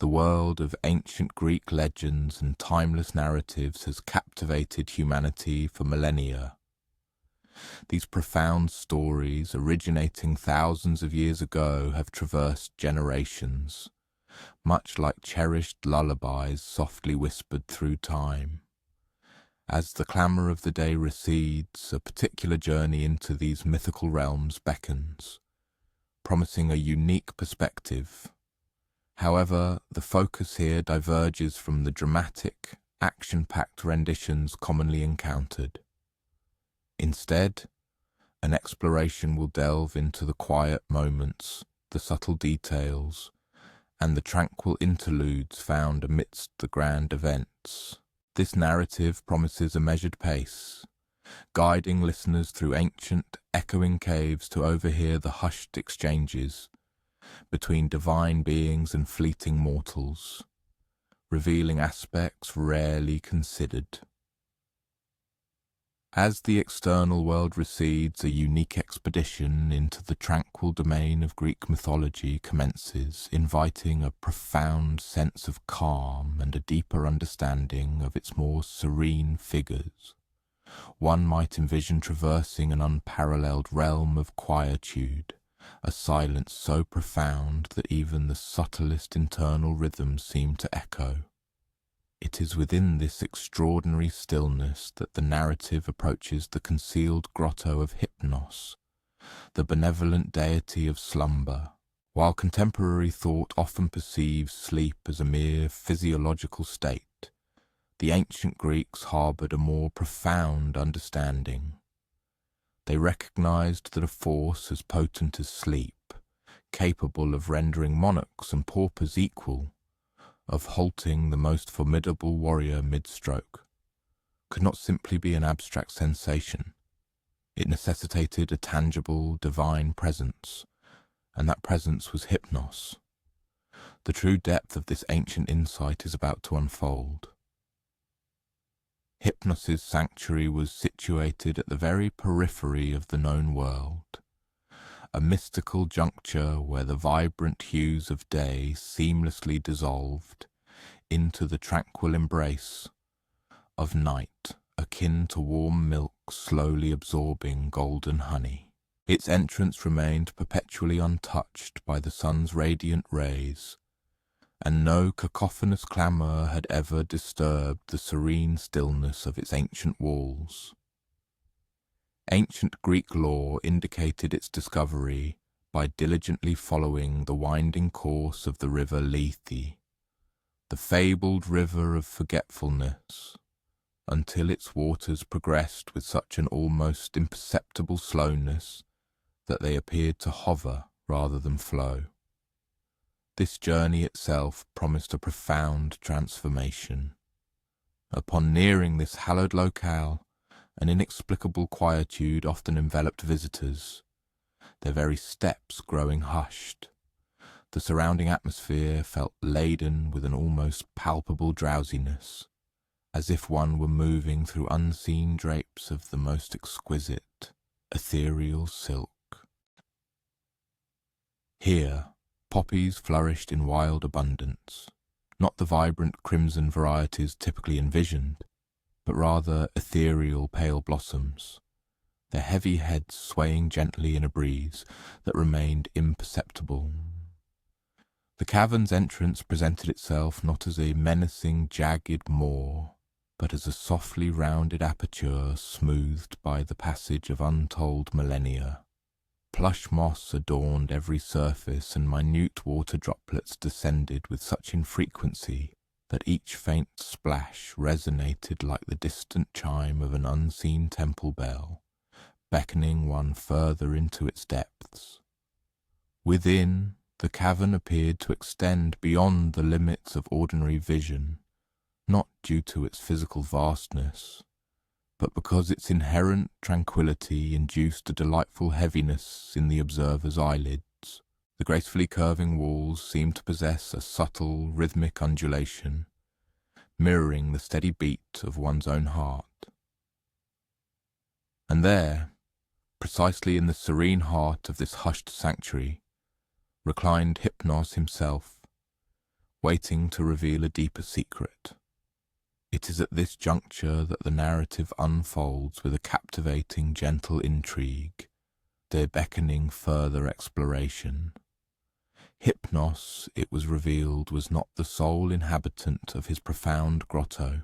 The world of ancient Greek legends and timeless narratives has captivated humanity for millennia. These profound stories, originating thousands of years ago, have traversed generations, much like cherished lullabies softly whispered through time. As the clamour of the day recedes, a particular journey into these mythical realms beckons, promising a unique perspective. However, the focus here diverges from the dramatic, action-packed renditions commonly encountered. Instead, an exploration will delve into the quiet moments, the subtle details, and the tranquil interludes found amidst the grand events. This narrative promises a measured pace, guiding listeners through ancient, echoing caves to overhear the hushed exchanges between divine beings and fleeting mortals, revealing aspects rarely considered. As the external world recedes, a unique expedition into the tranquil domain of Greek mythology commences, inviting a profound sense of calm and a deeper understanding of its more serene figures. One might envision traversing an unparalleled realm of quietude, a silence so profound that even the subtlest internal rhythms seem to echo. It is within this extraordinary stillness that the narrative approaches the concealed grotto of Hypnos, the benevolent deity of slumber. While contemporary thought often perceives sleep as a mere physiological state, the ancient Greeks harboured a more profound understanding. They recognized that a force as potent as sleep, capable of rendering monarchs and paupers equal, of halting the most formidable warrior mid-stroke, could not simply be an abstract sensation. It necessitated a tangible, divine presence, and that presence was Hypnos. The true depth of this ancient insight is about to unfold. Hypnos' sanctuary was situated at the very periphery of the known world, a mystical juncture where the vibrant hues of day seamlessly dissolved into the tranquil embrace of night, akin to warm milk slowly absorbing golden honey. Its entrance remained perpetually untouched by the sun's radiant rays, and no cacophonous clamour had ever disturbed the serene stillness of its ancient walls. Ancient Greek lore indicated its discovery by diligently following the winding course of the river Lethe, the fabled river of forgetfulness, until its waters progressed with such an almost imperceptible slowness that they appeared to hover rather than flow. This journey itself promised a profound transformation. Upon nearing this hallowed locale, an inexplicable quietude often enveloped visitors, their very steps growing hushed. The surrounding atmosphere felt laden with an almost palpable drowsiness, as if one were moving through unseen drapes of the most exquisite, ethereal silk. Here, poppies flourished in wild abundance, not the vibrant crimson varieties typically envisioned, but rather ethereal pale blossoms, their heavy heads swaying gently in a breeze that remained imperceptible. The cavern's entrance presented itself not as a menacing, jagged maw, but as a softly rounded aperture smoothed by the passage of untold millennia. Plush moss adorned every surface, and minute water droplets descended with such infrequency that each faint splash resonated like the distant chime of an unseen temple bell, beckoning one further into its depths. Within, the cavern appeared to extend beyond the limits of ordinary vision, not due to its physical vastness, but because its inherent tranquility induced a delightful heaviness in the observer's eyelids. The gracefully curving walls seemed to possess a subtle, rhythmic undulation, mirroring the steady beat of one's own heart. And there, precisely in the serene heart of this hushed sanctuary, reclined Hypnos himself, waiting to reveal a deeper secret. It is at this juncture that the narrative unfolds with a captivating, gentle intrigue, there beckoning further exploration. Hypnos, it was revealed, was not the sole inhabitant of his profound grotto.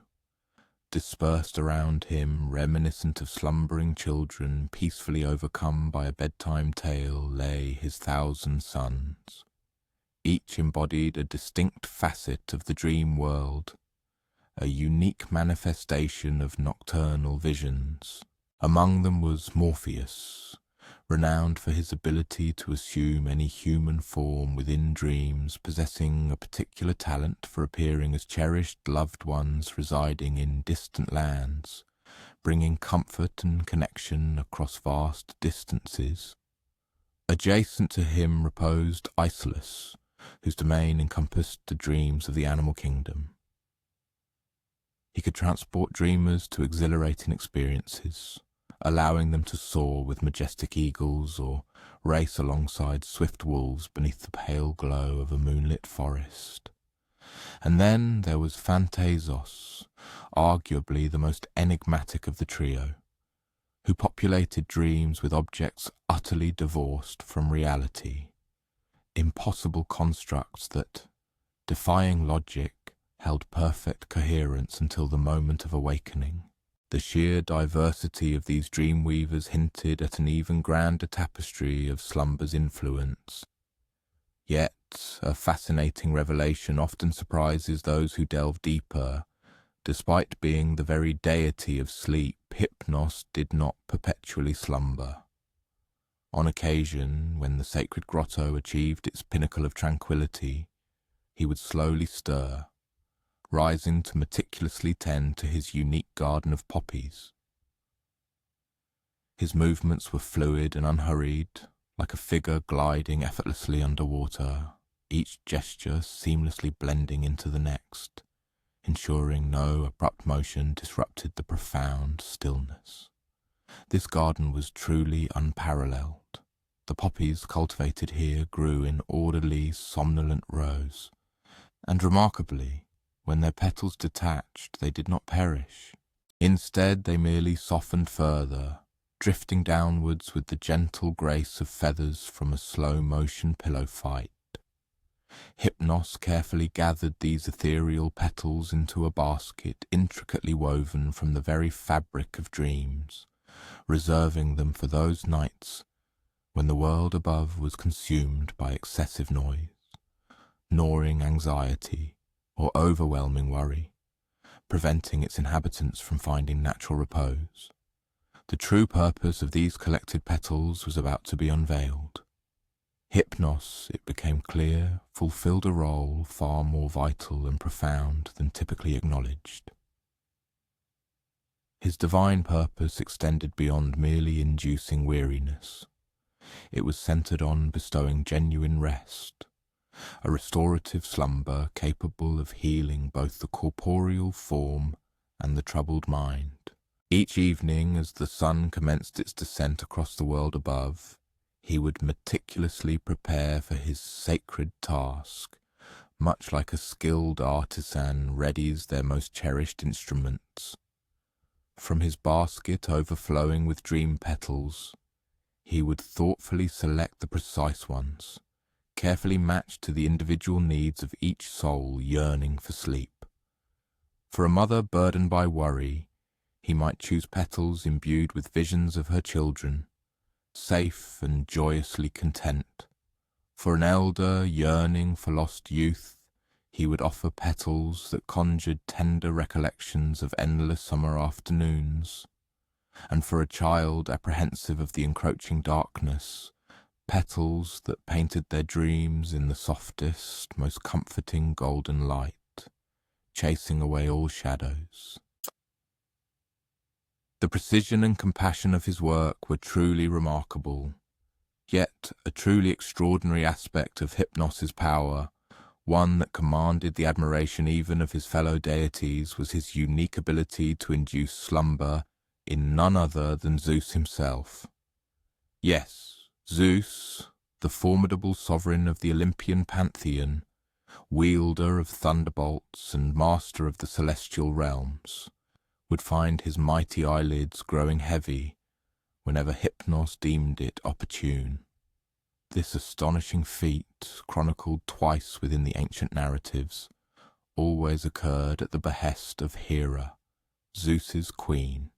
Dispersed around him, reminiscent of slumbering children peacefully overcome by a bedtime tale, lay his 1,000 sons. Each embodied a distinct facet of the dream world, a unique manifestation of nocturnal visions. Among them was Morpheus, renowned for his ability to assume any human form within dreams, possessing a particular talent for appearing as cherished loved ones residing in distant lands, bringing comfort and connection across vast distances. Adjacent to him reposed Isolus, whose domain encompassed the dreams of the animal kingdom. He could transport dreamers to exhilarating experiences, allowing them to soar with majestic eagles or race alongside swift wolves beneath the pale glow of a moonlit forest. And then there was Phantasos, arguably the most enigmatic of the trio, who populated dreams with objects utterly divorced from reality, impossible constructs that, defying logic, held perfect coherence until the moment of awakening. The sheer diversity of these dream weavers hinted at an even grander tapestry of slumber's influence. Yet, a fascinating revelation often surprises those who delve deeper. Despite being the very deity of sleep, Hypnos did not perpetually slumber. On occasion, when the sacred grotto achieved its pinnacle of tranquility, he would slowly stir, rising to meticulously tend to his unique garden of poppies. His movements were fluid and unhurried, like a figure gliding effortlessly underwater, each gesture seamlessly blending into the next, ensuring no abrupt motion disrupted the profound stillness. This garden was truly unparalleled. The poppies cultivated here grew in orderly, somnolent rows, and remarkably, when their petals detached, they did not perish. Instead, they merely softened further, drifting downwards with the gentle grace of feathers from a slow-motion pillow fight. Hypnos carefully gathered these ethereal petals into a basket intricately woven from the very fabric of dreams, reserving them for those nights when the world above was consumed by excessive noise, gnawing anxiety, or overwhelming worry, preventing its inhabitants from finding natural repose. The true purpose of these collected petals was about to be unveiled. Hypnos, it became clear, fulfilled a role far more vital and profound than typically acknowledged. His divine purpose extended beyond merely inducing weariness. It was centered on bestowing genuine rest, a restorative slumber capable of healing both the corporeal form and the troubled mind. Each evening, as the sun commenced its descent across the world above, he would meticulously prepare for his sacred task, much like a skilled artisan readies their most cherished instruments. From his basket overflowing with dream petals, he would thoughtfully select the precise ones, carefully matched to the individual needs of each soul yearning for sleep. For a mother burdened by worry, he might choose petals imbued with visions of her children, safe and joyously content. For an elder yearning for lost youth, he would offer petals that conjured tender recollections of endless summer afternoons. And for a child apprehensive of the encroaching darkness, petals that painted their dreams in the softest, most comforting golden light, chasing away all shadows. The precision and compassion of his work were truly remarkable, yet a truly extraordinary aspect of Hypnos's power, one that commanded the admiration even of his fellow deities, was his unique ability to induce slumber in none other than Zeus himself. Yes, Zeus, the formidable sovereign of the Olympian pantheon, wielder of thunderbolts and master of the celestial realms, would find his mighty eyelids growing heavy whenever Hypnos deemed it opportune. This astonishing feat, chronicled twice within the ancient narratives, always occurred at the behest of Hera, Zeus's queen.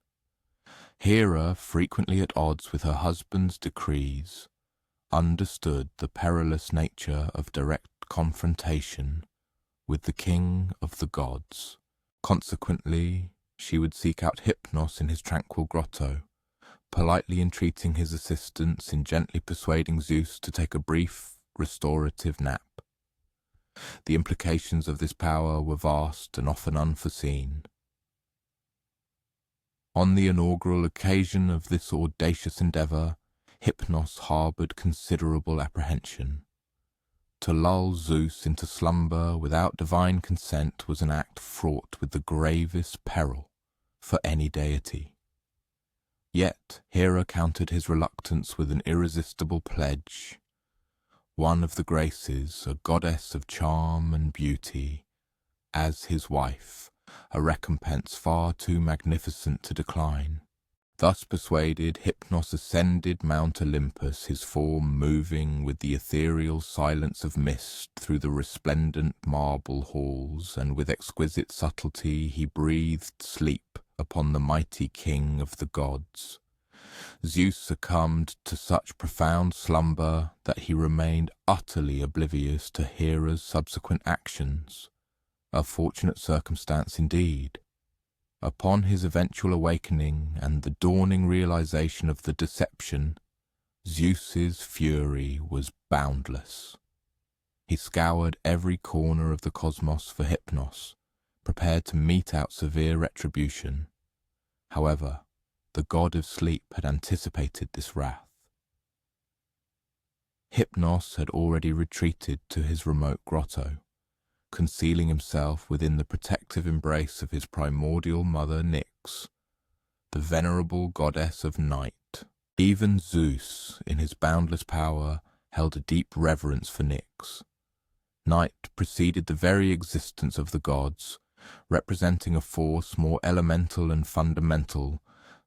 Hera, frequently at odds with her husband's decrees, understood the perilous nature of direct confrontation with the king of the gods. Consequently, she would seek out Hypnos in his tranquil grotto, politely entreating his assistance in gently persuading Zeus to take a brief, restorative nap. The implications of this power were vast and often unforeseen. On the inaugural occasion of this audacious endeavour, Hypnos harboured considerable apprehension. To lull Zeus into slumber without divine consent was an act fraught with the gravest peril for any deity. Yet Hera countered his reluctance with an irresistible pledge. One of the Graces, a goddess of charm and beauty, as his wife, a recompense far too magnificent to decline. Thus persuaded, Hypnos ascended Mount Olympus, his form moving with the ethereal silence of mist through the resplendent marble halls, and with exquisite subtlety he breathed sleep upon the mighty king of the gods. Zeus succumbed to such profound slumber that he remained utterly oblivious to Hera's subsequent actions. A fortunate circumstance indeed. Upon his eventual awakening and the dawning realization of the deception, Zeus's fury was boundless. He scoured every corner of the cosmos for Hypnos, prepared to mete out severe retribution. However, the god of sleep had anticipated this wrath. Hypnos had already retreated to his remote grotto, concealing himself within the protective embrace of his primordial mother Nyx, the venerable goddess of night. Even Zeus, in his boundless power, held a deep reverence for Nyx. Night preceded the very existence of the gods, representing a force more elemental and fundamental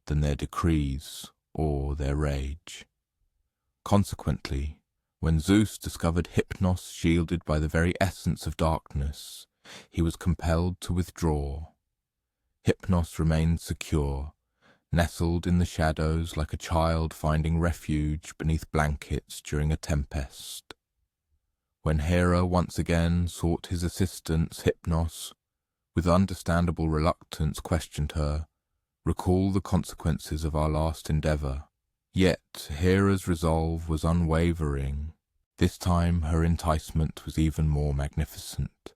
than their decrees or their rage. Consequently, when Zeus discovered Hypnos shielded by the very essence of darkness, he was compelled to withdraw. Hypnos remained secure, nestled in the shadows like a child finding refuge beneath blankets during a tempest. When Hera once again sought his assistance, Hypnos, with understandable reluctance, questioned her, "Recall the consequences of our last endeavour." Yet Hera's resolve was unwavering. This time her enticement was even more magnificent.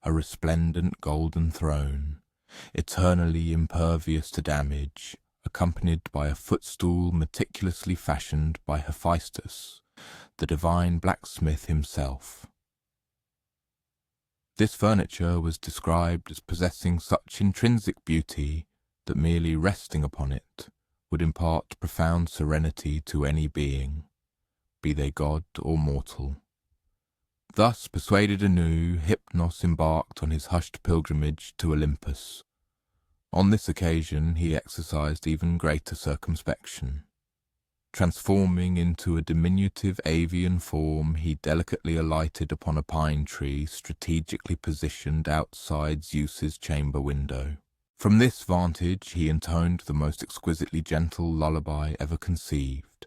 A resplendent golden throne, eternally impervious to damage, accompanied by a footstool meticulously fashioned by Hephaestus, the divine blacksmith himself. This furniture was described as possessing such intrinsic beauty that merely resting upon it would impart profound serenity to any being, be they god or mortal. Thus persuaded anew, Hypnos embarked on his hushed pilgrimage to Olympus. On this occasion he exercised even greater circumspection. Transforming into a diminutive avian form, he delicately alighted upon a pine tree strategically positioned outside Zeus's chamber window. From this vantage he intoned the most exquisitely gentle lullaby ever conceived,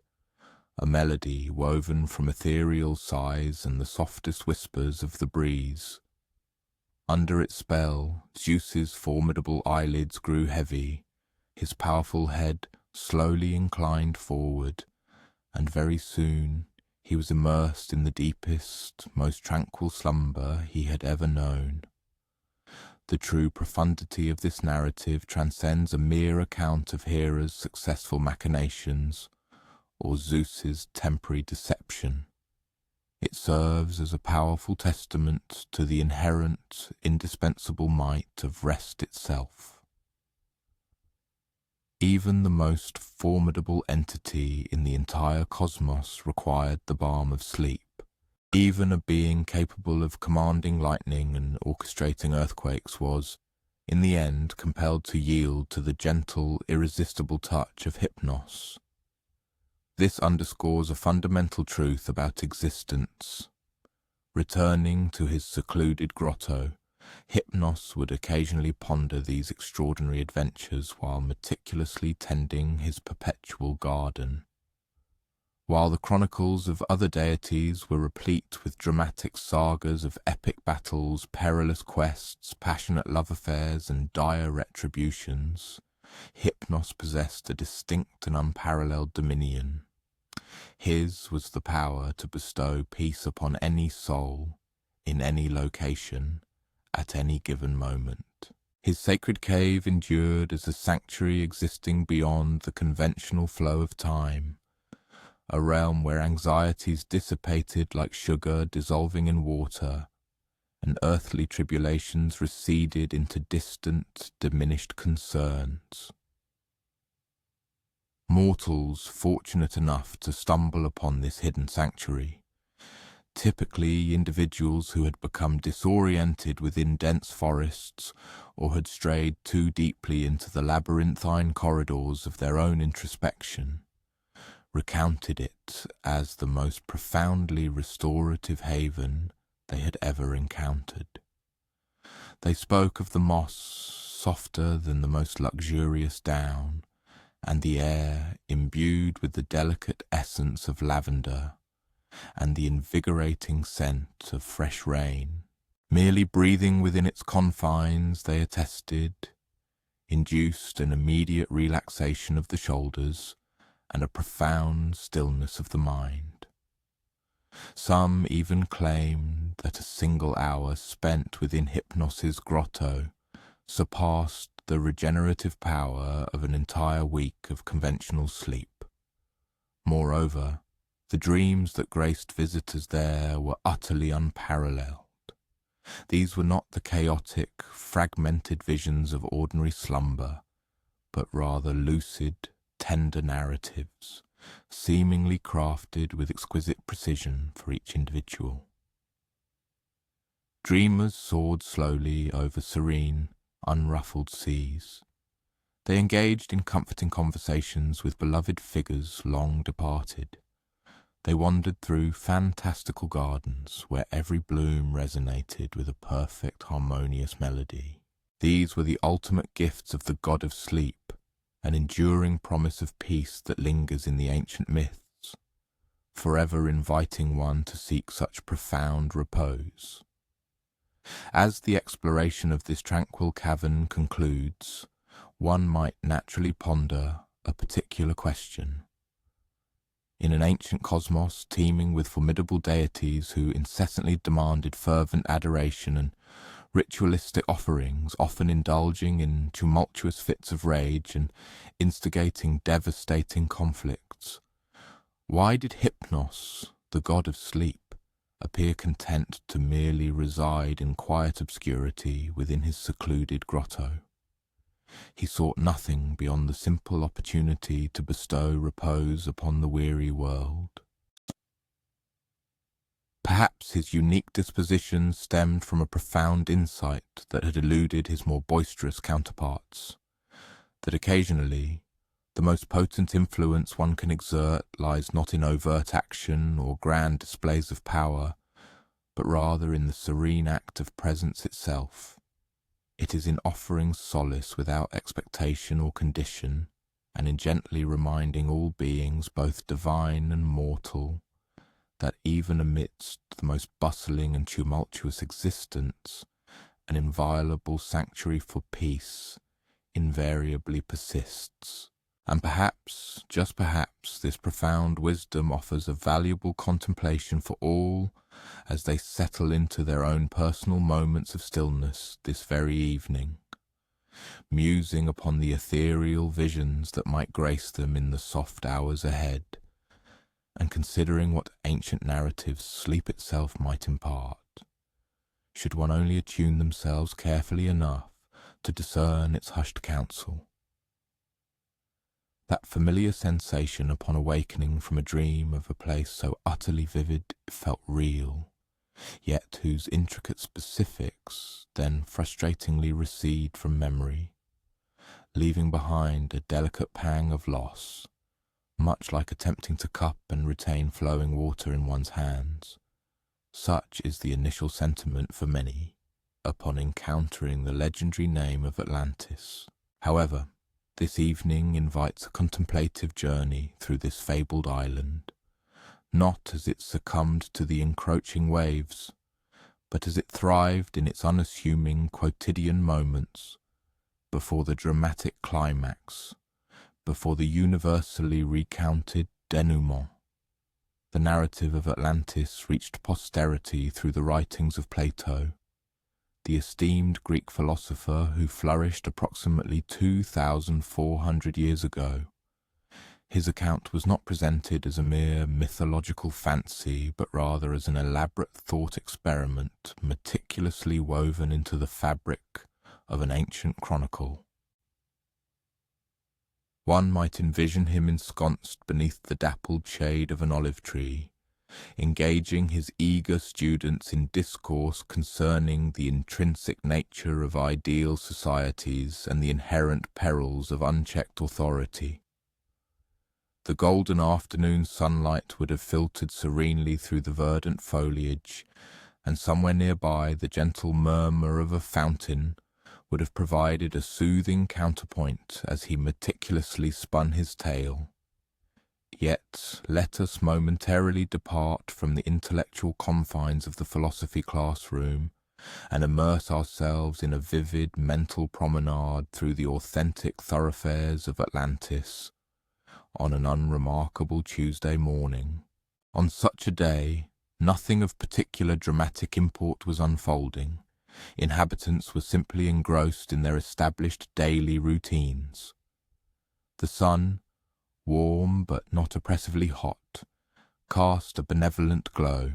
a melody woven from ethereal sighs and the softest whispers of the breeze. Under its spell, Zeus's formidable eyelids grew heavy, his powerful head slowly inclined forward, and very soon he was immersed in the deepest, most tranquil slumber he had ever known. The true profundity of this narrative transcends a mere account of Hera's successful machinations or Zeus's temporary deception. It serves as a powerful testament to the inherent, indispensable might of rest itself. Even the most formidable entity in the entire cosmos required the balm of sleep. Even a being capable of commanding lightning and orchestrating earthquakes was, in the end, compelled to yield to the gentle, irresistible touch of Hypnos. This underscores a fundamental truth about existence. Returning to his secluded grotto, Hypnos would occasionally ponder these extraordinary adventures while meticulously tending his perpetual garden. While the chronicles of other deities were replete with dramatic sagas of epic battles, perilous quests, passionate love affairs, and dire retributions, Hypnos possessed a distinct and unparalleled dominion. His was the power to bestow peace upon any soul, in any location, at any given moment. His sacred cave endured as a sanctuary existing beyond the conventional flow of time, a realm where anxieties dissipated like sugar dissolving in water, and earthly tribulations receded into distant, diminished concerns. Mortals fortunate enough to stumble upon this hidden sanctuary, typically individuals who had become disoriented within dense forests or had strayed too deeply into the labyrinthine corridors of their own introspection, recounted it as the most profoundly restorative haven they had ever encountered. They spoke of the moss softer than the most luxurious down, and the air imbued with the delicate essence of lavender and the invigorating scent of fresh rain. Merely breathing within its confines, they attested, induced an immediate relaxation of the shoulders and a profound stillness of the mind. Some even claimed that a single hour spent within Hypnos's grotto surpassed the regenerative power of an entire week of conventional sleep. Moreover, the dreams that graced visitors there were utterly unparalleled. These were not the chaotic, fragmented visions of ordinary slumber, but rather lucid, tender narratives, seemingly crafted with exquisite precision for each individual. Dreamers soared slowly over serene, unruffled seas. They engaged in comforting conversations with beloved figures long departed. They wandered through fantastical gardens where every bloom resonated with a perfect, harmonious melody. These were the ultimate gifts of the god of sleep, an enduring promise of peace that lingers in the ancient myths, forever inviting one to seek such profound repose. As the exploration of this tranquil cavern concludes, one might naturally ponder a particular question. In an ancient cosmos teeming with formidable deities who incessantly demanded fervent adoration and ritualistic offerings, often indulging in tumultuous fits of rage and instigating devastating conflicts, why did Hypnos, the god of sleep, appear content to merely reside in quiet obscurity within his secluded grotto? He sought nothing beyond the simple opportunity to bestow repose upon the weary world. Perhaps his unique disposition stemmed from a profound insight that had eluded his more boisterous counterparts, that occasionally the most potent influence one can exert lies not in overt action or grand displays of power, but rather in the serene act of presence itself. It is in offering solace without expectation or condition, and in gently reminding all beings, both divine and mortal, that even amidst the most bustling and tumultuous existence, an inviolable sanctuary for peace invariably persists. And perhaps, just perhaps, this profound wisdom offers a valuable contemplation for all as they settle into their own personal moments of stillness this very evening, musing upon the ethereal visions that might grace them in the soft hours ahead, and considering what ancient narratives sleep itself might impart, should one only attune themselves carefully enough to discern its hushed counsel. That familiar sensation upon awakening from a dream of a place so utterly vivid it felt real, yet whose intricate specifics then frustratingly recede from memory, leaving behind a delicate pang of loss, much like attempting to cup and retain flowing water in one's hands. Such is the initial sentiment for many upon encountering the legendary name of Atlantis. However, this evening invites a contemplative journey through this fabled island, not as it succumbed to the encroaching waves, but as it thrived in its unassuming quotidian moments, before the dramatic climax, before the universally recounted denouement. The narrative of Atlantis reached posterity through the writings of Plato, the esteemed Greek philosopher who flourished approximately 2,400 years ago. His account was not presented as a mere mythological fancy, but rather as an elaborate thought experiment meticulously woven into the fabric of an ancient chronicle. One might envision him ensconced beneath the dappled shade of an olive tree, engaging his eager students in discourse concerning the intrinsic nature of ideal societies and the inherent perils of unchecked authority. The golden afternoon sunlight would have filtered serenely through the verdant foliage, and somewhere nearby the gentle murmur of a fountain would have provided a soothing counterpoint as he meticulously spun his tale. Yet let us momentarily depart from the intellectual confines of the philosophy classroom and immerse ourselves in a vivid mental promenade through the authentic thoroughfares of Atlantis on an unremarkable Tuesday morning. On such a day, nothing of particular dramatic import was unfolding. Inhabitants were simply engrossed in their established daily routines. The sun, warm but not oppressively hot, cast a benevolent glow.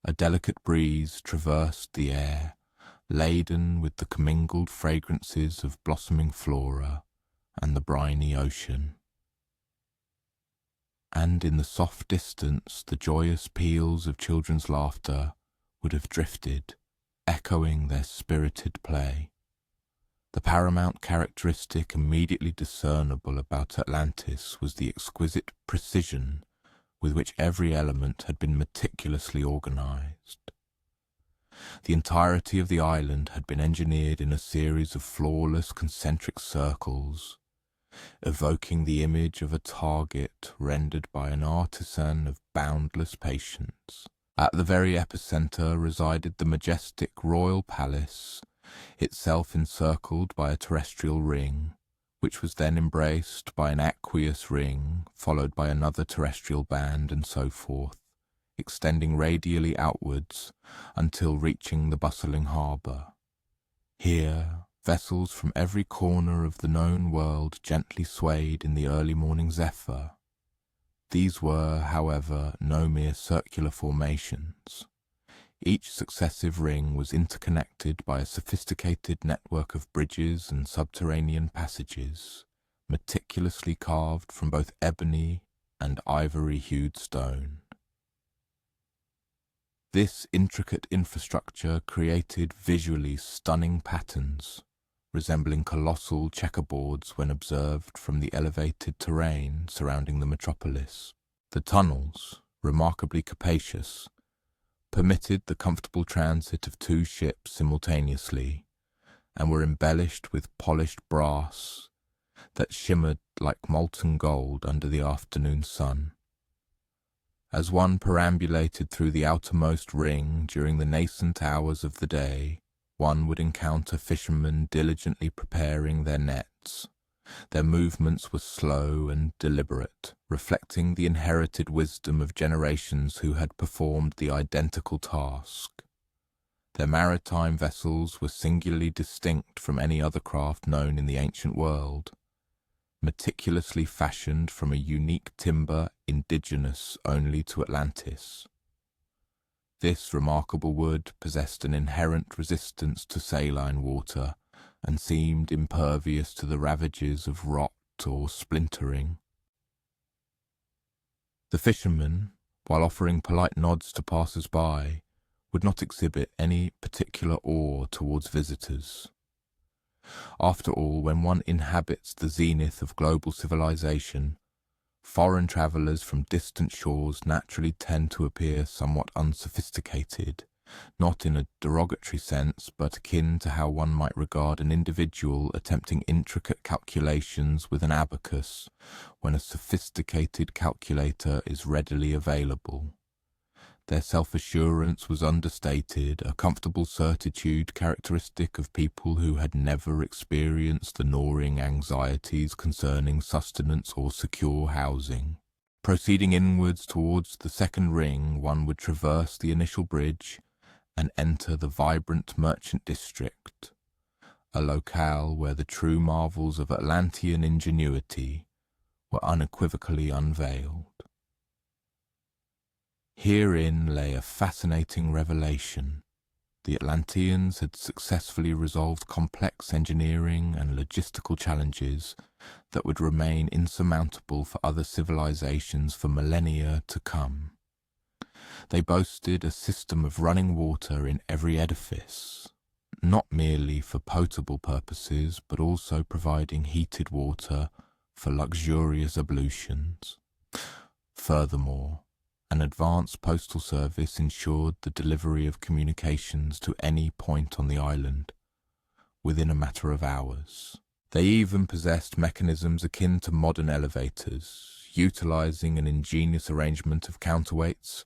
A delicate breeze traversed the air, laden with the commingled fragrances of blossoming flora and the briny ocean. And in the soft distance the joyous peals of children's laughter would have drifted, echoing their spirited play. The paramount characteristic immediately discernible about Atlantis was the exquisite precision with which every element had been meticulously organized. The entirety of the island had been engineered in a series of flawless concentric circles, evoking the image of a target rendered by an artisan of boundless patience. At the very epicenter resided the majestic royal palace, itself encircled by a terrestrial ring, which was then embraced by an aqueous ring, followed by another terrestrial band, and so forth, extending radially outwards until reaching the bustling harbour. Here, vessels from every corner of the known world gently swayed in the early morning zephyr. These were, however, no mere circular formations. Each successive ring was interconnected by a sophisticated network of bridges and subterranean passages, meticulously carved from both ebony and ivory-hued stone. This intricate infrastructure created visually stunning patterns, resembling colossal checkerboards when observed from the elevated terrain surrounding the metropolis. The tunnels, remarkably capacious, permitted the comfortable transit of 2 ships simultaneously, and were embellished with polished brass that shimmered like molten gold under the afternoon sun. As one perambulated through the outermost ring during the nascent hours of the day, one would encounter fishermen diligently preparing their nets. Their movements were slow and deliberate, reflecting the inherited wisdom of generations who had performed the identical task. Their maritime vessels were singularly distinct from any other craft known in the ancient world, meticulously fashioned from a unique timber indigenous only to Atlantis. This remarkable wood possessed an inherent resistance to saline water and seemed impervious to the ravages of rot or splintering. The fishermen, while offering polite nods to passers-by, would not exhibit any particular awe towards visitors. After all, when one inhabits the zenith of global civilization, foreign travellers from distant shores naturally tend to appear somewhat unsophisticated, not in a derogatory sense, but akin to how one might regard an individual attempting intricate calculations with an abacus when a sophisticated calculator is readily available. Their self-assurance was understated, a comfortable certitude characteristic of people who had never experienced the gnawing anxieties concerning sustenance or secure housing. Proceeding inwards towards the second ring, one would traverse the initial bridge and enter the vibrant merchant district, a locale where the true marvels of Atlantean ingenuity were unequivocally unveiled. Herein lay a fascinating revelation. The Atlanteans had successfully resolved complex engineering and logistical challenges that would remain insurmountable for other civilizations for millennia to come. They boasted a system of running water in every edifice, not merely for potable purposes, but also providing heated water for luxurious ablutions. Furthermore, an advanced postal service ensured the delivery of communications to any point on the island within a matter of hours. They even possessed mechanisms akin to modern elevators, utilizing an ingenious arrangement of counterweights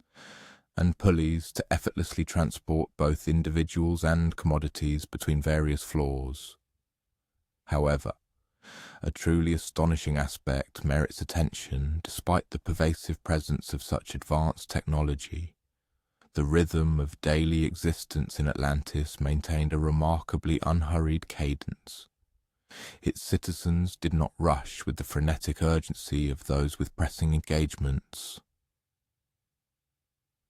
and pulleys to effortlessly transport both individuals and commodities between various floors. However, a truly astonishing aspect merits attention despite the pervasive presence of such advanced technology. The rhythm of daily existence in Atlantis maintained a remarkably unhurried cadence. Its citizens did not rush with the frenetic urgency of those with pressing engagements.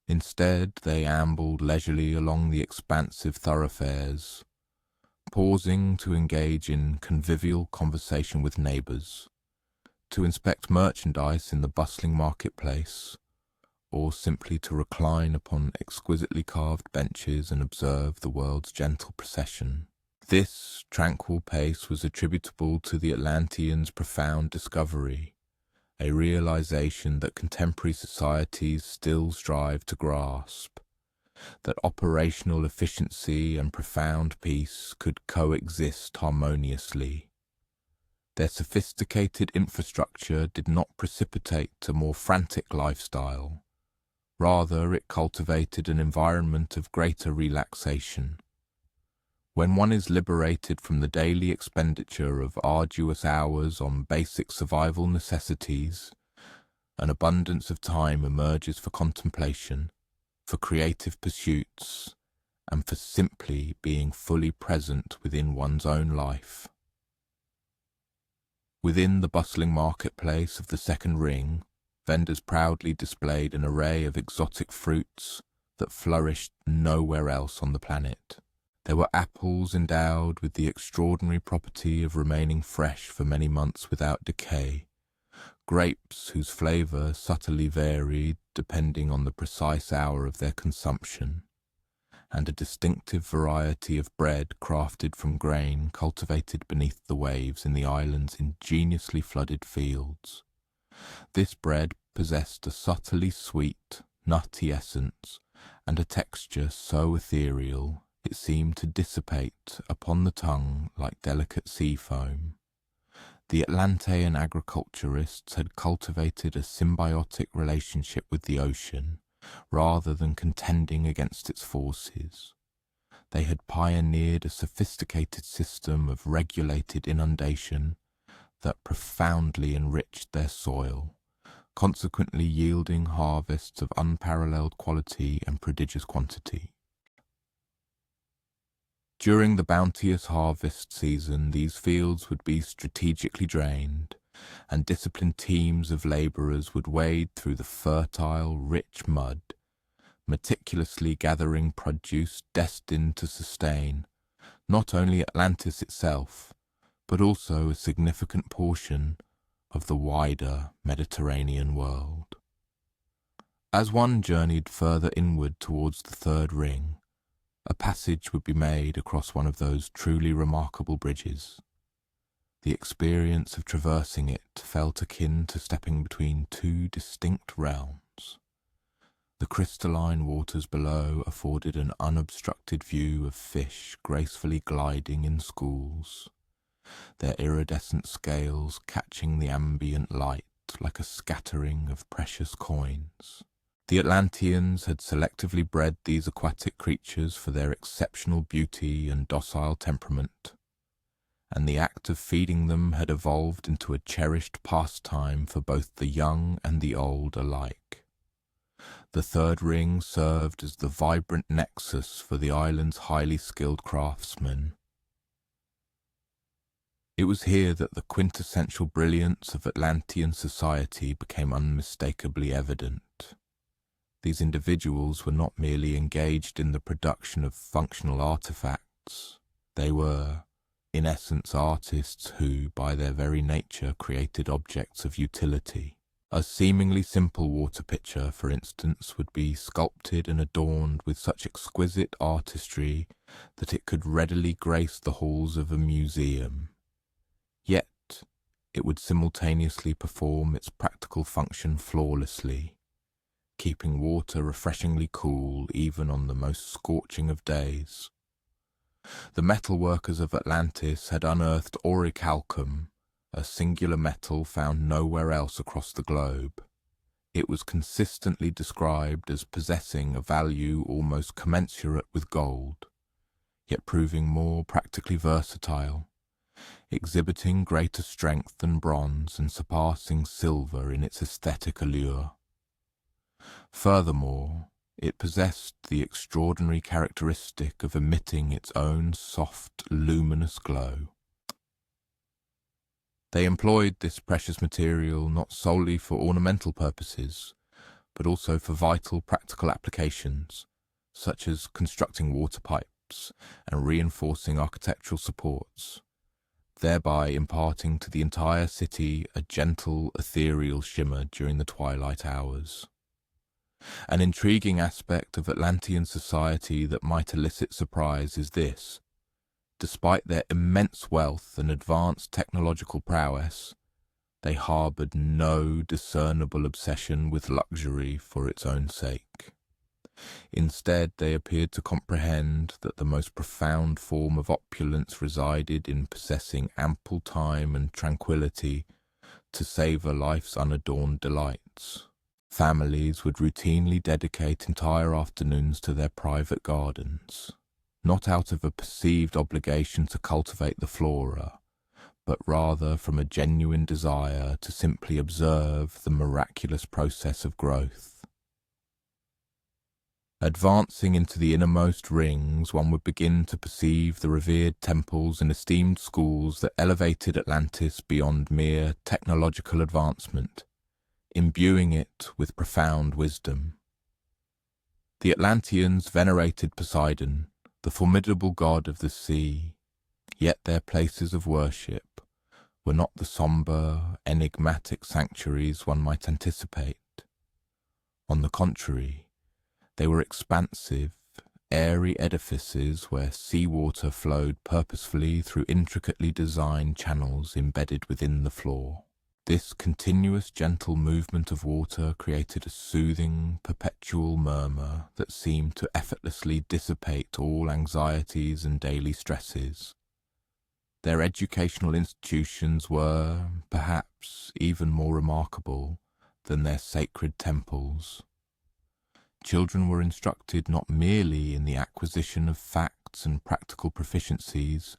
Instead, they ambled leisurely along the expansive thoroughfares, pausing to engage in convivial conversation with neighbours, to inspect merchandise in the bustling marketplace, or simply to recline upon exquisitely carved benches and observe the world's gentle procession. This tranquil pace was attributable to the Atlanteans' profound discovery, a realization that contemporary societies still strive to grasp, that operational efficiency and profound peace could coexist harmoniously. Their sophisticated infrastructure did not precipitate a more frantic lifestyle. Rather, it cultivated an environment of greater relaxation. When one is liberated from the daily expenditure of arduous hours on basic survival necessities, an abundance of time emerges for contemplation, for creative pursuits, and for simply being fully present within one's own life. Within the bustling marketplace of the second ring, vendors proudly displayed an array of exotic fruits that flourished nowhere else on the planet. There were apples endowed with the extraordinary property of remaining fresh for many months without decay, grapes whose flavour subtly varied depending on the precise hour of their consumption, and a distinctive variety of bread crafted from grain cultivated beneath the waves in the island's ingeniously flooded fields. This bread possessed a subtly sweet, nutty essence and a texture so ethereal it seemed to dissipate upon the tongue like delicate sea foam. The Atlantean agriculturists had cultivated a symbiotic relationship with the ocean, rather than contending against its forces. They had pioneered a sophisticated system of regulated inundation that profoundly enriched their soil, consequently yielding harvests of unparalleled quality and prodigious quantity. During the bounteous harvest season, these fields would be strategically drained, and disciplined teams of labourers would wade through the fertile, rich mud, meticulously gathering produce destined to sustain not only Atlantis itself, but also a significant portion of the wider Mediterranean world. As one journeyed further inward towards the third ring, a passage would be made across one of those truly remarkable bridges. The experience of traversing it felt akin to stepping between two distinct realms. The crystalline waters below afforded an unobstructed view of fish gracefully gliding in schools, their iridescent scales catching the ambient light like a scattering of precious coins. The Atlanteans had selectively bred these aquatic creatures for their exceptional beauty and docile temperament, and the act of feeding them had evolved into a cherished pastime for both the young and the old alike. The third ring served as the vibrant nexus for the island's highly skilled craftsmen. It was here that the quintessential brilliance of Atlantean society became unmistakably evident. These individuals were not merely engaged in the production of functional artifacts. They were, in essence, artists who, by their very nature, created objects of utility. A seemingly simple water pitcher, for instance, would be sculpted and adorned with such exquisite artistry that it could readily grace the halls of a museum. Yet, it would simultaneously perform its practical function flawlessly, keeping water refreshingly cool even on the most scorching of days. The metalworkers of Atlantis had unearthed orichalcum, a singular metal found nowhere else across the globe. It was consistently described as possessing a value almost commensurate with gold, yet proving more practically versatile, exhibiting greater strength than bronze and surpassing silver in its aesthetic allure. Furthermore, it possessed the extraordinary characteristic of emitting its own soft, luminous glow. They employed this precious material not solely for ornamental purposes, but also for vital practical applications, such as constructing water pipes and reinforcing architectural supports, thereby imparting to the entire city a gentle, ethereal shimmer during the twilight hours. An intriguing aspect of Atlantean society that might elicit surprise is this: despite their immense wealth and advanced technological prowess, they harboured no discernible obsession with luxury for its own sake. Instead, they appeared to comprehend that the most profound form of opulence resided in possessing ample time and tranquillity to savour life's unadorned delights. Families would routinely dedicate entire afternoons to their private gardens, not out of a perceived obligation to cultivate the flora, but rather from a genuine desire to simply observe the miraculous process of growth. Advancing into the innermost rings, one would begin to perceive the revered temples and esteemed schools that elevated Atlantis beyond mere technological advancement, imbuing it with profound wisdom. The Atlanteans venerated Poseidon, the formidable god of the sea, yet their places of worship were not the sombre, enigmatic sanctuaries one might anticipate. On the contrary, they were expansive, airy edifices where seawater flowed purposefully through intricately designed channels embedded within the floor. This continuous gentle movement of water created a soothing, perpetual murmur that seemed to effortlessly dissipate all anxieties and daily stresses. Their educational institutions were, perhaps, even more remarkable than their sacred temples. Children were instructed not merely in the acquisition of facts and practical proficiencies,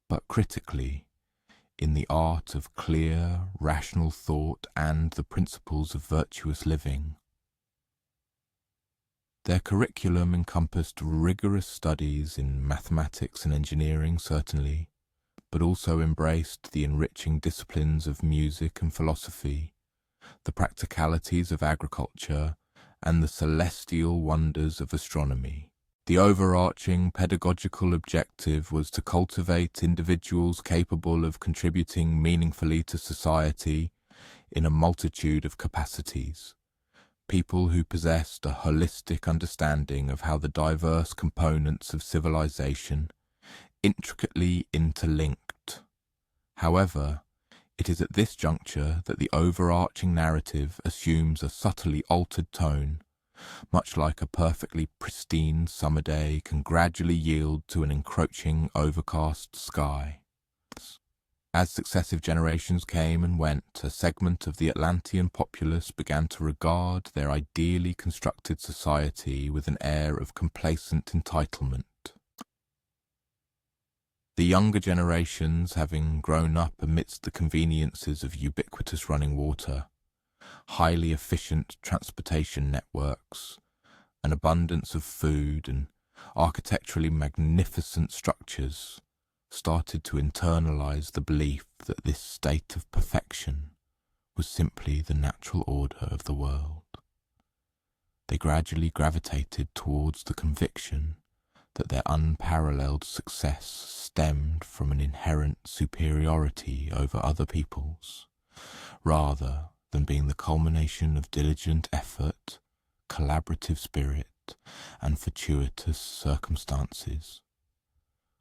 but critically, in the art of clear, rational thought and the principles of virtuous living. Their curriculum encompassed rigorous studies in mathematics and engineering, certainly, but also embraced the enriching disciplines of music and philosophy, the practicalities of agriculture, and the celestial wonders of astronomy. The overarching pedagogical objective was to cultivate individuals capable of contributing meaningfully to society in a multitude of capacities, people who possessed a holistic understanding of how the diverse components of civilization intricately interlinked. However, it is at this juncture that the overarching narrative assumes a subtly altered tone, much like a perfectly pristine summer day can gradually yield to an encroaching overcast sky. As successive generations came and went, a segment of the Atlantean populace began to regard their ideally constructed society with an air of complacent entitlement. The younger generations, having grown up amidst the conveniences of ubiquitous running water, highly efficient transportation networks, an abundance of food, and architecturally magnificent structures, started to internalize the belief that this state of perfection was simply the natural order of the world. They gradually gravitated towards the conviction that their unparalleled success stemmed from an inherent superiority over other peoples, rather than being the culmination of diligent effort, collaborative spirit, and fortuitous circumstances.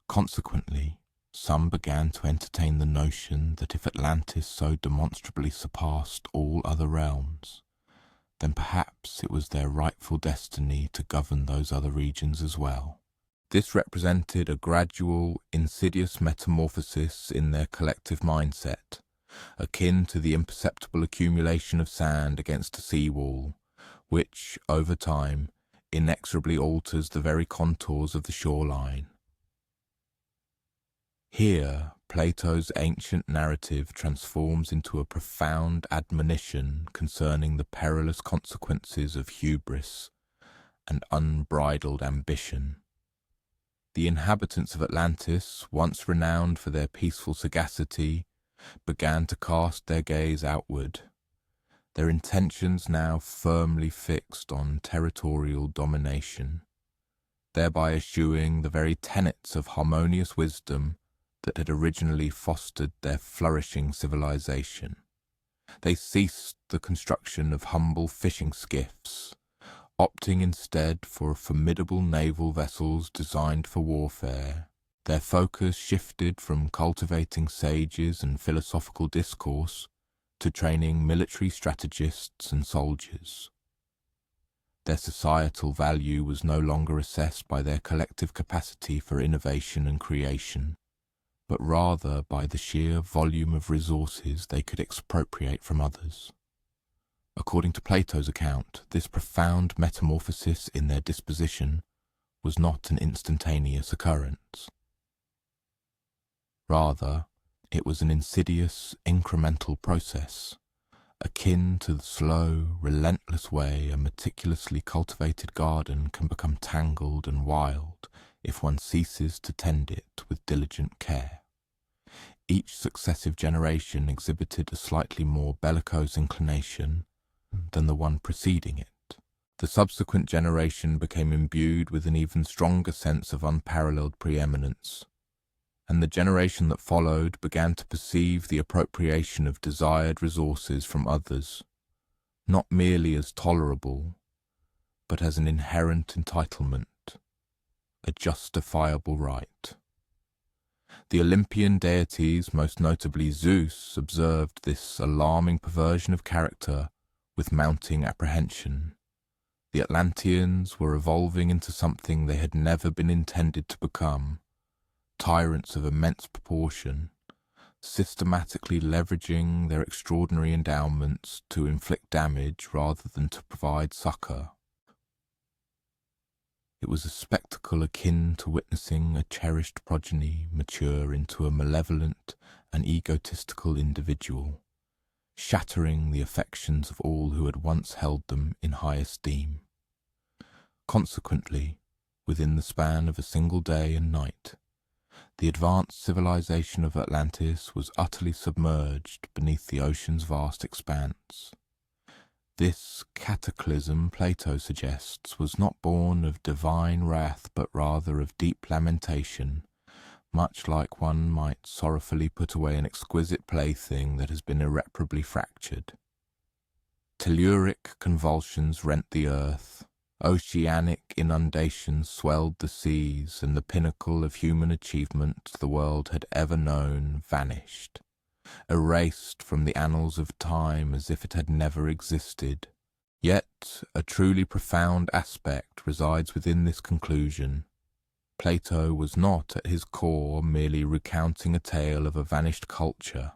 Consequently, some began to entertain the notion that if Atlantis so demonstrably surpassed all other realms, then perhaps it was their rightful destiny to govern those other regions as well. This represented a gradual, insidious metamorphosis in their collective mindset, akin to the imperceptible accumulation of sand against a seawall, which, over time, inexorably alters the very contours of the shoreline. Here, Plato's ancient narrative transforms into a profound admonition concerning the perilous consequences of hubris and unbridled ambition. The inhabitants of Atlantis, once renowned for their peaceful sagacity, began to cast their gaze outward, their intentions now firmly fixed on territorial domination, thereby eschewing the very tenets of harmonious wisdom that had originally fostered their flourishing civilization. They ceased the construction of humble fishing skiffs, opting instead for formidable naval vessels designed for warfare. Their focus shifted from cultivating sages and philosophical discourse to training military strategists and soldiers. Their societal value was no longer assessed by their collective capacity for innovation and creation, but rather by the sheer volume of resources they could expropriate from others. According to Plato's account, this profound metamorphosis in their disposition was not an instantaneous occurrence. Rather, it was an insidious, incremental process, akin to the slow, relentless way a meticulously cultivated garden can become tangled and wild if one ceases to tend it with diligent care. Each successive generation exhibited a slightly more bellicose inclination than the one preceding it. The subsequent generation became imbued with an even stronger sense of unparalleled preeminence, and the generation that followed began to perceive the appropriation of desired resources from others, not merely as tolerable, but as an inherent entitlement, a justifiable right. The Olympian deities, most notably Zeus, observed this alarming perversion of character with mounting apprehension. The Atlanteans were evolving into something they had never been intended to become, tyrants of immense proportion, systematically leveraging their extraordinary endowments to inflict damage rather than to provide succor. It was a spectacle akin to witnessing a cherished progeny mature into a malevolent and egotistical individual, shattering the affections of all who had once held them in high esteem. Consequently, within the span of a single day and night, the advanced civilization of Atlantis was utterly submerged beneath the ocean's vast expanse. This cataclysm, Plato suggests, was not born of divine wrath but rather of deep lamentation, much like one might sorrowfully put away an exquisite plaything that has been irreparably fractured. Telluric convulsions rent the earth, oceanic inundations swelled the seas, and the pinnacle of human achievement the world had ever known vanished, erased from the annals of time as if it had never existed. Yet a truly profound aspect resides within this conclusion. Plato was not at his core merely recounting a tale of a vanished culture.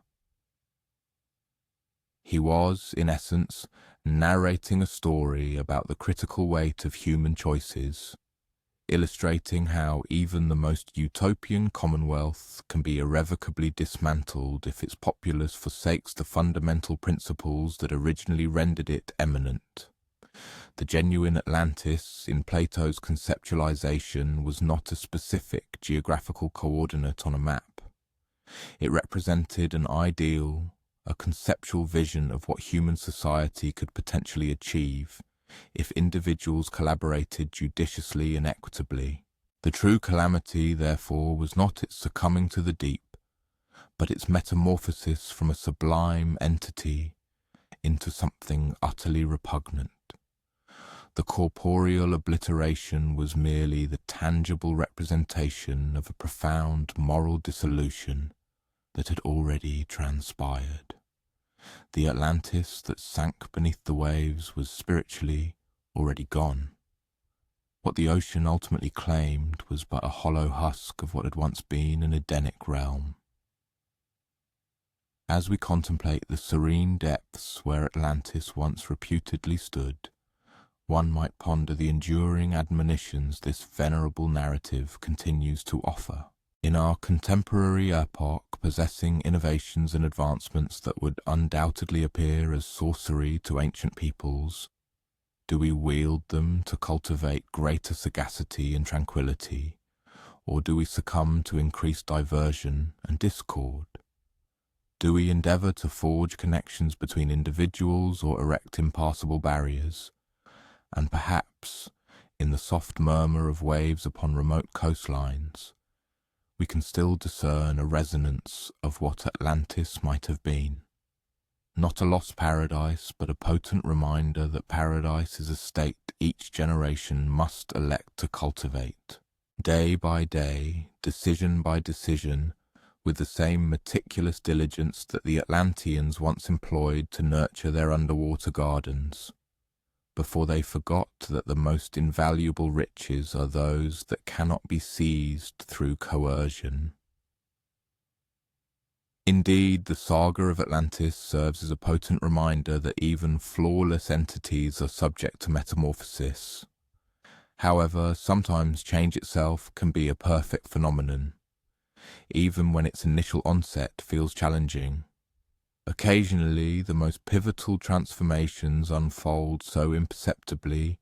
He was, in essence, narrating a story about the critical weight of human choices, illustrating how even the most utopian commonwealth can be irrevocably dismantled if its populace forsakes the fundamental principles that originally rendered it eminent. The genuine Atlantis, in Plato's conceptualization, was not a specific geographical coordinate on a map. It represented an ideal, a conceptual vision of what human society could potentially achieve if individuals collaborated judiciously and equitably. The true calamity, therefore, was not its succumbing to the deep, but its metamorphosis from a sublime entity into something utterly repugnant. The corporeal obliteration was merely the tangible representation of a profound moral dissolution that had already transpired. The Atlantis that sank beneath the waves was spiritually already gone. What the ocean ultimately claimed was but a hollow husk of what had once been an Edenic realm. As we contemplate the serene depths where Atlantis once reputedly stood, one might ponder the enduring admonitions this venerable narrative continues to offer. In our contemporary epoch, possessing innovations and advancements that would undoubtedly appear as sorcery to ancient peoples, do we wield them to cultivate greater sagacity and tranquility, or do we succumb to increased diversion and discord? Do we endeavor to forge connections between individuals or erect impassable barriers? And perhaps, in the soft murmur of waves upon remote coastlines, we can still discern a resonance of what Atlantis might have been. Not a lost paradise, but a potent reminder that paradise is a state each generation must elect to cultivate. Day by day, decision by decision, with the same meticulous diligence that the Atlanteans once employed to nurture their underwater gardens, before they forgot that the most invaluable riches are those that cannot be seized through coercion. Indeed, the saga of Atlantis serves as a potent reminder that even flawless entities are subject to metamorphosis. However, sometimes change itself can be a perfect phenomenon, even when its initial onset feels challenging. Occasionally, the most pivotal transformations unfold so imperceptibly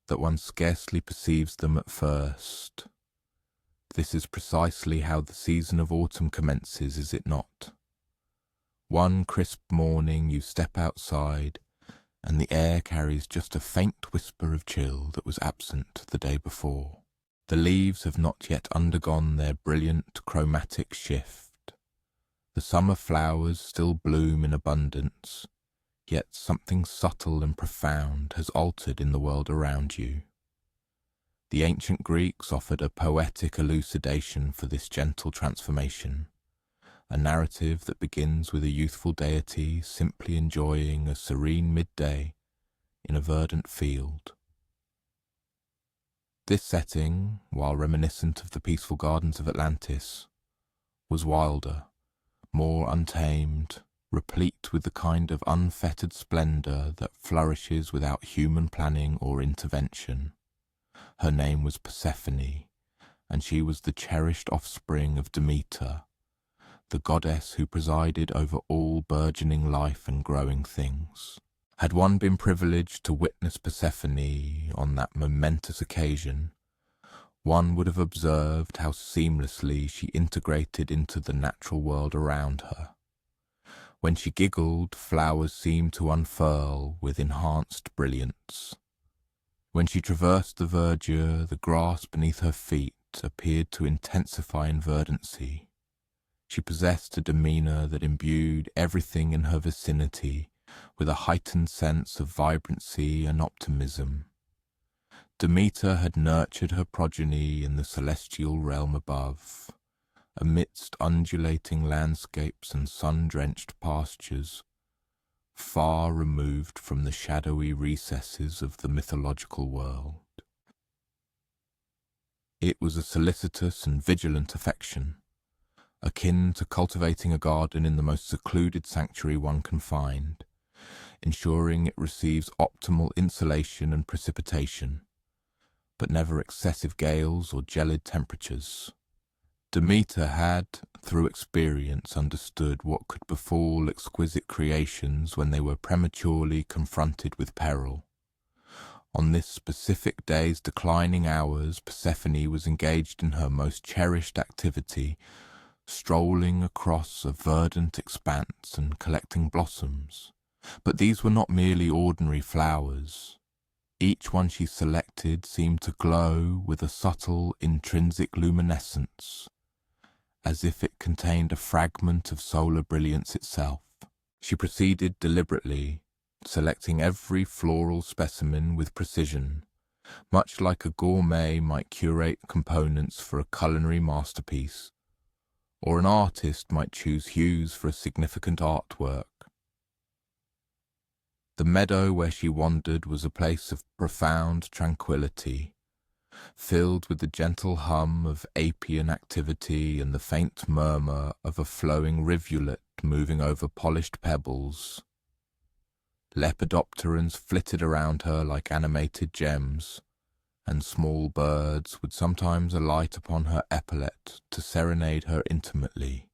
that one scarcely perceives them at first. This is precisely how the season of autumn commences, is it not? One crisp morning you step outside, and the air carries just a faint whisper of chill that was absent the day before. The leaves have not yet undergone their brilliant chromatic shift. The summer flowers still bloom in abundance, yet something subtle and profound has altered in the world around you. The ancient Greeks offered a poetic elucidation for this gentle transformation, a narrative that begins with a youthful deity simply enjoying a serene midday in a verdant field. This setting, while reminiscent of the peaceful gardens of Atlantis, was wilder, more untamed, replete with the kind of unfettered splendor that flourishes without human planning or intervention. Her name was Persephone, and she was the cherished offspring of Demeter, the goddess who presided over all burgeoning life and growing things. Had one been privileged to witness Persephone on that momentous occasion, one would have observed how seamlessly she integrated into the natural world around her. When she giggled, flowers seemed to unfurl with enhanced brilliance. When she traversed the verdure, the grass beneath her feet appeared to intensify in verdancy. She possessed a demeanour that imbued everything in her vicinity with a heightened sense of vibrancy and optimism. Demeter had nurtured her progeny in the celestial realm above, amidst undulating landscapes and sun-drenched pastures, far removed from the shadowy recesses of the mythological world. It was a solicitous and vigilant affection, akin to cultivating a garden in the most secluded sanctuary one can find, ensuring it receives optimal insulation and precipitation, but never excessive gales or gelid temperatures. Demeter had, through experience, understood what could befall exquisite creations when they were prematurely confronted with peril. On this specific day's declining hours, Persephone was engaged in her most cherished activity, strolling across a verdant expanse and collecting blossoms. But these were not merely ordinary flowers. Each one she selected seemed to glow with a subtle, intrinsic luminescence, as if it contained a fragment of solar brilliance itself. She proceeded deliberately, selecting every floral specimen with precision, much like a gourmet might curate components for a culinary masterpiece, or an artist might choose hues for a significant artwork. The meadow where she wandered was a place of profound tranquillity, filled with the gentle hum of apian activity and the faint murmur of a flowing rivulet moving over polished pebbles. Lepidopterans flitted around her like animated gems, and small birds would sometimes alight upon her epaulette to serenade her intimately.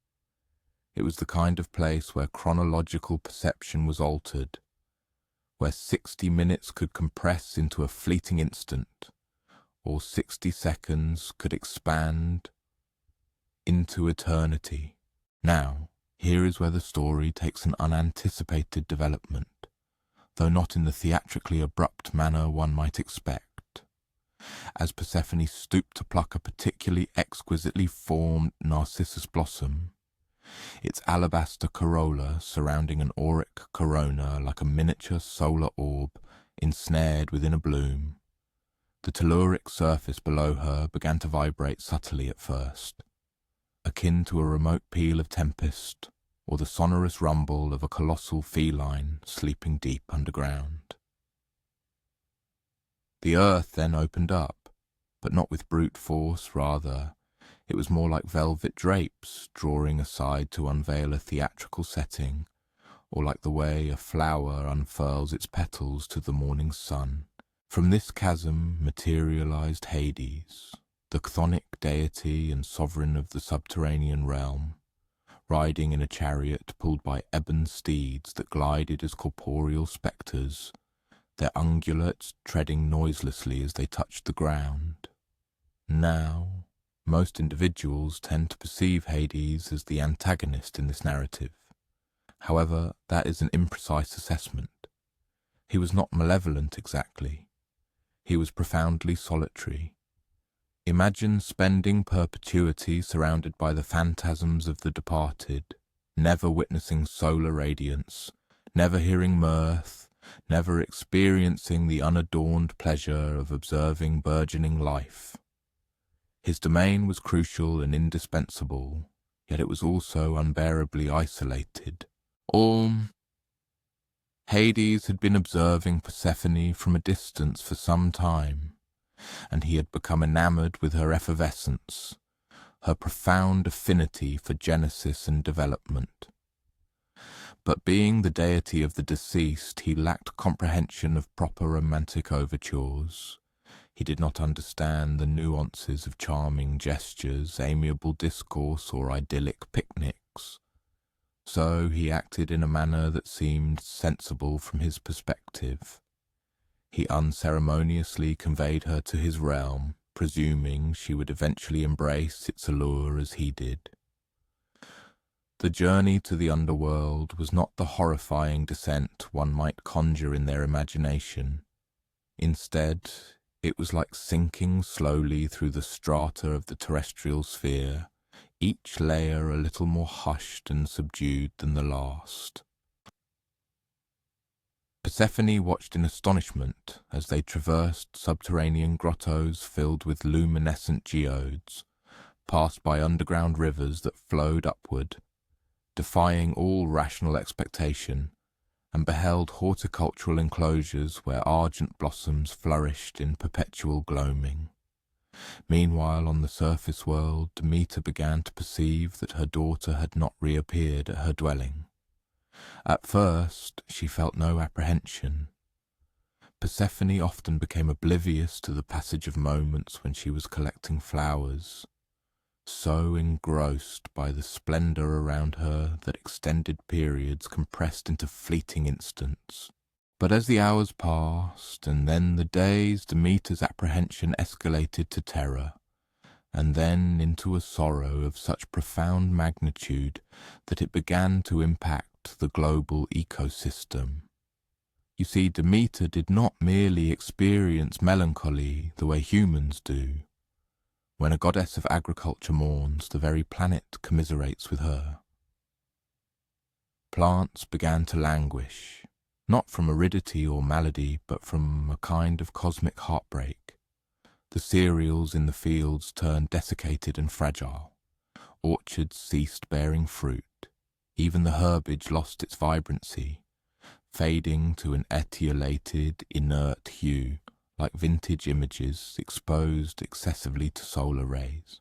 It was the kind of place where chronological perception was altered, where 60 minutes could compress into a fleeting instant, or 60 seconds could expand into eternity. Now, here is where the story takes an unanticipated development, though not in the theatrically abrupt manner one might expect. As Persephone stooped to pluck a particularly exquisitely formed narcissus blossom, its alabaster corolla surrounding an auric corona like a miniature solar orb ensnared within a bloom, the telluric surface below her began to vibrate subtly at first, akin to a remote peal of tempest or the sonorous rumble of a colossal feline sleeping deep underground. The earth then opened up, but not with brute force, rather. It was more like velvet drapes drawing aside to unveil a theatrical setting, or like the way a flower unfurls its petals to the morning sun. From this chasm materialized Hades, the chthonic deity and sovereign of the subterranean realm, riding in a chariot pulled by ebon steeds that glided as corporeal spectres, their ungulates treading noiselessly as they touched the ground. Now, most individuals tend to perceive Hades as the antagonist in this narrative. However, that is an imprecise assessment. He was not malevolent exactly. He was profoundly solitary. Imagine spending perpetuity surrounded by the phantasms of the departed, never witnessing solar radiance, never hearing mirth, never experiencing the unadorned pleasure of observing burgeoning life. His domain was crucial and indispensable, yet it was also unbearably isolated. Hades had been observing Persephone from a distance for some time, and he had become enamored with her effervescence, her profound affinity for genesis and development. But being the deity of the deceased, he lacked comprehension of proper romantic overtures. He did not understand the nuances of charming gestures, amiable discourse, or idyllic picnics. So he acted in a manner that seemed sensible from his perspective. He unceremoniously conveyed her to his realm, presuming she would eventually embrace its allure as he did. The journey to the underworld was not the horrifying descent one might conjure in their imagination. Instead, It was like sinking slowly through the strata of the terrestrial sphere, each layer a little more hushed and subdued than the last. Persephone watched in astonishment as they traversed subterranean grottos filled with luminescent geodes, passed by underground rivers that flowed upward, defying all rational expectation, and beheld horticultural enclosures where argent blossoms flourished in perpetual gloaming. Meanwhile, on the surface world, Demeter began to perceive that her daughter had not reappeared at her dwelling. At first, she felt no apprehension. Persephone often became oblivious to the passage of moments when she was collecting flowers, so engrossed by the splendour around her that extended periods compressed into fleeting instants. But as the hours passed, and then the days, Demeter's apprehension escalated to terror, and then into a sorrow of such profound magnitude that it began to impact the global ecosystem. You see, Demeter did not merely experience melancholy the way humans do. When a goddess of agriculture mourns, the very planet commiserates with her. Plants began to languish, not from aridity or malady, but from a kind of cosmic heartbreak. The cereals in the fields turned desiccated and fragile. Orchards ceased bearing fruit. Even the herbage lost its vibrancy, fading to an etiolated, inert hue, like vintage images exposed excessively to solar rays.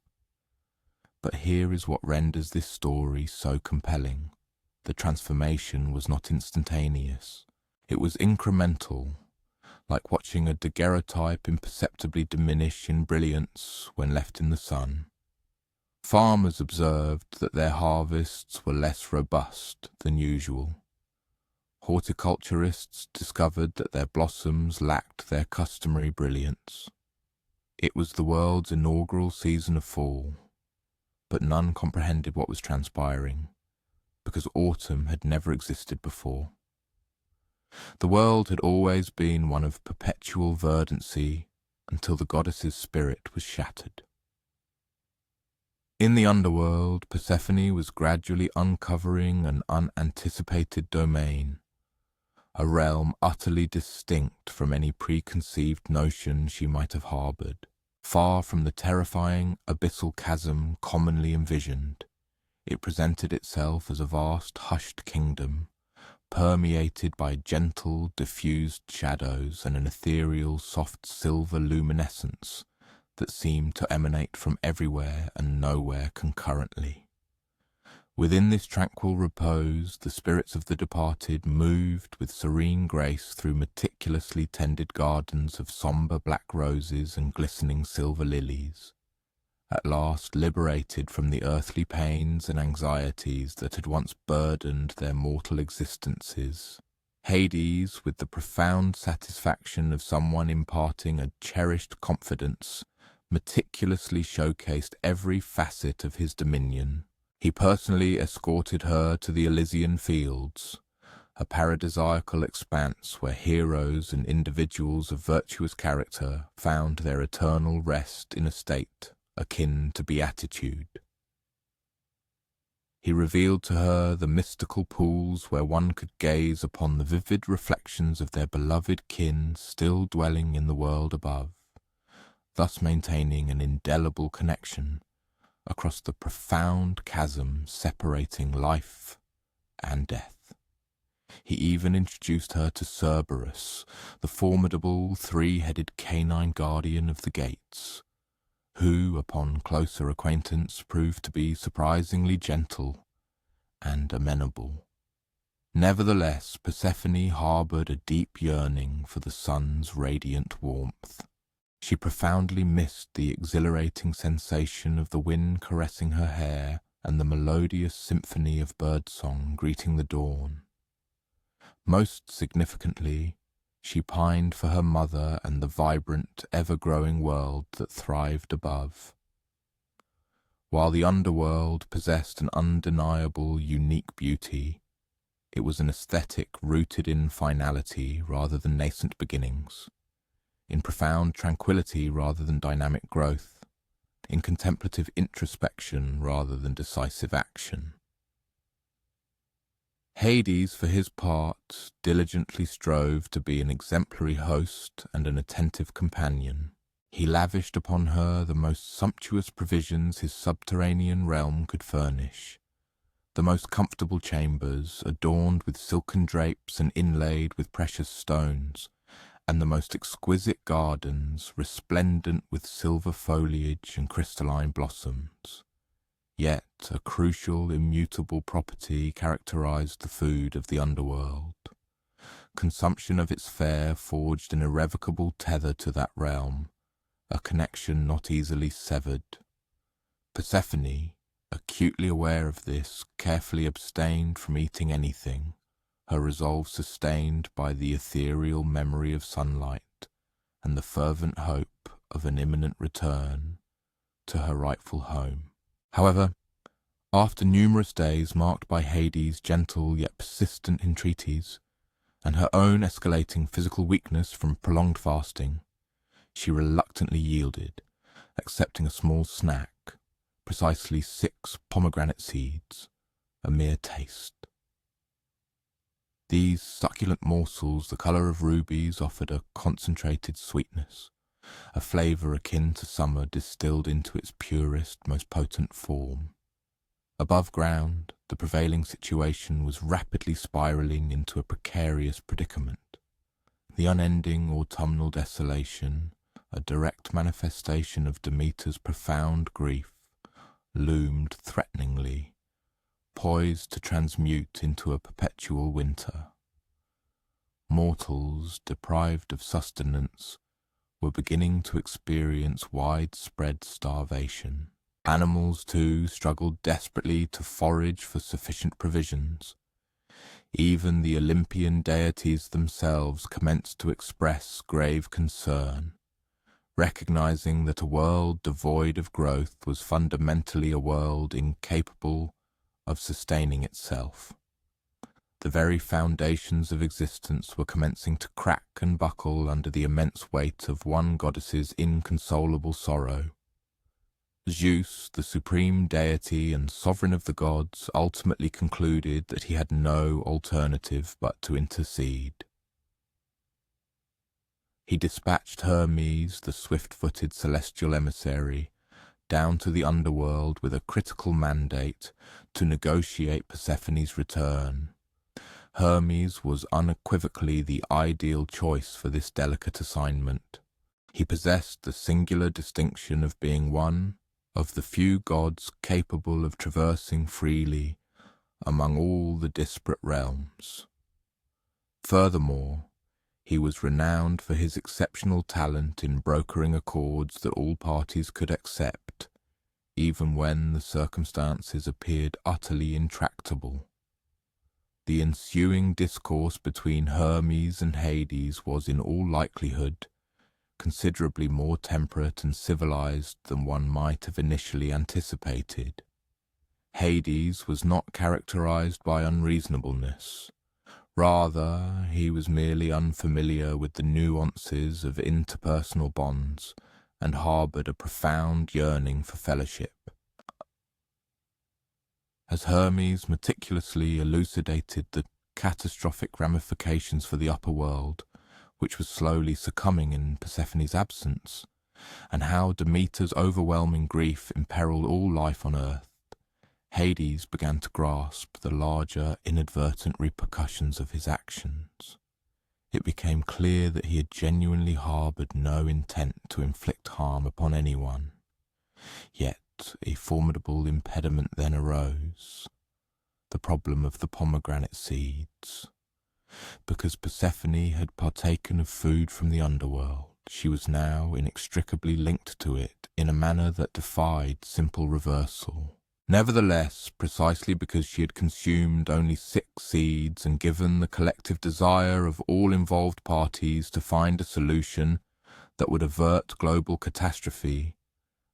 But here is what renders this story so compelling. The transformation was not instantaneous. It was incremental, like watching a daguerreotype imperceptibly diminish in brilliance when left in the sun. Farmers observed that their harvests were less robust than usual. Horticulturists discovered that their blossoms lacked their customary brilliance. It was the world's inaugural season of fall, but none comprehended what was transpiring, because autumn had never existed before. The world had always been one of perpetual verdancy until the goddess's spirit was shattered. In the underworld, Persephone was gradually uncovering an unanticipated domain, a realm utterly distinct from any preconceived notion she might have harboured. Far from the terrifying abyssal chasm commonly envisioned, it presented itself as a vast hushed kingdom, permeated by gentle, diffused shadows and an ethereal, soft silver luminescence that seemed to emanate from everywhere and nowhere concurrently. Within this tranquil repose, the spirits of the departed moved with serene grace through meticulously tended gardens of sombre black roses and glistening silver lilies, at last liberated from the earthly pains and anxieties that had once burdened their mortal existences. Hades, with the profound satisfaction of someone imparting a cherished confidence, meticulously showcased every facet of his dominion. He personally escorted her to the Elysian fields, a paradisiacal expanse where heroes and individuals of virtuous character found their eternal rest in a state akin to beatitude. He revealed to her the mystical pools where one could gaze upon the vivid reflections of their beloved kin still dwelling in the world above, thus maintaining an indelible connection across the profound chasm separating life and death. He even introduced her to Cerberus, the formidable three-headed canine guardian of the gates, who, upon closer acquaintance, proved to be surprisingly gentle and amenable. Nevertheless, Persephone harboured a deep yearning for the sun's radiant warmth. She profoundly missed the exhilarating sensation of the wind caressing her hair and the melodious symphony of birdsong greeting the dawn. Most significantly, she pined for her mother and the vibrant, ever-growing world that thrived above. While the underworld possessed an undeniable, unique beauty, it was an aesthetic rooted in finality rather than nascent beginnings. in profound tranquility rather than dynamic growth, in contemplative introspection rather than decisive action. Hades, for his part, diligently strove to be an exemplary host and an attentive companion. He lavished upon her the most sumptuous provisions his subterranean realm could furnish, the most comfortable chambers, adorned with silken drapes and inlaid with precious stones, and the most exquisite gardens, resplendent with silver foliage and crystalline blossoms. Yet a crucial, immutable property characterized the food of the underworld. Consumption of its fare forged an irrevocable tether to that realm, a connection not easily severed. Persephone, acutely aware of this, carefully abstained from eating anything, her resolve sustained by the ethereal memory of sunlight and the fervent hope of an imminent return to her rightful home. However, after numerous days marked by Hades' gentle yet persistent entreaties, and her own escalating physical weakness from prolonged fasting, she reluctantly yielded, accepting a small snack, precisely 6 pomegranate seeds, a mere taste. These succulent morsels, the colour of rubies, offered a concentrated sweetness, a flavour akin to summer distilled into its purest, most potent form. Above ground, the prevailing situation was rapidly spiralling into a precarious predicament. The unending autumnal desolation, a direct manifestation of Demeter's profound grief, loomed threateningly, poised to transmute into a perpetual winter. Mortals, deprived of sustenance, were beginning to experience widespread starvation. Animals, too, struggled desperately to forage for sufficient provisions. Even the Olympian deities themselves commenced to express grave concern, recognizing that a world devoid of growth was fundamentally a world incapable of sustaining itself. The very foundations of existence were commencing to crack and buckle under the immense weight of one goddess's inconsolable sorrow. Zeus, the supreme deity and sovereign of the gods, ultimately concluded that he had no alternative but to intercede. He dispatched Hermes, the swift-footed celestial emissary, down to the underworld with a critical mandate to negotiate Persephone's return. Hermes was unequivocally the ideal choice for this delicate assignment. He possessed the singular distinction of being one of the few gods capable of traversing freely among all the disparate realms. Furthermore, he was renowned for his exceptional talent in brokering accords that all parties could accept, even when the circumstances appeared utterly intractable. The ensuing discourse between Hermes and Hades was in all likelihood considerably more temperate and civilized than one might have initially anticipated. Hades was not characterized by unreasonableness. Rather, he was merely unfamiliar with the nuances of interpersonal bonds and harbored a profound yearning for fellowship. As Hermes meticulously elucidated the catastrophic ramifications for the upper world, which was slowly succumbing in Persephone's absence, and how Demeter's overwhelming grief imperiled all life on earth, Hades began to grasp the larger, inadvertent repercussions of his actions. It became clear that he had genuinely harboured no intent to inflict harm upon anyone. Yet a formidable impediment then arose, the problem of the pomegranate seeds. Because Persephone had partaken of food from the underworld, she was now inextricably linked to it in a manner that defied simple reversal. Nevertheless, precisely because she had consumed only 6 seeds and given the collective desire of all involved parties to find a solution that would avert global catastrophe,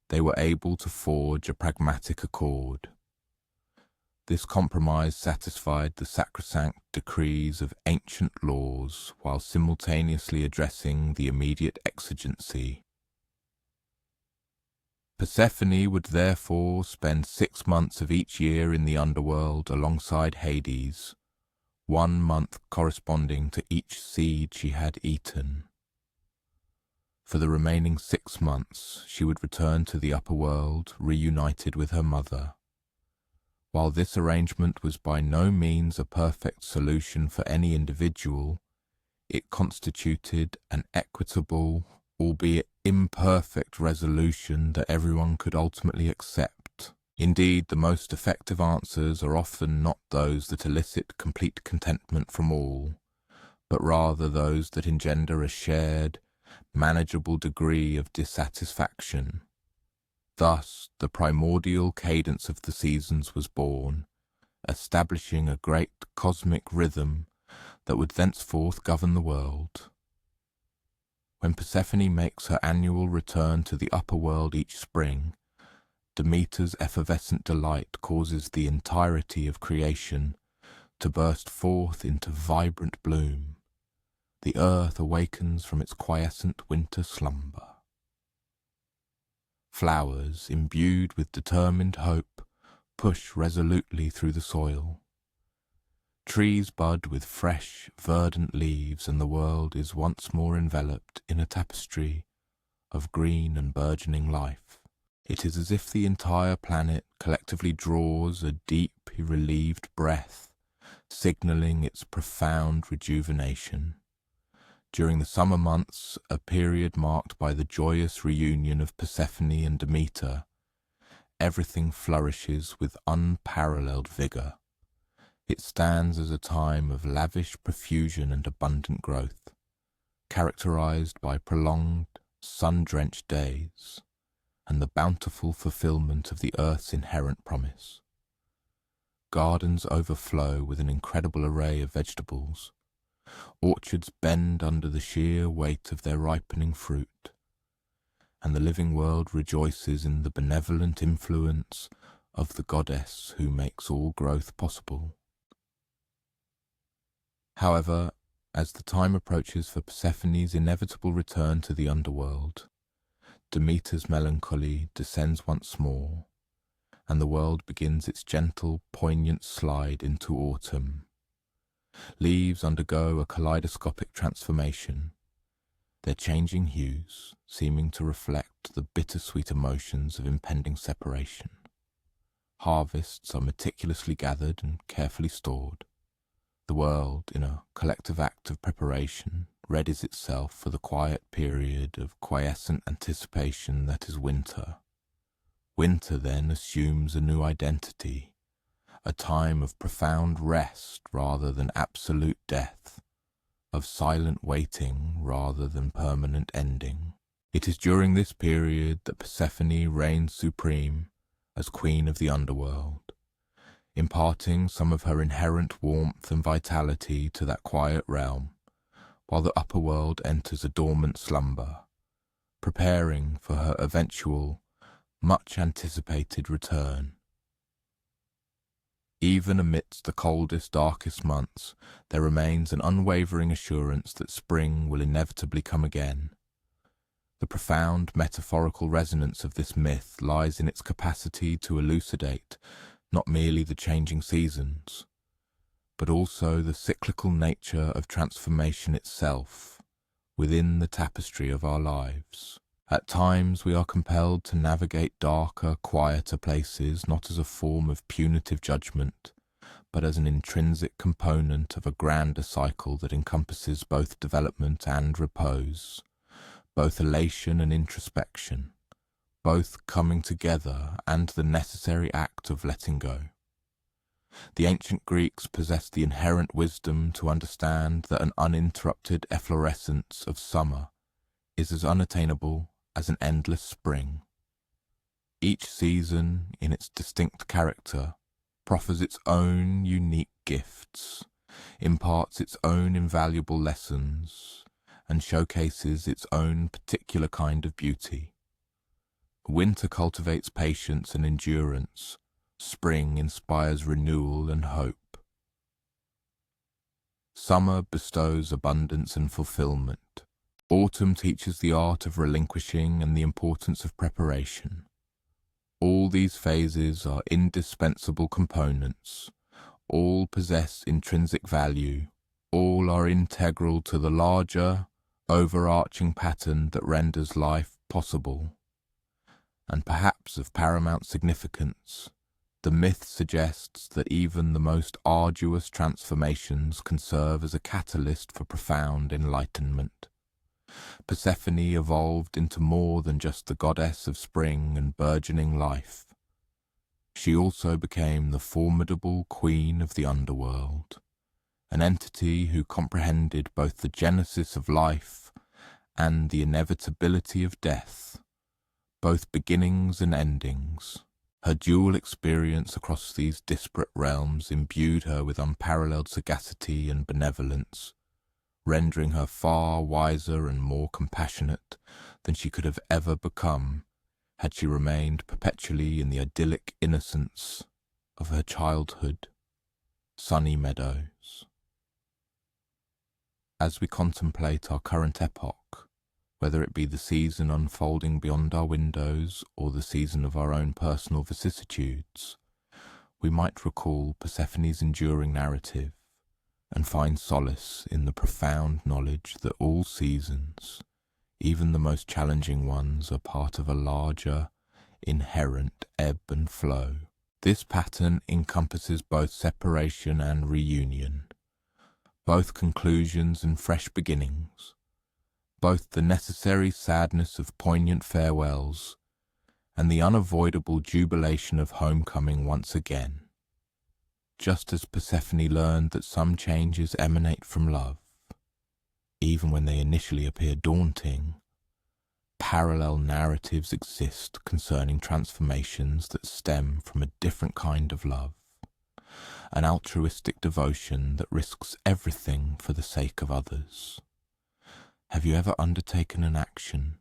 they were able to forge a pragmatic accord. This compromise satisfied the sacrosanct decrees of ancient laws while simultaneously addressing the immediate exigency. Persephone would therefore spend 6 months of each year in the underworld alongside Hades, 1 month corresponding to each seed she had eaten. For the remaining 6 months she would return to the upper world, reunited with her mother. While this arrangement was by no means a perfect solution for any individual, it constituted an equitable, albeit imperfect, resolution that everyone could ultimately accept. Indeed, the most effective answers are often not those that elicit complete contentment from all, but rather those that engender a shared, manageable degree of dissatisfaction. Thus, the primordial cadence of the seasons was born, establishing a great cosmic rhythm that would thenceforth govern the world. When Persephone makes her annual return to the upper world each spring, Demeter's effervescent delight causes the entirety of creation to burst forth into vibrant bloom. The earth awakens from its quiescent winter slumber. Flowers, imbued with determined hope, push resolutely through the soil. Trees bud with fresh, verdant leaves, and the world is once more enveloped in a tapestry of green and burgeoning life. It is as if the entire planet collectively draws a deep, relieved breath, signalling its profound rejuvenation. During the summer months, a period marked by the joyous reunion of Persephone and Demeter, everything flourishes with unparalleled vigour. It stands as a time of lavish profusion and abundant growth, characterized by prolonged, sun-drenched days, and the bountiful fulfilment of the earth's inherent promise. Gardens overflow with an incredible array of vegetables. Orchards bend under the sheer weight of their ripening fruit, and the living world rejoices in the benevolent influence of the goddess who makes all growth possible. However, as the time approaches for Persephone's inevitable return to the underworld, Demeter's melancholy descends once more, and the world begins its gentle, poignant slide into autumn. Leaves undergo a kaleidoscopic transformation, their changing hues seeming to reflect the bittersweet emotions of impending separation. Harvests are meticulously gathered and carefully stored. The world, in a collective act of preparation, readies itself for the quiet period of quiescent anticipation that is winter. Winter then assumes a new identity, a time of profound rest rather than absolute death, of silent waiting rather than permanent ending. It is during this period that Persephone reigns supreme as queen of the underworld, imparting some of her inherent warmth and vitality to that quiet realm, while the upper world enters a dormant slumber, preparing for her eventual, much-anticipated return. Even amidst the coldest, darkest months, there remains an unwavering assurance that spring will inevitably come again. The profound metaphorical resonance of this myth lies in its capacity to elucidate not merely the changing seasons, but also the cyclical nature of transformation itself within the tapestry of our lives. At times we are compelled to navigate darker, quieter places not as a form of punitive judgment, but as an intrinsic component of a grander cycle that encompasses both development and repose, both elation and introspection, both coming together and the necessary act of letting go. The ancient Greeks possessed the inherent wisdom to understand that an uninterrupted efflorescence of summer is as unattainable as an endless spring. Each season, in its distinct character, proffers its own unique gifts, imparts its own invaluable lessons, and showcases its own particular kind of beauty. Winter cultivates patience and endurance, Spring inspires renewal and hope. Summer bestows abundance and fulfillment. Autumn teaches the art of relinquishing and the importance of preparation. All these phases are indispensable components. All possess intrinsic value. All are integral to the larger, overarching pattern that renders life possible. And perhaps of paramount significance, the myth suggests that even the most arduous transformations can serve as a catalyst for profound enlightenment. Persephone evolved into more than just the goddess of spring and burgeoning life. She also became the formidable queen of the underworld, an entity who comprehended both the genesis of life and the inevitability of death, both beginnings and endings. Her dual experience across these disparate realms imbued her with unparalleled sagacity and benevolence, rendering her far wiser and more compassionate than she could have ever become had she remained perpetually in the idyllic innocence of her childhood, sunny meadows. As we contemplate our current epoch, whether it be the season unfolding beyond our windows or the season of our own personal vicissitudes, we might recall Persephone's enduring narrative and find solace in the profound knowledge that all seasons, even the most challenging ones, are part of a larger, inherent ebb and flow. This pattern encompasses both separation and reunion, both conclusions and fresh beginnings, both the necessary sadness of poignant farewells and the unavoidable jubilation of homecoming once again. Just as Persephone learned that some changes emanate from love, even when they initially appear daunting, parallel narratives exist concerning transformations that stem from a different kind of love, an altruistic devotion that risks everything for the sake of others. Have you ever undertaken an action,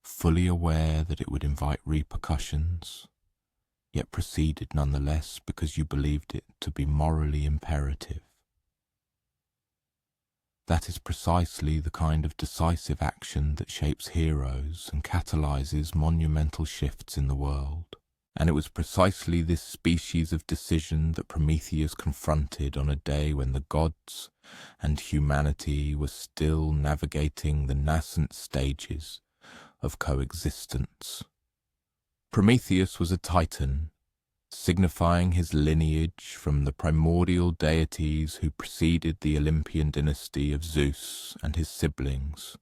fully aware that it would invite repercussions, yet proceeded nonetheless because you believed it to be morally imperative? That is precisely the kind of decisive action that shapes heroes and catalyzes monumental shifts in the world. And it was precisely this species of decision that Prometheus confronted on a day when the gods and humanity were still navigating the nascent stages of coexistence. Prometheus was a Titan, signifying his lineage from the primordial deities who preceded the Olympian dynasty of Zeus and his siblings.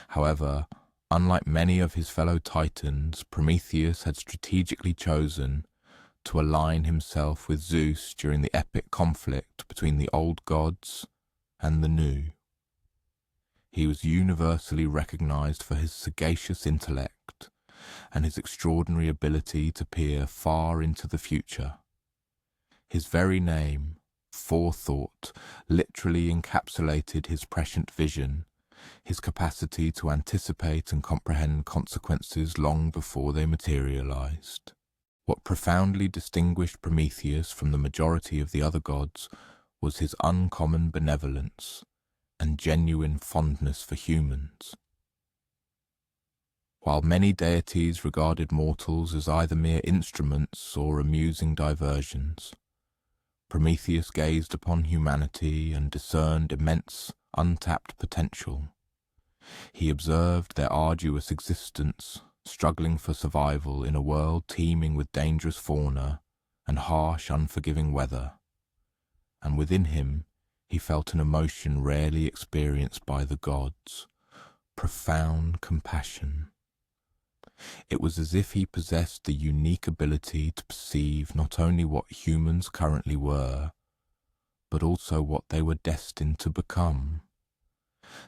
However, unlike many of his fellow Titans, Prometheus had strategically chosen to align himself with Zeus during the epic conflict between the old gods and the new. He was universally recognized for his sagacious intellect and his extraordinary ability to peer far into the future. His very name, forethought, literally encapsulated his prescient vision, his capacity to anticipate and comprehend consequences long before they materialized. What profoundly distinguished Prometheus from the majority of the other gods was his uncommon benevolence and genuine fondness for humans. While many deities regarded mortals as either mere instruments or amusing diversions, Prometheus gazed upon humanity and discerned immense, untapped potential. He observed their arduous existence, struggling for survival in a world teeming with dangerous fauna and harsh, unforgiving weather. And within him, he felt an emotion rarely experienced by the gods, profound compassion. It was as if he possessed the unique ability to perceive not only what humans currently were, but also what they were destined to become,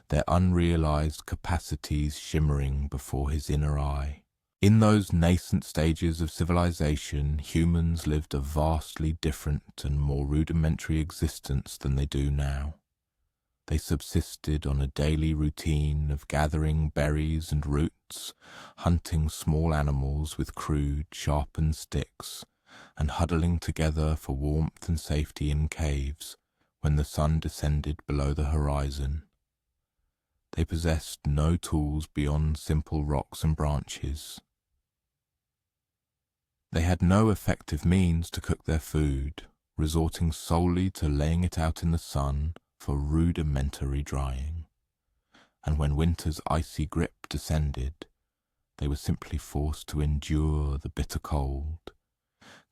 their unrealized capacities shimmering before his inner eye. In those nascent stages of civilization, humans lived a vastly different and more rudimentary existence than they do now. They subsisted on a daily routine of gathering berries and roots, hunting small animals with crude, sharpened sticks, and huddling together for warmth and safety in caves when the sun descended below the horizon. They possessed no tools beyond simple rocks and branches. They had no effective means to cook their food, resorting solely to laying it out in the sun for rudimentary drying. And when winter's icy grip descended, they were simply forced to endure the bitter cold,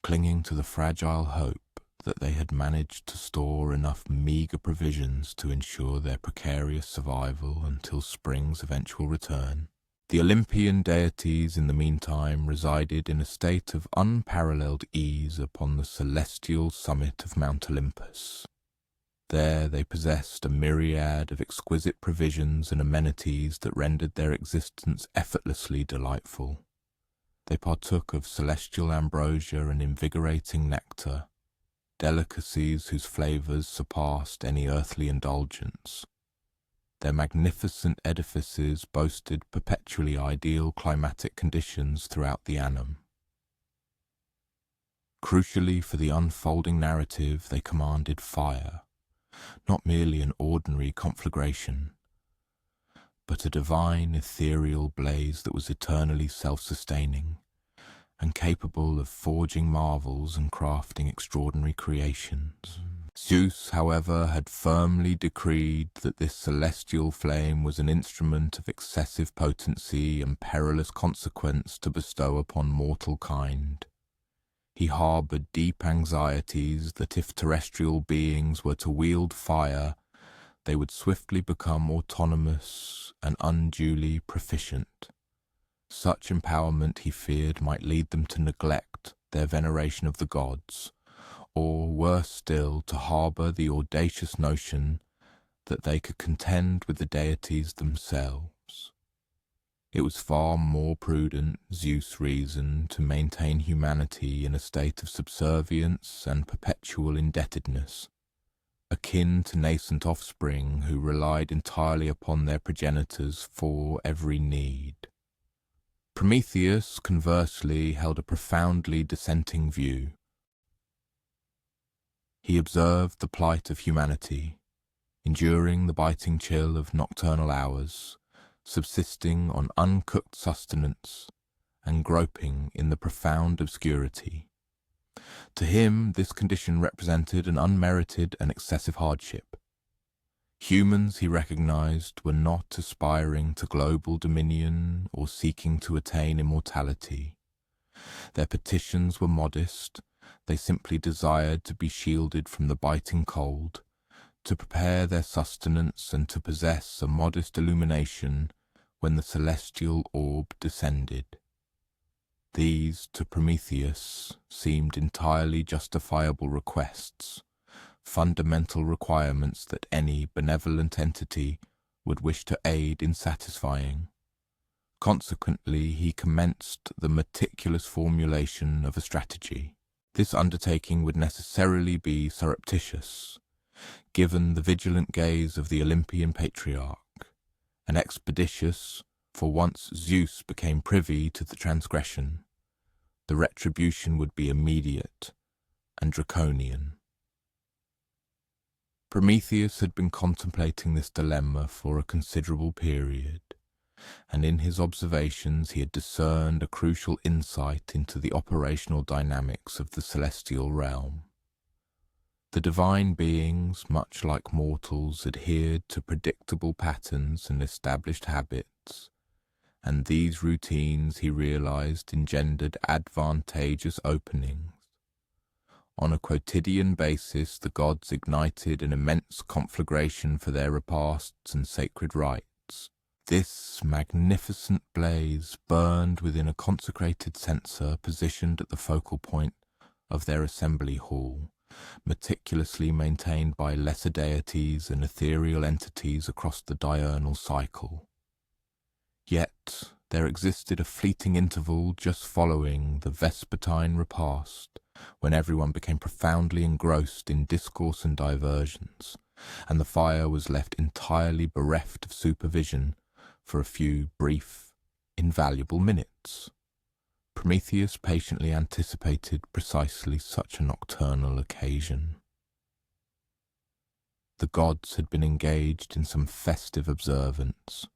clinging to the fragile hope that they had managed to store enough meagre provisions to ensure their precarious survival until spring's eventual return. The Olympian deities in the meantime resided in a state of unparalleled ease upon the celestial summit of Mount Olympus. There they possessed a myriad of exquisite provisions and amenities that rendered their existence effortlessly delightful. They partook of celestial ambrosia and invigorating nectar, delicacies whose flavours surpassed any earthly indulgence. Their magnificent edifices boasted perpetually ideal climatic conditions throughout the annum. Crucially for the unfolding narrative, they commanded fire, not merely an ordinary conflagration, but a divine ethereal blaze that was eternally self-sustaining and capable of forging marvels and crafting extraordinary creations. Zeus, however, had firmly decreed that this celestial flame was an instrument of excessive potency and perilous consequence to bestow upon mortal kind. He harboured deep anxieties that if terrestrial beings were to wield fire, they would swiftly become autonomous and unduly proficient. Such empowerment, he feared, might lead them to neglect their veneration of the gods, or, worse still, to harbour the audacious notion that they could contend with the deities themselves. It was far more prudent, Zeus reasoned, to maintain humanity in a state of subservience and perpetual indebtedness, akin to nascent offspring who relied entirely upon their progenitors for every need. Prometheus, conversely, held a profoundly dissenting view. He observed the plight of humanity, enduring the biting chill of nocturnal hours, subsisting on uncooked sustenance, and groping in the profound obscurity. To him, this condition represented an unmerited and excessive hardship. Humans, he recognized, were not aspiring to global dominion or seeking to attain immortality. Their petitions were modest. They simply desired to be shielded from the biting cold, to prepare their sustenance and to possess a modest illumination when the celestial orb descended. These, to Prometheus, seemed entirely justifiable requests, fundamental requirements that any benevolent entity would wish to aid in satisfying. Consequently, he commenced the meticulous formulation of a strategy. This undertaking would necessarily be surreptitious, given the vigilant gaze of the Olympian patriarch, and expeditious, for once Zeus became privy to the transgression, the retribution would be immediate and draconian. Prometheus had been contemplating this dilemma for a considerable period, and in his observations he had discerned a crucial insight into the operational dynamics of the celestial realm. The divine beings, much like mortals, adhered to predictable patterns and established habits, and these routines, he realized, engendered advantageous openings. On a quotidian basis, the gods ignited an immense conflagration for their repasts and sacred rites. This magnificent blaze burned within a consecrated censer positioned at the focal point of their assembly hall, meticulously maintained by lesser deities and ethereal entities across the diurnal cycle. Yet there existed a fleeting interval just following the vespertine repast, when everyone became profoundly engrossed in discourse and diversions, and the fire was left entirely bereft of supervision for a few brief, invaluable minutes. Prometheus patiently anticipated precisely such a nocturnal occasion. The gods had been engaged in some festive observance,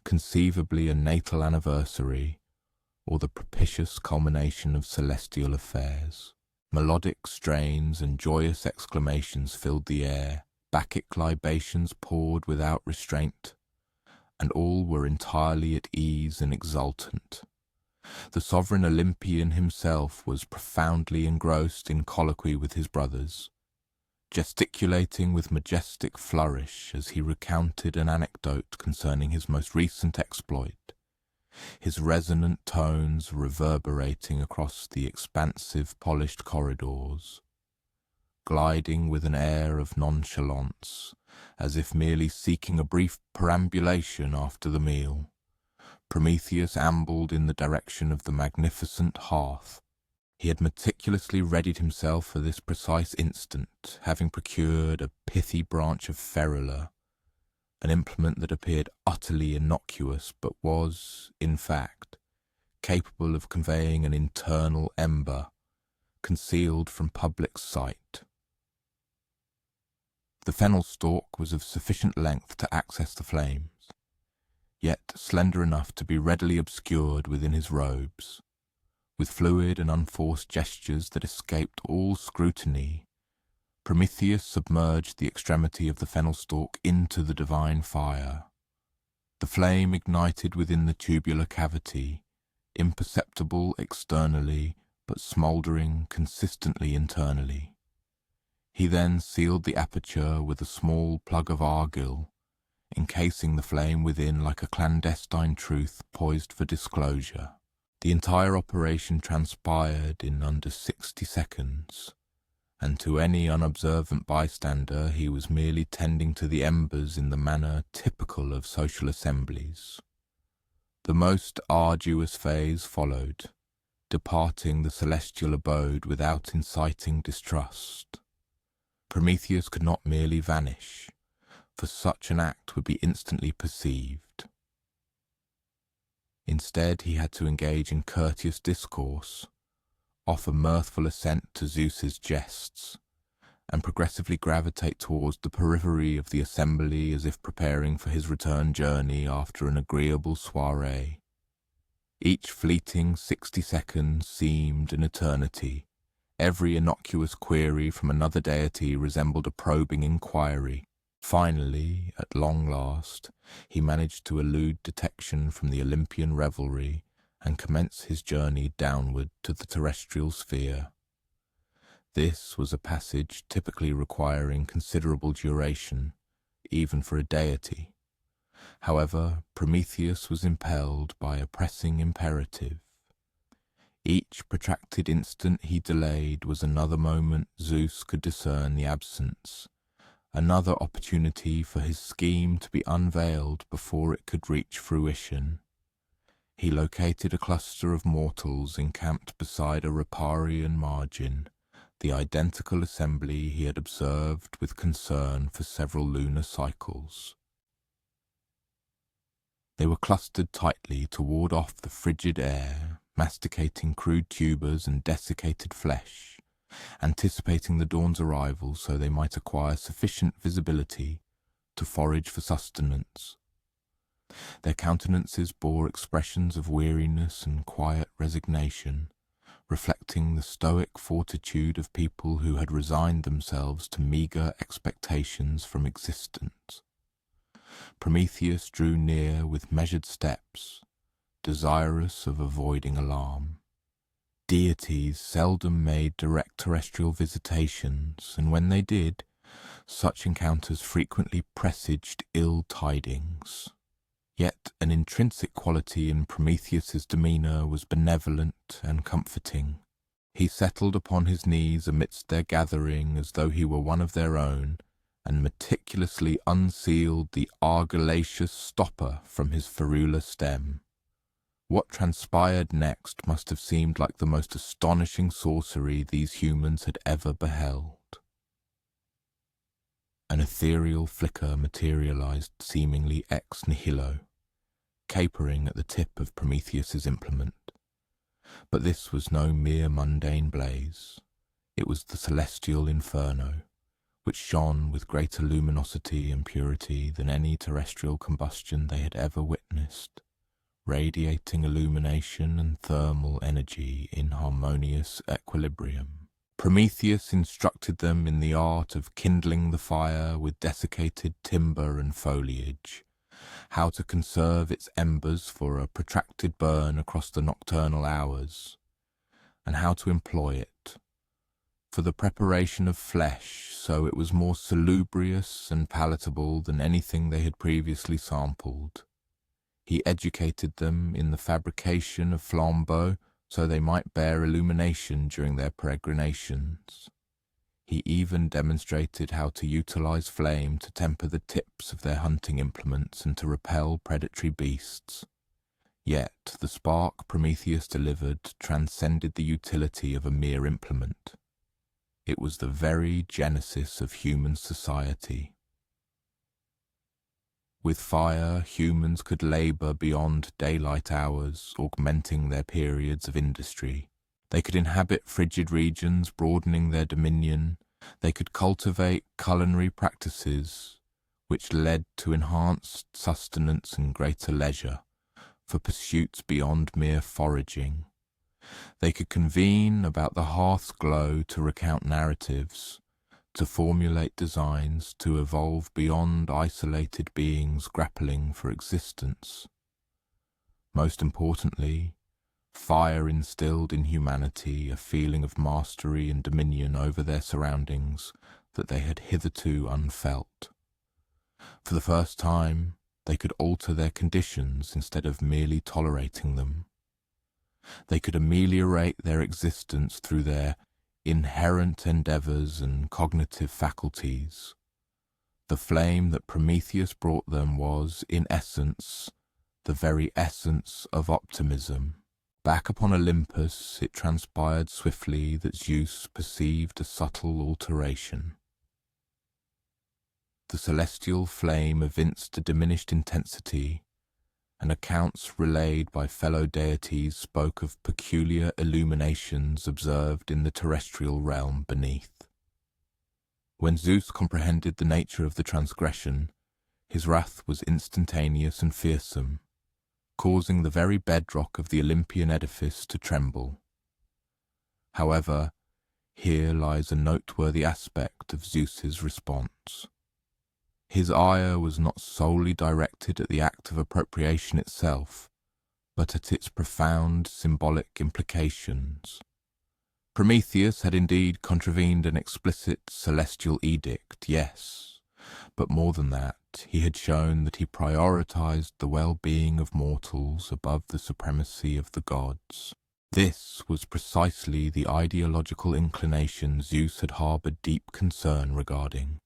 conceivably a natal anniversary, or the propitious culmination of celestial affairs. Melodic strains and joyous exclamations filled the air, Bacchic libations poured without restraint, and all were entirely at ease and exultant. The sovereign Olympian himself was profoundly engrossed in colloquy with his brothers, gesticulating with majestic flourish as he recounted an anecdote concerning his most recent exploit, his resonant tones reverberating across the expansive polished corridors, gliding with an air of nonchalance, as if merely seeking a brief perambulation after the meal. Prometheus ambled in the direction of the magnificent hearth. He had meticulously readied himself for this precise instant, having procured a pithy branch of ferula, an implement that appeared utterly innocuous, but was, in fact, capable of conveying an internal ember, concealed from public sight. The fennel stalk was of sufficient length to access the flames, yet slender enough to be readily obscured within his robes. With fluid and unforced gestures that escaped all scrutiny, Prometheus submerged the extremity of the fennel stalk into the divine fire. The flame ignited within the tubular cavity, imperceptible externally, but smouldering consistently internally. He then sealed the aperture with a small plug of argil, encasing the flame within like a clandestine truth poised for disclosure. The entire operation transpired in under 60 seconds, and to any unobservant bystander he was merely tending to the embers in the manner typical of social assemblies. The most arduous phase followed, departing the celestial abode without inciting distrust. Prometheus could not merely vanish, for such an act would be instantly perceived. Instead, he had to engage in courteous discourse, offer mirthful assent to Zeus's jests, and progressively gravitate towards the periphery of the assembly as if preparing for his return journey after an agreeable soiree. Each fleeting 60 seconds seemed an eternity. Every innocuous query from another deity resembled a probing inquiry. Finally, at long last, he managed to elude detection from the Olympian revelry and commence his journey downward to the terrestrial sphere. This was a passage typically requiring considerable duration, even for a deity. However, Prometheus was impelled by a pressing imperative. Each protracted instant he delayed was another moment Zeus could discern the absence, another opportunity for his scheme to be unveiled before it could reach fruition. He located a cluster of mortals encamped beside a riparian margin, the identical assembly he had observed with concern for several lunar cycles. They were clustered tightly to ward off the frigid air, masticating crude tubers and desiccated flesh, anticipating the dawn's arrival so they might acquire sufficient visibility to forage for sustenance. Their countenances bore expressions of weariness and quiet resignation, reflecting the stoic fortitude of people who had resigned themselves to meagre expectations from existence. Prometheus drew near with measured steps, desirous of avoiding alarm. Deities seldom made direct terrestrial visitations, and when they did, such encounters frequently presaged ill tidings. Yet an intrinsic quality in Prometheus's demeanour was benevolent and comforting. He settled upon his knees amidst their gathering as though he were one of their own, and meticulously unsealed the argillaceous stopper from his ferula stem. What transpired next must have seemed like the most astonishing sorcery these humans had ever beheld. An ethereal flicker materialized seemingly ex nihilo, capering at the tip of Prometheus's implement. But this was no mere mundane blaze. It was the celestial inferno, which shone with greater luminosity and purity than any terrestrial combustion they had ever witnessed, radiating illumination and thermal energy in harmonious equilibrium. Prometheus instructed them in the art of kindling the fire with desiccated timber and foliage, how to conserve its embers for a protracted burn across the nocturnal hours, and how to employ it for the preparation of flesh so it was more salubrious and palatable than anything they had previously sampled. He educated them in the fabrication of flambeaux so they might bear illumination during their peregrinations. He even demonstrated how to utilize flame to temper the tips of their hunting implements and to repel predatory beasts. Yet the spark Prometheus delivered transcended the utility of a mere implement. It was the very genesis of human society. With fire, humans could labor beyond daylight hours, augmenting their periods of industry. They could inhabit frigid regions, broadening their dominion. They could cultivate culinary practices, which led to enhanced sustenance and greater leisure for pursuits beyond mere foraging. They could convene about the hearth's glow to recount narratives, to formulate designs, to evolve beyond isolated beings grappling for existence. Most importantly, fire instilled in humanity a feeling of mastery and dominion over their surroundings that they had hitherto unfelt. For the first time, they could alter their conditions instead of merely tolerating them. They could ameliorate their existence through their inherent endeavors and cognitive faculties. The flame that Prometheus brought them was, in essence, the very essence of optimism. Back upon Olympus, it transpired swiftly that Zeus perceived a subtle alteration. The celestial flame evinced a diminished intensity, and accounts relayed by fellow deities spoke of peculiar illuminations observed in the terrestrial realm beneath. When Zeus comprehended the nature of the transgression, his wrath was instantaneous and fearsome, causing the very bedrock of the Olympian edifice to tremble. However, here lies a noteworthy aspect of Zeus's response. His ire was not solely directed at the act of appropriation itself, but at its profound symbolic implications. Prometheus had indeed contravened an explicit celestial edict, yes, but more than that, he had shown that he prioritized the well-being of mortals above the supremacy of the gods. This was precisely the ideological inclination Zeus had harbored deep concern regarding,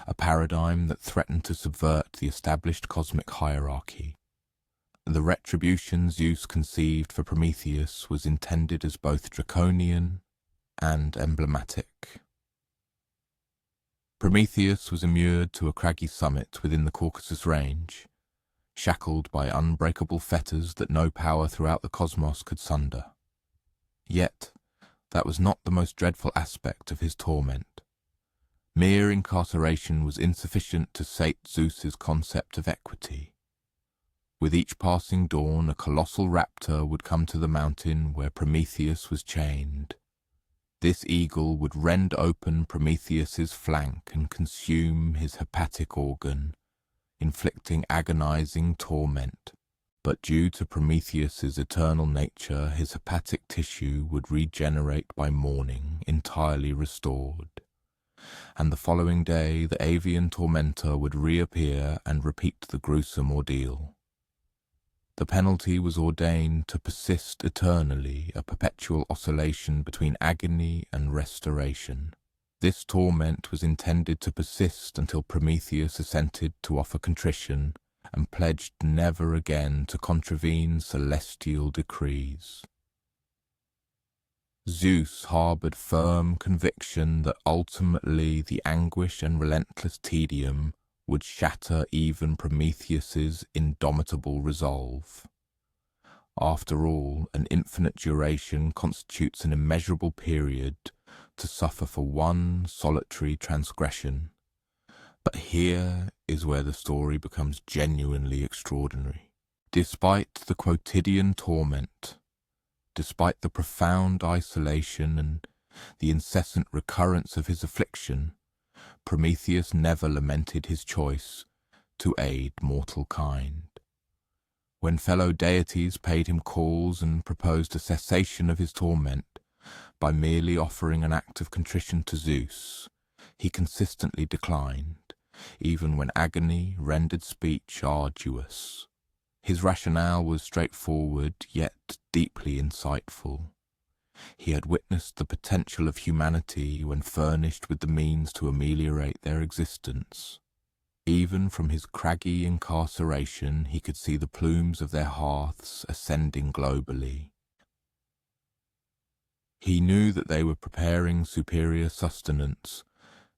a paradigm that threatened to subvert the established cosmic hierarchy. The retribution Zeus conceived for Prometheus was intended as both draconian and emblematic. Prometheus was immured to a craggy summit within the Caucasus Range, shackled by unbreakable fetters that no power throughout the cosmos could sunder. Yet, that was not the most dreadful aspect of his torment. Mere incarceration was insufficient to sate Zeus's concept of equity. With each passing dawn, a colossal raptor would come to the mountain where Prometheus was chained. This eagle would rend open Prometheus's flank and consume his hepatic organ, inflicting agonizing torment. But due to Prometheus's eternal nature, his hepatic tissue would regenerate by morning, entirely restored. And the following day the avian tormentor would reappear and repeat the gruesome ordeal. The penalty was ordained to persist eternally, a perpetual oscillation between agony and restoration. This torment was intended to persist until Prometheus assented to offer contrition and pledged never again to contravene celestial decrees. Zeus harbored firm conviction that ultimately the anguish and relentless tedium would shatter even Prometheus's indomitable resolve. After all, an infinite duration constitutes an immeasurable period to suffer for one solitary transgression. But here is where the story becomes genuinely extraordinary. Despite the quotidian torment, despite the profound isolation and the incessant recurrence of his affliction, Prometheus never lamented his choice to aid mortal kind. When fellow deities paid him calls and proposed a cessation of his torment by merely offering an act of contrition to Zeus, he consistently declined, even when agony rendered speech arduous. His rationale was straightforward, yet deeply insightful. He had witnessed the potential of humanity when furnished with the means to ameliorate their existence. Even from his craggy incarceration, he could see the plumes of their hearths ascending globally. He knew that they were preparing superior sustenance,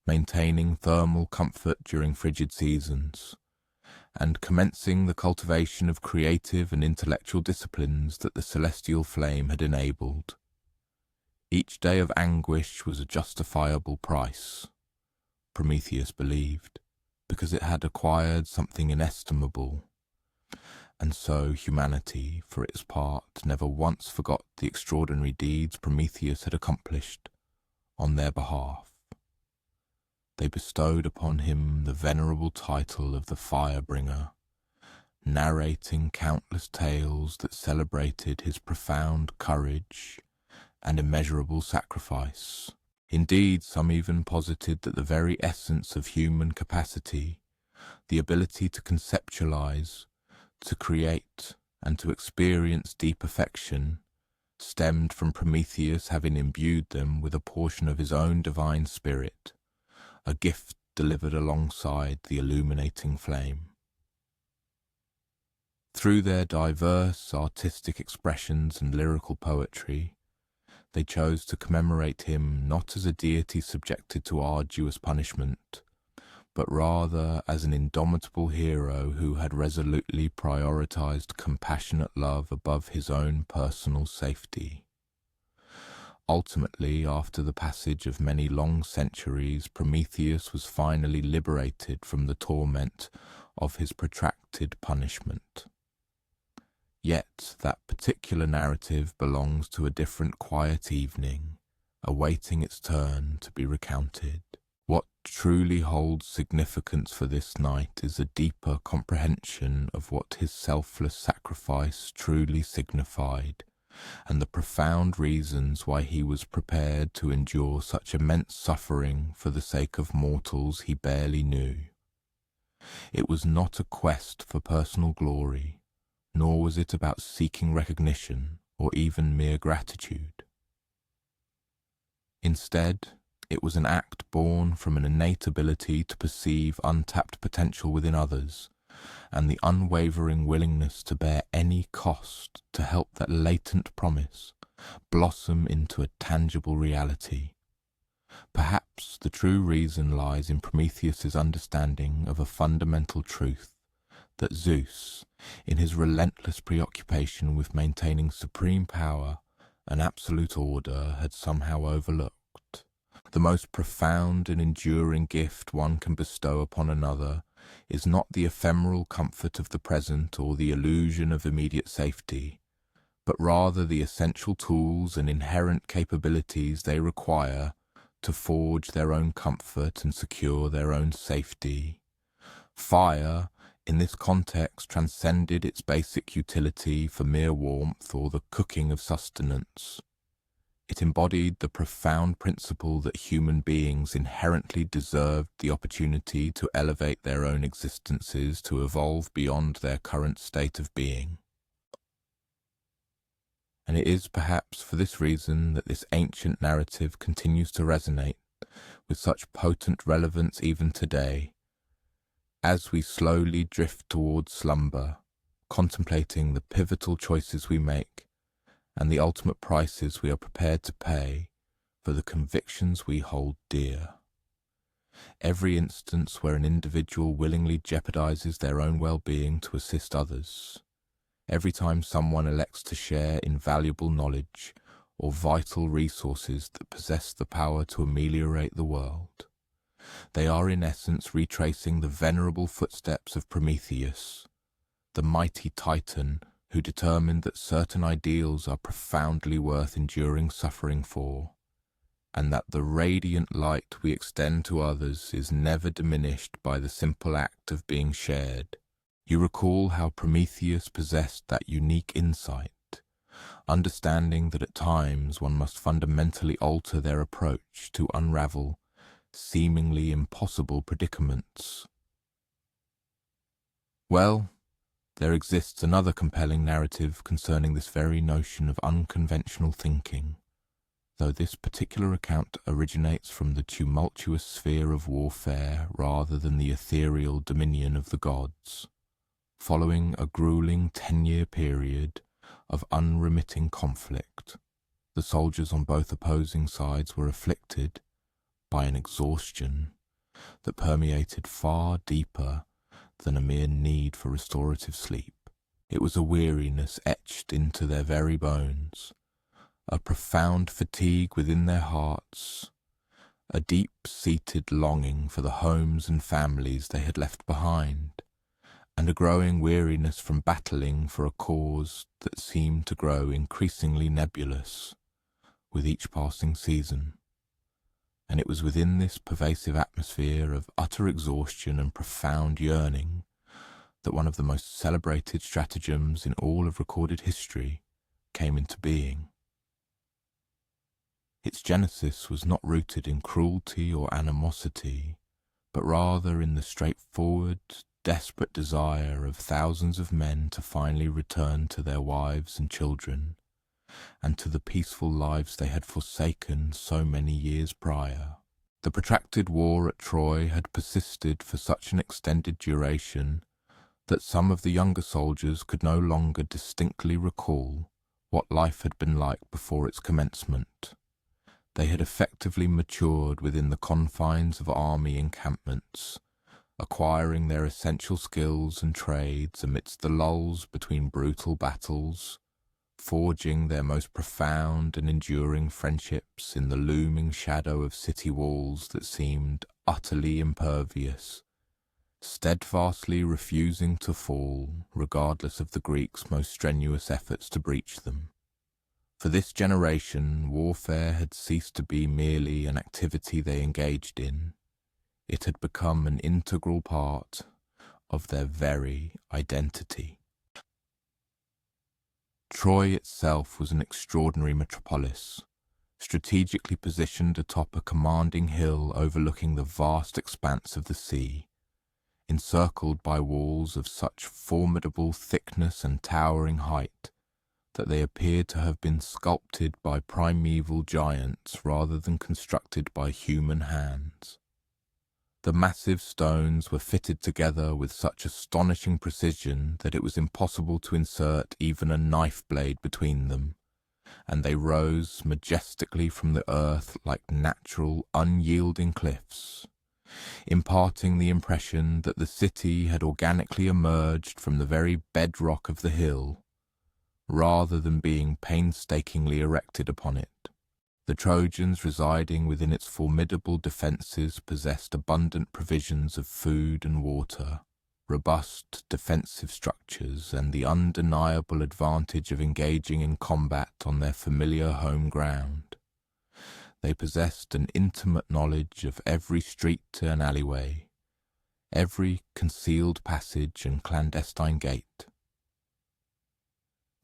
maintaining thermal comfort during frigid seasons, and commencing the cultivation of creative and intellectual disciplines that the celestial flame had enabled. Each day of anguish was a justifiable price, Prometheus believed, because it had acquired something inestimable. And so humanity, for its part, never once forgot the extraordinary deeds Prometheus had accomplished on their behalf. They bestowed upon him the venerable title of the Firebringer, narrating countless tales that celebrated his profound courage and immeasurable sacrifice. Indeed, some even posited that the very essence of human capacity, the ability to conceptualize, to create, and to experience deep affection, stemmed from Prometheus having imbued them with a portion of his own divine spirit, a gift delivered alongside the illuminating flame. Through their diverse artistic expressions and lyrical poetry, they chose to commemorate him not as a deity subjected to arduous punishment, but rather as an indomitable hero who had resolutely prioritized compassionate love above his own personal safety. Ultimately, after the passage of many long centuries, Prometheus was finally liberated from the torment of his protracted punishment. Yet that particular narrative belongs to a different quiet evening, awaiting its turn to be recounted. What truly holds significance for this night is a deeper comprehension of what his selfless sacrifice truly signified, and the profound reasons why he was prepared to endure such immense suffering for the sake of mortals he barely knew. It was not a quest for personal glory, nor was it about seeking recognition or even mere gratitude. Instead, it was an act born from an innate ability to perceive untapped potential within others, and the unwavering willingness to bear any cost to help that latent promise blossom into a tangible reality. Perhaps the true reason lies in Prometheus's understanding of a fundamental truth that Zeus, in his relentless preoccupation with maintaining supreme power and absolute order, had somehow overlooked. The most profound and enduring gift one can bestow upon another is not the ephemeral comfort of the present or the illusion of immediate safety, but rather the essential tools and inherent capabilities they require to forge their own comfort and secure their own safety. Fire, in this context, transcended its basic utility for mere warmth or the cooking of sustenance. It embodied the profound principle that human beings inherently deserved the opportunity to elevate their own existences, to evolve beyond their current state of being. And it is perhaps for this reason that this ancient narrative continues to resonate with such potent relevance even today, as we slowly drift towards slumber, contemplating the pivotal choices we make and the ultimate prices we are prepared to pay for the convictions we hold dear. Every instance where an individual willingly jeopardizes their own well-being to assist others, Every time someone elects to share invaluable knowledge or vital resources that possess the power to ameliorate the world, they are in essence retracing the venerable footsteps of Prometheus, the mighty Titan who determined that certain ideals are profoundly worth enduring suffering for, and that the radiant light we extend to others is never diminished by the simple act of being shared. You recall how Prometheus possessed that unique insight, understanding that at times one must fundamentally alter their approach to unravel seemingly impossible predicaments. Well, there exists another compelling narrative concerning this very notion of unconventional thinking, though this particular account originates from the tumultuous sphere of warfare rather than the ethereal dominion of the gods. Following a grueling 10-year period of unremitting conflict, the soldiers on both opposing sides were afflicted by an exhaustion that permeated far deeper than a mere need for restorative sleep. It was a weariness etched into their very bones, a profound fatigue within their hearts, a deep-seated longing for the homes and families they had left behind, and a growing weariness from battling for a cause that seemed to grow increasingly nebulous with each passing season. And it was within this pervasive atmosphere of utter exhaustion and profound yearning that one of the most celebrated stratagems in all of recorded history came into being. Its genesis was not rooted in cruelty or animosity, but rather in the straightforward, desperate desire of thousands of men to finally return to their wives and children, and to the peaceful lives they had forsaken so many years prior. The protracted war at Troy had persisted for such an extended duration that some of the younger soldiers could no longer distinctly recall what life had been like before its commencement. They had effectively matured within the confines of army encampments, acquiring their essential skills and trades amidst the lulls between brutal battles, forging their most profound and enduring friendships in the looming shadow of city walls that seemed utterly impervious, steadfastly refusing to fall regardless of the Greeks' most strenuous efforts to breach them. For this generation, warfare had ceased to be merely an activity they engaged in. It had become an integral part of their very identity. Troy itself was an extraordinary metropolis, strategically positioned atop a commanding hill overlooking the vast expanse of the sea, encircled by walls of such formidable thickness and towering height that they appeared to have been sculpted by primeval giants rather than constructed by human hands. The massive stones were fitted together with such astonishing precision that it was impossible to insert even a knife blade between them, and they rose majestically from the earth like natural, unyielding cliffs, imparting the impression that the city had organically emerged from the very bedrock of the hill, rather than being painstakingly erected upon it. The Trojans residing within its formidable defences possessed abundant provisions of food and water, robust defensive structures, and the undeniable advantage of engaging in combat on their familiar home ground. They possessed an intimate knowledge of every street and alleyway, every concealed passage and clandestine gate.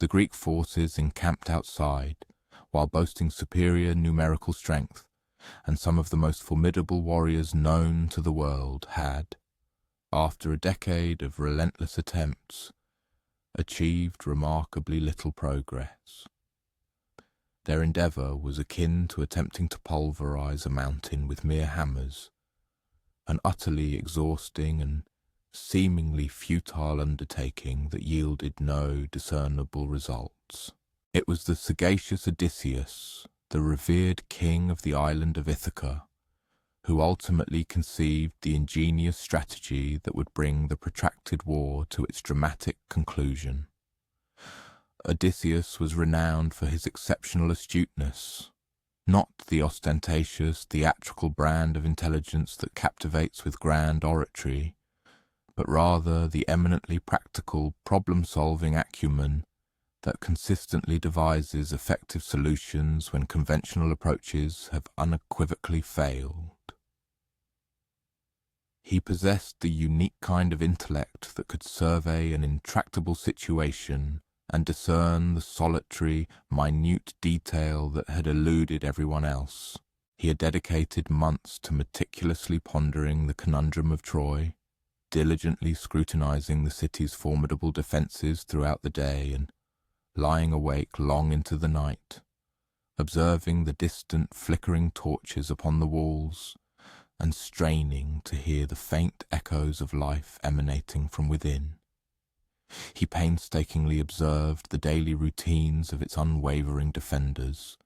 The Greek forces encamped outside, while boasting superior numerical strength, and some of the most formidable warriors known to the world had, after a decade of relentless attempts, achieved remarkably little progress. Their endeavour was akin to attempting to pulverize a mountain with mere hammers, an utterly exhausting and seemingly futile undertaking that yielded no discernible results. It was the sagacious Odysseus, the revered king of the island of Ithaca, who ultimately conceived the ingenious strategy that would bring the protracted war to its dramatic conclusion. Odysseus was renowned for his exceptional astuteness, not the ostentatious, theatrical brand of intelligence that captivates with grand oratory, but rather the eminently practical, problem-solving acumen that consistently devises effective solutions when conventional approaches have unequivocally failed. He possessed the unique kind of intellect that could survey an intractable situation and discern the solitary, minute detail that had eluded everyone else. He had dedicated months to meticulously pondering the conundrum of Troy, diligently scrutinizing the city's formidable defences throughout the day and lying awake long into the night, observing the distant flickering torches upon the walls and straining to hear the faint echoes of life emanating from within. He painstakingly observed the daily routines of its unwavering defenders,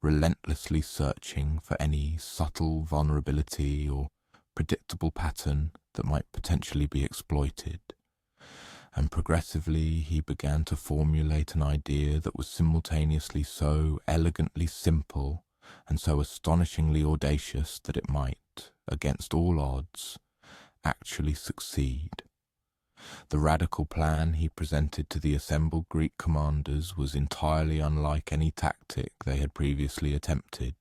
relentlessly searching for any subtle vulnerability or predictable pattern that might potentially be exploited. And progressively he began to formulate an idea that was simultaneously so elegantly simple and so astonishingly audacious that it might, against all odds, actually succeed. The radical plan he presented to the assembled Greek commanders was entirely unlike any tactic they had previously attempted.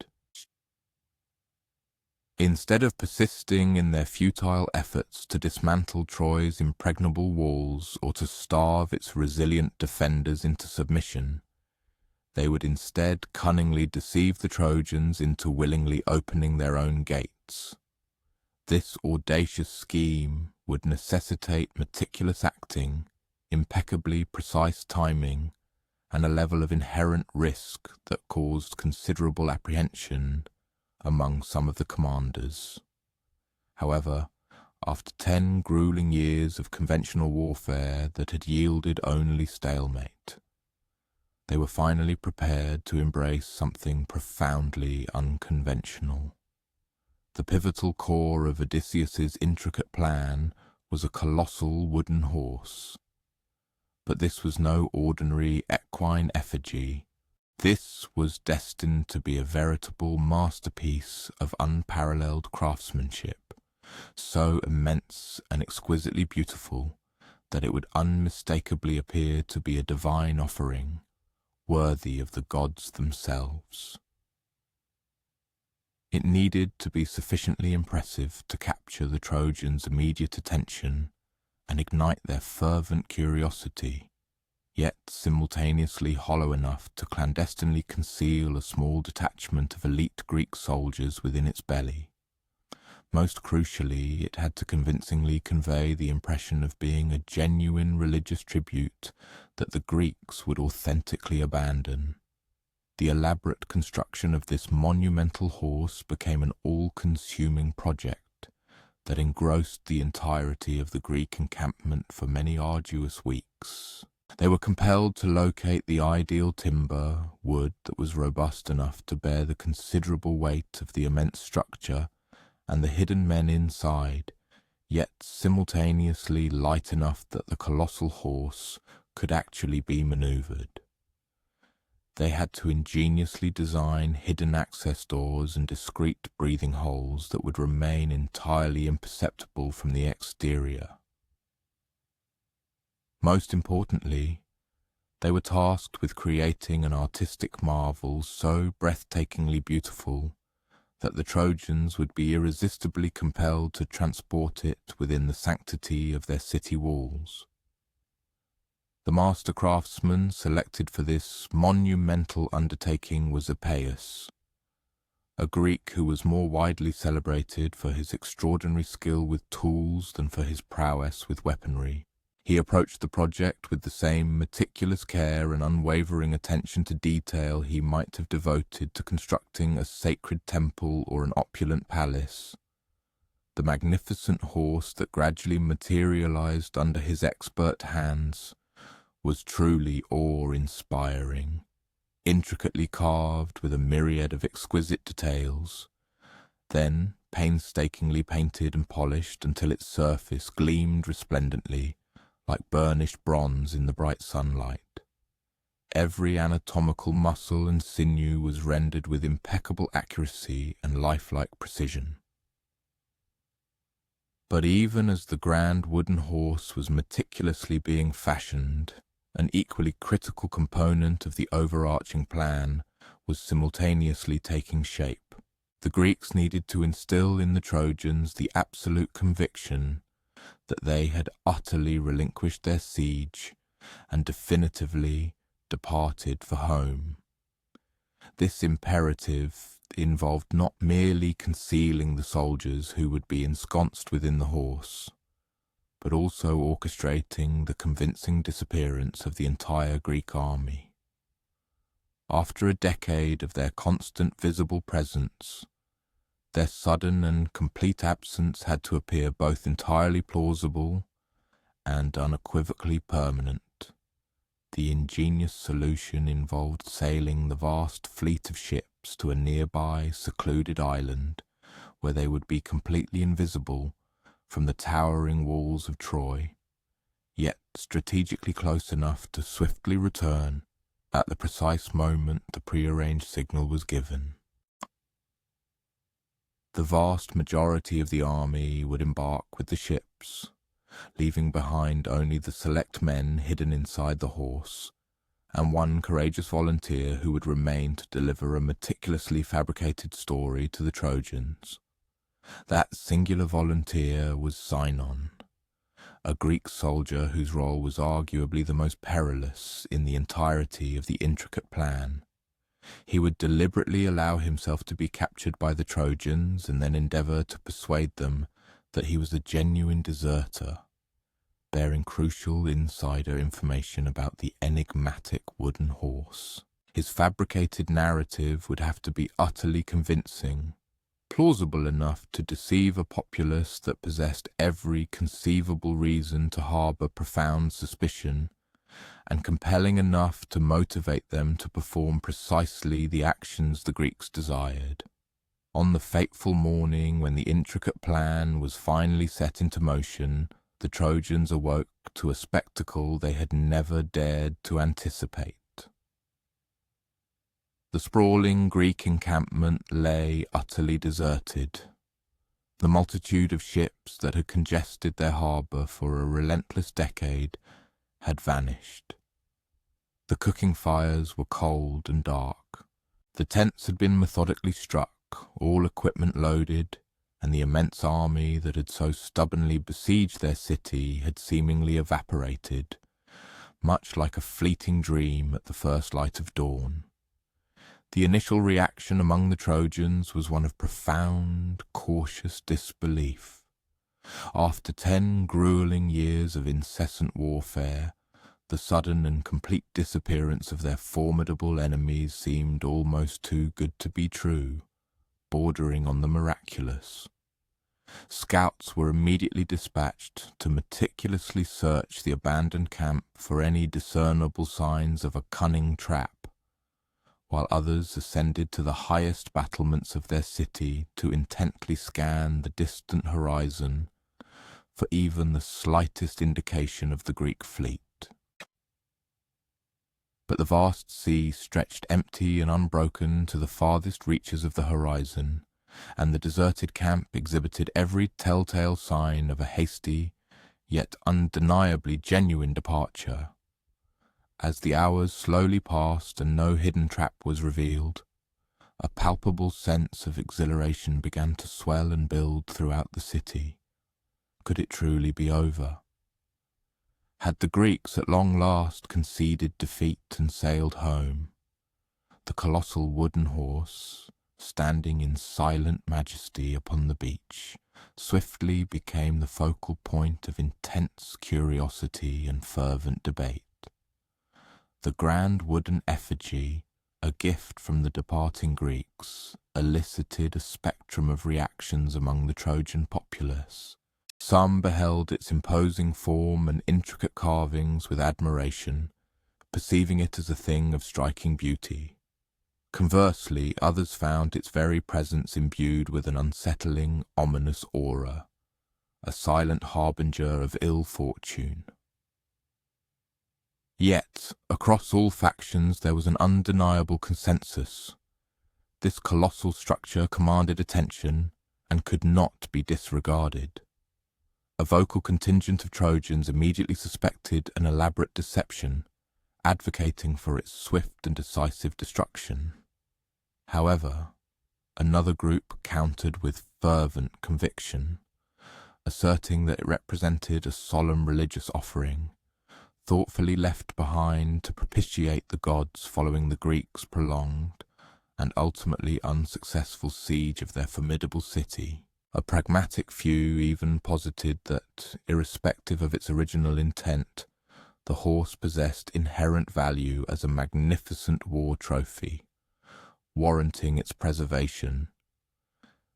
Instead of persisting in their futile efforts to dismantle Troy's impregnable walls or to starve its resilient defenders into submission, they would instead cunningly deceive the Trojans into willingly opening their own gates. This audacious scheme would necessitate meticulous acting, impeccably precise timing, and a level of inherent risk that caused considerable apprehension among some of the commanders. However, after 10 grueling years of conventional warfare that had yielded only stalemate, they were finally prepared to embrace something profoundly unconventional. The pivotal core of Odysseus's intricate plan was a colossal wooden horse. But this was no ordinary equine effigy. This was destined to be a veritable masterpiece of unparalleled craftsmanship, so immense and exquisitely beautiful that it would unmistakably appear to be a divine offering, worthy of the gods themselves. It needed to be sufficiently impressive to capture the Trojans' immediate attention and ignite their fervent curiosity, yet simultaneously hollow enough to clandestinely conceal a small detachment of elite Greek soldiers within its belly. Most crucially, it had to convincingly convey the impression of being a genuine religious tribute that the Greeks would authentically abandon. The elaborate construction of this monumental horse became an all-consuming project that engrossed the entirety of the Greek encampment for many arduous weeks. They were compelled to locate the ideal timber, wood that was robust enough to bear the considerable weight of the immense structure and the hidden men inside, yet simultaneously light enough that the colossal horse could actually be maneuvered. They had to ingeniously design hidden access doors and discreet breathing holes that would remain entirely imperceptible from the exterior. Most importantly, they were tasked with creating an artistic marvel so breathtakingly beautiful that the Trojans would be irresistibly compelled to transport it within the sanctity of their city walls. The master craftsman selected for this monumental undertaking was Hypnos, a Greek who was more widely celebrated for his extraordinary skill with tools than for his prowess with weaponry. He approached the project with the same meticulous care and unwavering attention to detail he might have devoted to constructing a sacred temple or an opulent palace. The magnificent horse that gradually materialized under his expert hands was truly awe-inspiring, intricately carved with a myriad of exquisite details, then painstakingly painted and polished until its surface gleamed resplendently like burnished bronze in the bright sunlight. every anatomical muscle and sinew was rendered with impeccable accuracy and lifelike precision. But even as the grand wooden horse was meticulously being fashioned, an equally critical component of the overarching plan was simultaneously taking shape. The Greeks needed to instill in the Trojans the absolute conviction that they had utterly relinquished their siege and definitively departed for home. This imperative involved not merely concealing the soldiers who would be ensconced within the horse, but also orchestrating the convincing disappearance of the entire Greek army. After a decade of their constant visible presence, their sudden and complete absence had to appear both entirely plausible and unequivocally permanent. The ingenious solution involved sailing the vast fleet of ships to a nearby, secluded island where they would be completely invisible from the towering walls of Troy, yet strategically close enough to swiftly return at the precise moment the prearranged signal was given. The vast majority of the army would embark with the ships, leaving behind only the select men hidden inside the horse, and one courageous volunteer who would remain to deliver a meticulously fabricated story to the Trojans. That singular volunteer was Sinon, a Greek soldier whose role was arguably the most perilous in the entirety of the intricate plan. He would deliberately allow himself to be captured by the Trojans and then endeavour to persuade them that he was a genuine deserter, bearing crucial insider information about the enigmatic wooden horse. His fabricated narrative would have to be utterly convincing, plausible enough to deceive a populace that possessed every conceivable reason to harbour profound suspicion, and compelling enough to motivate them to perform precisely the actions the Greeks desired. On the fateful morning when the intricate plan was finally set into motion, the Trojans awoke to a spectacle they had never dared to anticipate. The sprawling Greek encampment lay utterly deserted. The multitude of ships that had congested their harbour for a relentless decade had vanished. The cooking fires were cold and dark. The tents had been methodically struck, all equipment loaded, and the immense army that had so stubbornly besieged their city had seemingly evaporated, much like a fleeting dream at the first light of dawn. The initial reaction among the Trojans was one of profound, cautious disbelief. After 10 grueling years of incessant warfare, the sudden and complete disappearance of their formidable enemies seemed almost too good to be true, bordering on the miraculous. Scouts were immediately dispatched to meticulously search the abandoned camp for any discernible signs of a cunning trap, while others ascended to the highest battlements of their city to intently scan the distant horizon for even the slightest indication of the Greek fleet. But the vast sea stretched empty and unbroken to the farthest reaches of the horizon, and the deserted camp exhibited every telltale sign of a hasty, yet undeniably genuine departure. As the hours slowly passed and no hidden trap was revealed, a palpable sense of exhilaration began to swell and build throughout the city. Could it truly be over? Had the Greeks at long last conceded defeat and sailed home? The colossal wooden horse, standing in silent majesty upon the beach, swiftly became the focal point of intense curiosity and fervent debate. The grand wooden effigy, a gift from the departing Greeks, elicited a spectrum of reactions among the Trojan populace. Some beheld its imposing form and intricate carvings with admiration, perceiving it as a thing of striking beauty. Conversely, others found its very presence imbued with an unsettling, ominous aura, a silent harbinger of ill fortune. Yet, across all factions there was an undeniable consensus. This colossal structure commanded attention and could not be disregarded. A vocal contingent of Trojans immediately suspected an elaborate deception, advocating for its swift and decisive destruction. However, another group countered with fervent conviction, asserting that it represented a solemn religious offering, thoughtfully left behind to propitiate the gods following the Greeks' prolonged and ultimately unsuccessful siege of their formidable city. A pragmatic few even posited that, irrespective of its original intent, the horse possessed inherent value as a magnificent war trophy, warranting its preservation.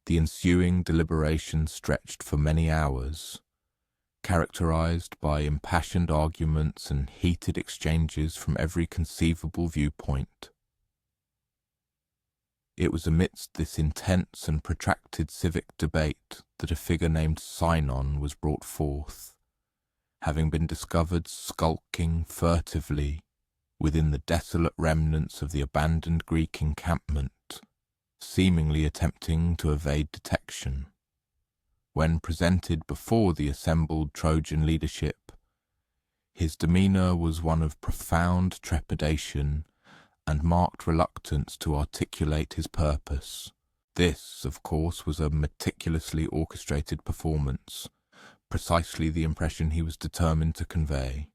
The ensuing deliberation stretched for many hours, characterized by impassioned arguments and heated exchanges from every conceivable viewpoint. It was amidst this intense and protracted civic debate that a figure named Sinon was brought forth, having been discovered skulking furtively within the desolate remnants of the abandoned Greek encampment, seemingly attempting to evade detection. When presented before the assembled Trojan leadership, his demeanour was one of profound trepidation and marked reluctance to articulate his purpose. This, of course, was a meticulously orchestrated performance, precisely the impression he was determined to convey.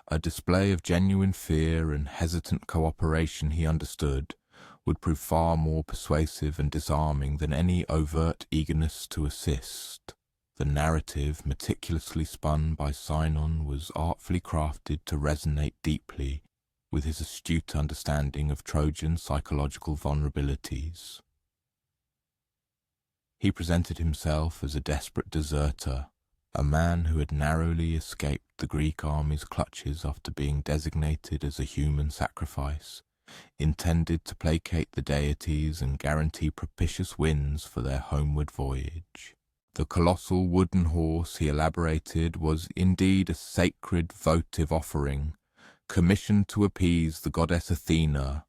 A display of genuine fear and hesitant cooperation, he understood, would prove far more persuasive and disarming than any overt eagerness to assist. The narrative, meticulously spun by Sinon, was artfully crafted to resonate deeply with his astute understanding of Trojan psychological vulnerabilities. He presented himself as a desperate deserter, a man who had narrowly escaped the Greek army's clutches after being designated as a human sacrifice, intended to placate the deities and guarantee propitious winds for their homeward voyage. The colossal wooden horse, he elaborated, was indeed a sacred votive offering, commissioned to appease the goddess Athena,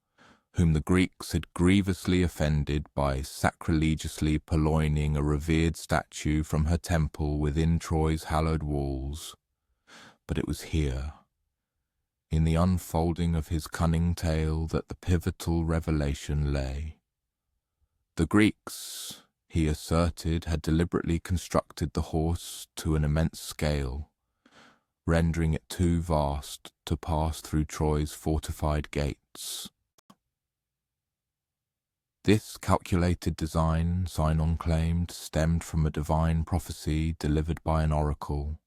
whom the Greeks had grievously offended by sacrilegiously purloining a revered statue from her temple within Troy's hallowed walls. But it was here, in the unfolding of his cunning tale, that the pivotal revelation lay. The Greeks, he asserted, had deliberately constructed the horse to an immense scale, rendering it too vast to pass through Troy's fortified gates. This calculated design, Sinon claimed, stemmed from a divine prophecy delivered by an oracle,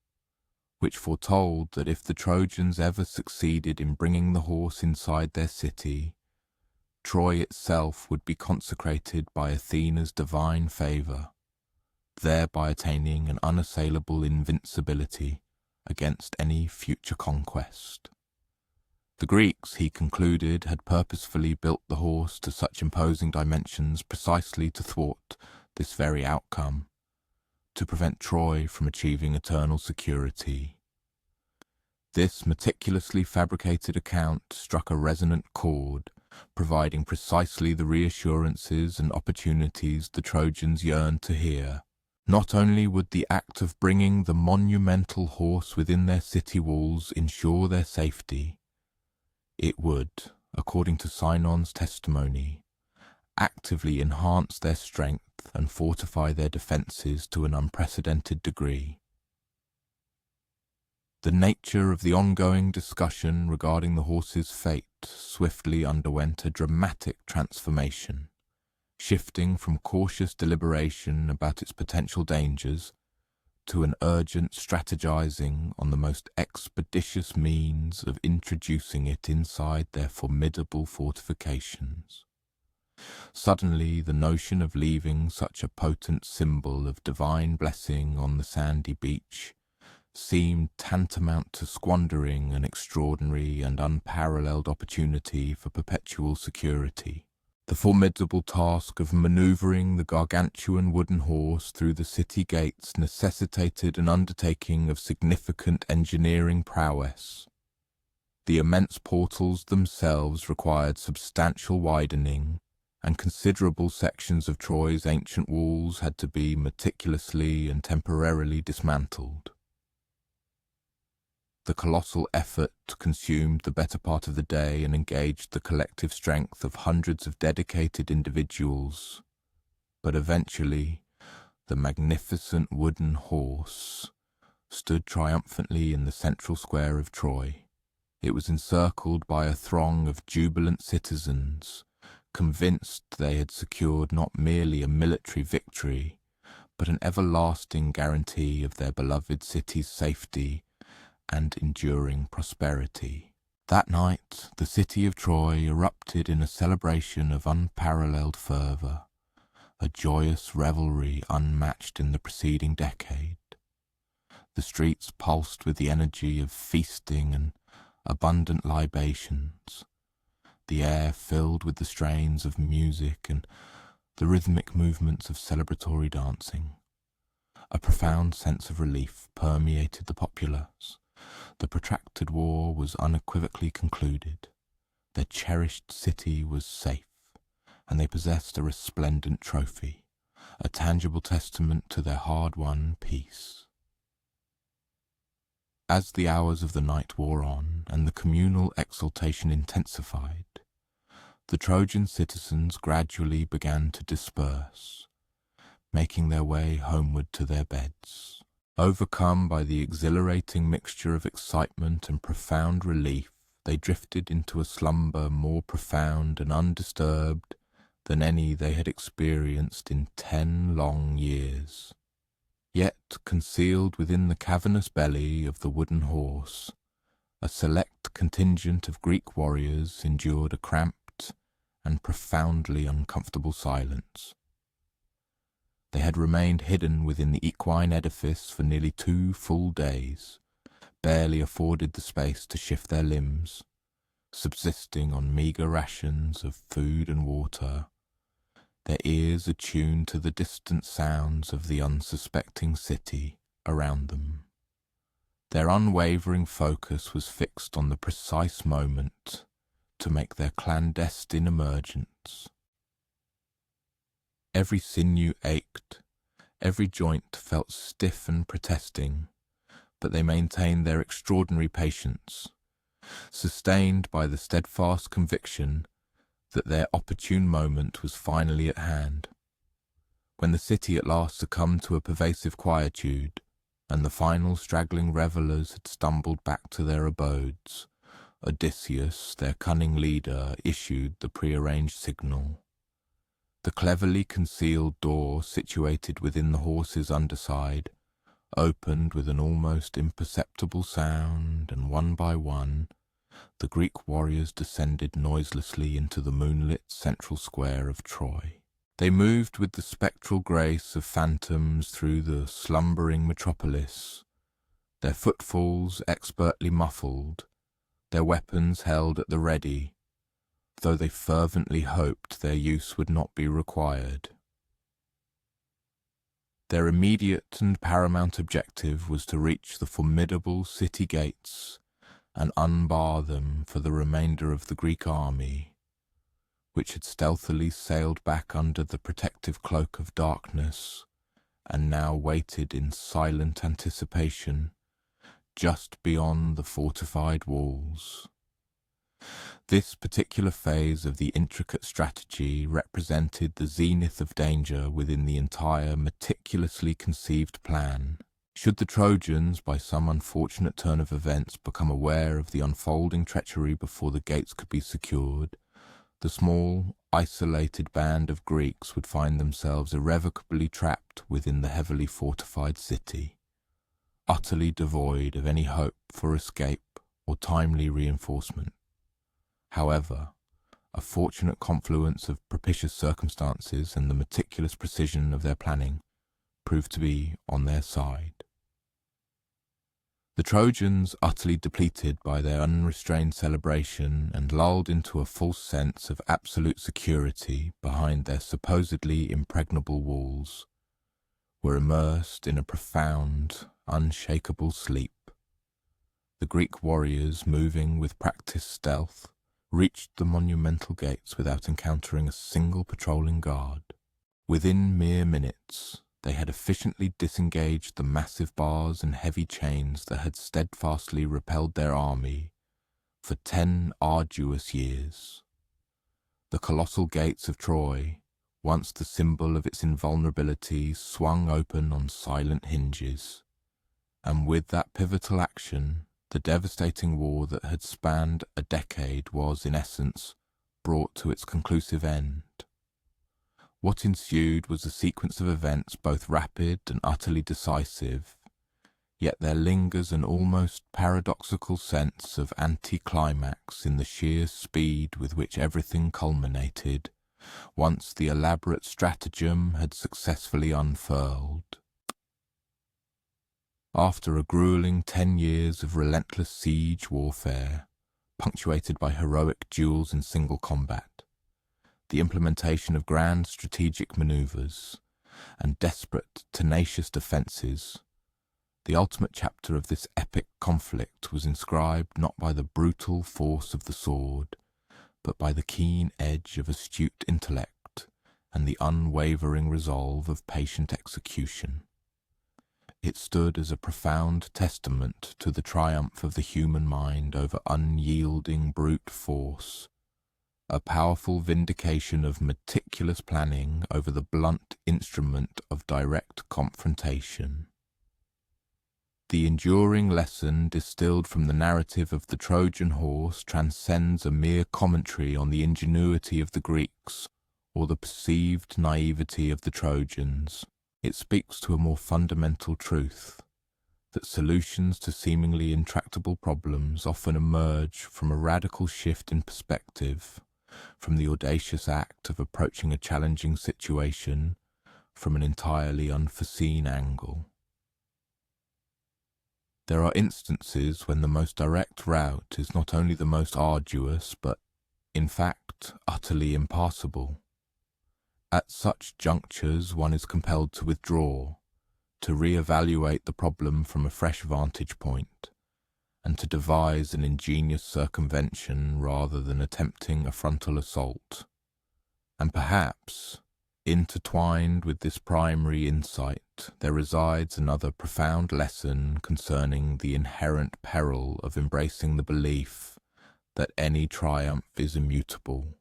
which foretold that if the Trojans ever succeeded in bringing the horse inside their city, Troy itself would be consecrated by Athena's divine favour, thereby attaining an unassailable invincibility against any future conquest. The Greeks, he concluded, had purposefully built the horse to such imposing dimensions precisely to thwart this very outcome, to prevent Troy from achieving eternal security. This meticulously fabricated account struck a resonant chord, providing precisely the reassurances and opportunities the Trojans yearned to hear. Not only would the act of bringing the monumental horse within their city walls ensure their safety, it would, according to Sinon's testimony, actively enhance their strength and fortify their defences to an unprecedented degree. The nature of the ongoing discussion regarding the horse's fate swiftly underwent a dramatic transformation, shifting from cautious deliberation about its potential dangers to an urgent strategizing on the most expeditious means of introducing it inside their formidable fortifications. Suddenly, the notion of leaving such a potent symbol of divine blessing on the sandy beach seemed tantamount to squandering an extraordinary and unparalleled opportunity for perpetual security. The formidable task of manoeuvring the gargantuan wooden horse through the city gates necessitated an undertaking of significant engineering prowess. The immense portals themselves required substantial widening, and considerable sections of Troy's ancient walls had to be meticulously and temporarily dismantled. The colossal effort consumed the better part of the day and engaged the collective strength of hundreds of dedicated individuals, but eventually the magnificent wooden horse stood triumphantly in the central square of Troy. It was encircled by a throng of jubilant citizens, convinced they had secured not merely a military victory, but an everlasting guarantee of their beloved city's safety and enduring prosperity. That night, the city of Troy erupted in a celebration of unparalleled fervour, a joyous revelry unmatched in the preceding decade. The streets pulsed with the energy of feasting and abundant libations, the air filled with the strains of music and the rhythmic movements of celebratory dancing. A profound sense of relief permeated the populace. The protracted war was unequivocally concluded. Their cherished city was safe, and they possessed a resplendent trophy, a tangible testament to their hard-won peace. As the hours of the night wore on and the communal exultation intensified, the Trojan citizens gradually began to disperse, making their way homeward to their beds. Overcome by the exhilarating mixture of excitement and profound relief, they drifted into a slumber more profound and undisturbed than any they had experienced in 10 long years. Yet, concealed within the cavernous belly of the wooden horse, a select contingent of Greek warriors endured a cramped and profoundly uncomfortable silence. They had remained hidden within the equine edifice for nearly 2 full days, barely afforded the space to shift their limbs, subsisting on meagre rations of food and water, their ears attuned to the distant sounds of the unsuspecting city around them. Their unwavering focus was fixed on the precise moment to make their clandestine emergence. Every sinew ached, every joint felt stiff and protesting, but they maintained their extraordinary patience, sustained by the steadfast conviction that their opportune moment was finally at hand. When the city at last succumbed to a pervasive quietude, and the final straggling revellers had stumbled back to their abodes, Odysseus, their cunning leader, issued the prearranged signal. The cleverly concealed door situated within the horse's underside opened with an almost imperceptible sound, and one by one the Greek warriors descended noiselessly into the moonlit central square of Troy. They moved with the spectral grace of phantoms through the slumbering metropolis, their footfalls expertly muffled, their weapons held at the ready, though they fervently hoped their use would not be required. Their immediate and paramount objective was to reach the formidable city gates and unbar them for the remainder of the Greek army, which had stealthily sailed back under the protective cloak of darkness and now waited in silent anticipation just beyond the fortified walls. This particular phase of the intricate strategy represented the zenith of danger within the entire meticulously conceived plan. Should the Trojans, by some unfortunate turn of events, become aware of the unfolding treachery before the gates could be secured, the small, isolated band of Greeks would find themselves irrevocably trapped within the heavily fortified city, utterly devoid of any hope for escape or timely reinforcement. However, a fortunate confluence of propitious circumstances and the meticulous precision of their planning proved to be on their side. The Trojans, utterly depleted by their unrestrained celebration and lulled into a false sense of absolute security behind their supposedly impregnable walls, were immersed in a profound, unshakable sleep. The Greek warriors, moving with practiced stealth, reached the monumental gates without encountering a single patrolling guard. Within mere minutes, they had efficiently disengaged the massive bars and heavy chains that had steadfastly repelled their army for 10 arduous years. The colossal gates of Troy, once the symbol of its invulnerability, swung open on silent hinges, and with that pivotal action, the devastating war that had spanned a decade was, in essence, brought to its conclusive end. What ensued was a sequence of events both rapid and utterly decisive, yet there lingers an almost paradoxical sense of anticlimax in the sheer speed with which everything culminated, once the elaborate stratagem had successfully unfurled. After a grueling 10 years of relentless siege warfare, punctuated by heroic duels in single combat, the implementation of grand strategic maneuvers, and desperate, tenacious defences, the ultimate chapter of this epic conflict was inscribed not by the brutal force of the sword, but by the keen edge of astute intellect and the unwavering resolve of patient execution. It stood as a profound testament to the triumph of the human mind over unyielding brute force, a powerful vindication of meticulous planning over the blunt instrument of direct confrontation. The enduring lesson distilled from the narrative of the Trojan horse transcends a mere commentary on the ingenuity of the Greeks or the perceived naivety of the Trojans. It speaks to a more fundamental truth, that solutions to seemingly intractable problems often emerge from a radical shift in perspective, from the audacious act of approaching a challenging situation from an entirely unforeseen angle. There are instances when the most direct route is not only the most arduous, but, in fact, utterly impassable. At such junctures one is compelled to withdraw, to re-evaluate the problem from a fresh vantage point, and to devise an ingenious circumvention rather than attempting a frontal assault. And perhaps, intertwined with this primary insight, there resides another profound lesson concerning the inherent peril of embracing the belief that any triumph is immutable,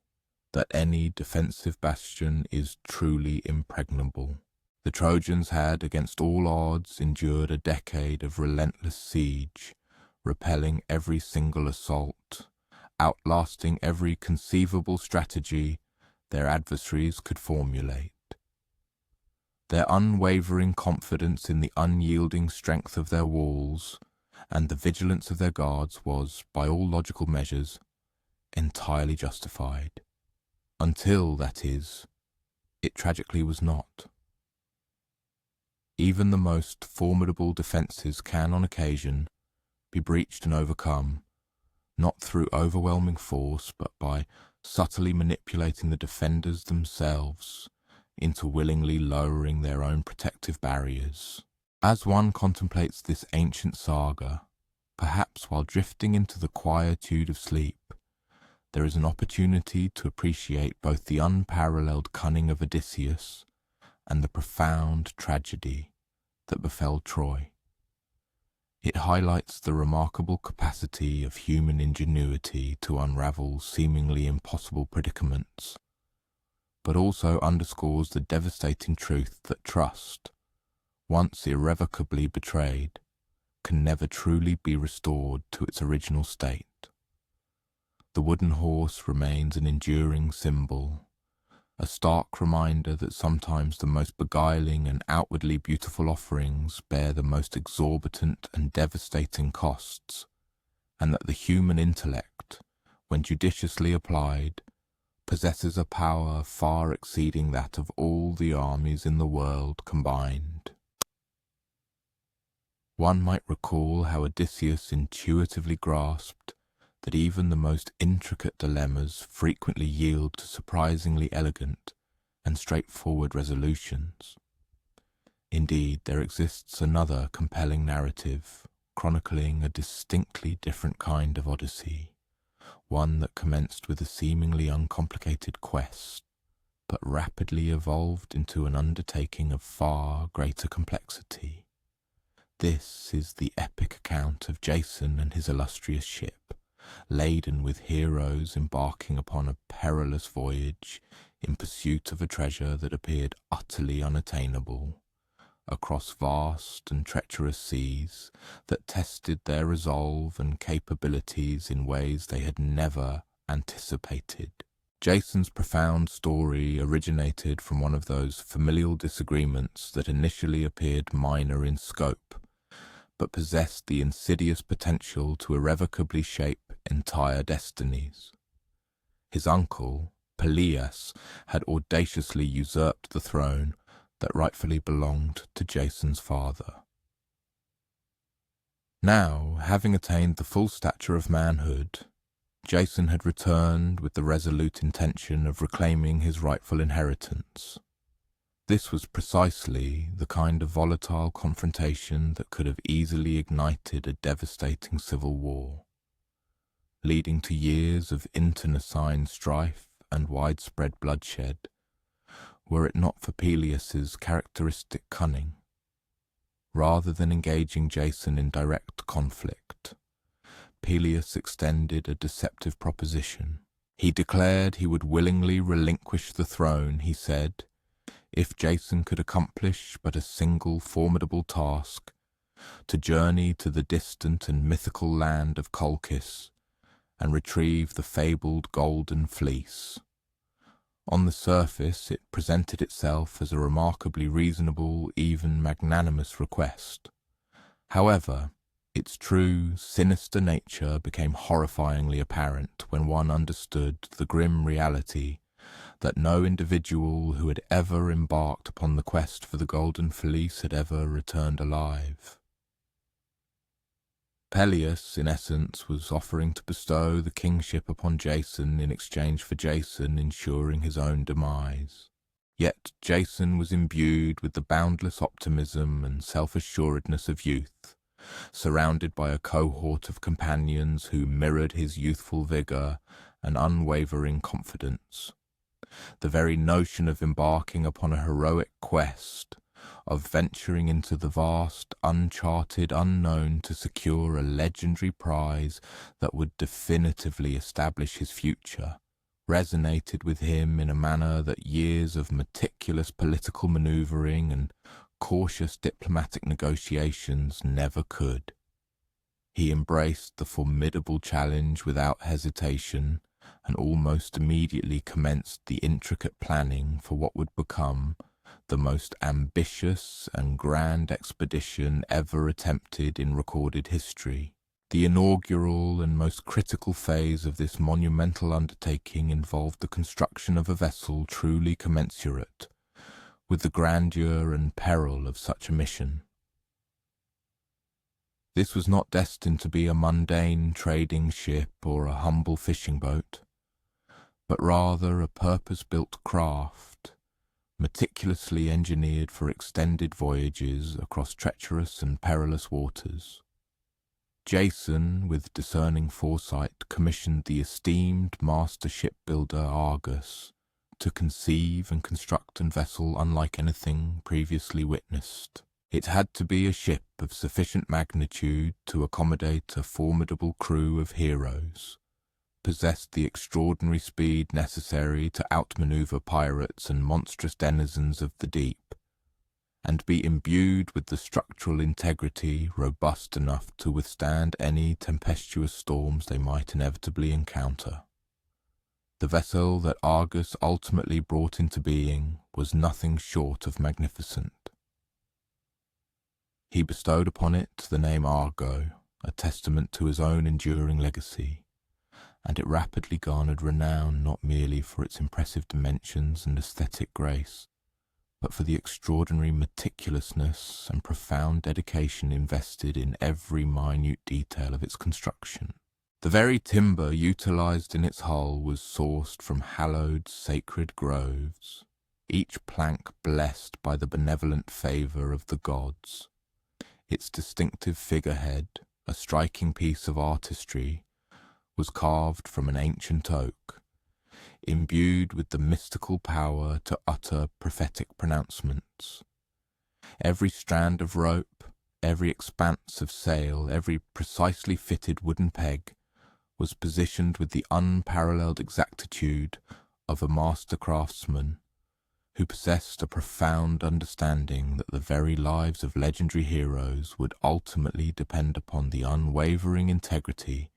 that any defensive bastion is truly impregnable. The Trojans had, against all odds, endured a decade of relentless siege, repelling every single assault, outlasting every conceivable strategy their adversaries could formulate. Their unwavering confidence in the unyielding strength of their walls and the vigilance of their guards was, by all logical measures, entirely justified. Until, that is, it tragically was not. Even the most formidable defences can, on occasion, be breached and overcome, not through overwhelming force, but by subtly manipulating the defenders themselves into willingly lowering their own protective barriers. As one contemplates this ancient saga, perhaps while drifting into the quietude of sleep, there is an opportunity to appreciate both the unparalleled cunning of Odysseus and the profound tragedy that befell Troy. It highlights the remarkable capacity of human ingenuity to unravel seemingly impossible predicaments, but also underscores the devastating truth that trust, once irrevocably betrayed, can never truly be restored to its original state. The wooden horse remains an enduring symbol, a stark reminder that sometimes the most beguiling and outwardly beautiful offerings bear the most exorbitant and devastating costs, and that the human intellect, when judiciously applied, possesses a power far exceeding that of all the armies in the world combined. One might recall how Odysseus intuitively grasped that even the most intricate dilemmas frequently yield to surprisingly elegant and straightforward resolutions. Indeed, there exists another compelling narrative, chronicling a distinctly different kind of odyssey, one that commenced with a seemingly uncomplicated quest, but rapidly evolved into an undertaking of far greater complexity. This is the epic account of Jason and his illustrious ship, laden with heroes embarking upon a perilous voyage in pursuit of a treasure that appeared utterly unattainable, across vast and treacherous seas that tested their resolve and capabilities in ways they had never anticipated. Jason's profound story originated from one of those familial disagreements that initially appeared minor in scope, but possessed the insidious potential to irrevocably shape entire destinies. His uncle, Pelias, had audaciously usurped the throne that rightfully belonged to Jason's father. Now, having attained the full stature of manhood, Jason had returned with the resolute intention of reclaiming his rightful inheritance. This was precisely the kind of volatile confrontation that could have easily ignited a devastating civil war, leading to years of internecine strife and widespread bloodshed, were it not for Pelias's characteristic cunning. Rather than engaging Jason in direct conflict, Pelias extended a deceptive proposition. He declared he would willingly relinquish the throne, he said, if Jason could accomplish but a single formidable task, to journey to the distant and mythical land of Colchis and retrieve the fabled Golden Fleece. On the surface, it presented itself as a remarkably reasonable, even magnanimous request. However, its true, sinister nature became horrifyingly apparent when one understood the grim reality that no individual who had ever embarked upon the quest for the Golden Fleece had ever returned alive. Pelias, in essence, was offering to bestow the kingship upon Jason in exchange for Jason ensuring his own demise. Yet Jason was imbued with the boundless optimism and self-assuredness of youth, surrounded by a cohort of companions who mirrored his youthful vigour and unwavering confidence. The very notion of embarking upon a heroic quest, of venturing into the vast, uncharted unknown to secure a legendary prize that would definitively establish his future, resonated with him in a manner that years of meticulous political manoeuvring and cautious diplomatic negotiations never could. He embraced the formidable challenge without hesitation and almost immediately commenced the intricate planning for what would become the most ambitious and grand expedition ever attempted in recorded history. The inaugural and most critical phase of this monumental undertaking involved the construction of a vessel truly commensurate with the grandeur and peril of such a mission. This was not destined to be a mundane trading ship or a humble fishing boat, but rather a purpose-built craft, meticulously engineered for extended voyages across treacherous and perilous waters. Jason, with discerning foresight, commissioned the esteemed master shipbuilder Argus to conceive and construct a vessel unlike anything previously witnessed. It had to be a ship of sufficient magnitude to accommodate a formidable crew of heroes, possessed the extraordinary speed necessary to outmaneuver pirates and monstrous denizens of the deep, and be imbued with the structural integrity robust enough to withstand any tempestuous storms they might inevitably encounter. The vessel that Argus ultimately brought into being was nothing short of magnificent. He bestowed upon it the name Argo, a testament to his own enduring legacy, and it rapidly garnered renown not merely for its impressive dimensions and aesthetic grace, but for the extraordinary meticulousness and profound dedication invested in every minute detail of its construction. The very timber utilized in its hull was sourced from hallowed sacred groves, each plank blessed by the benevolent favor of the gods. Its distinctive figurehead, a striking piece of artistry, was carved from an ancient oak, imbued with the mystical power to utter prophetic pronouncements. Every strand of rope, every expanse of sail, every precisely fitted wooden peg was positioned with the unparalleled exactitude of a master craftsman who possessed a profound understanding that the very lives of legendary heroes would ultimately depend upon the unwavering integrity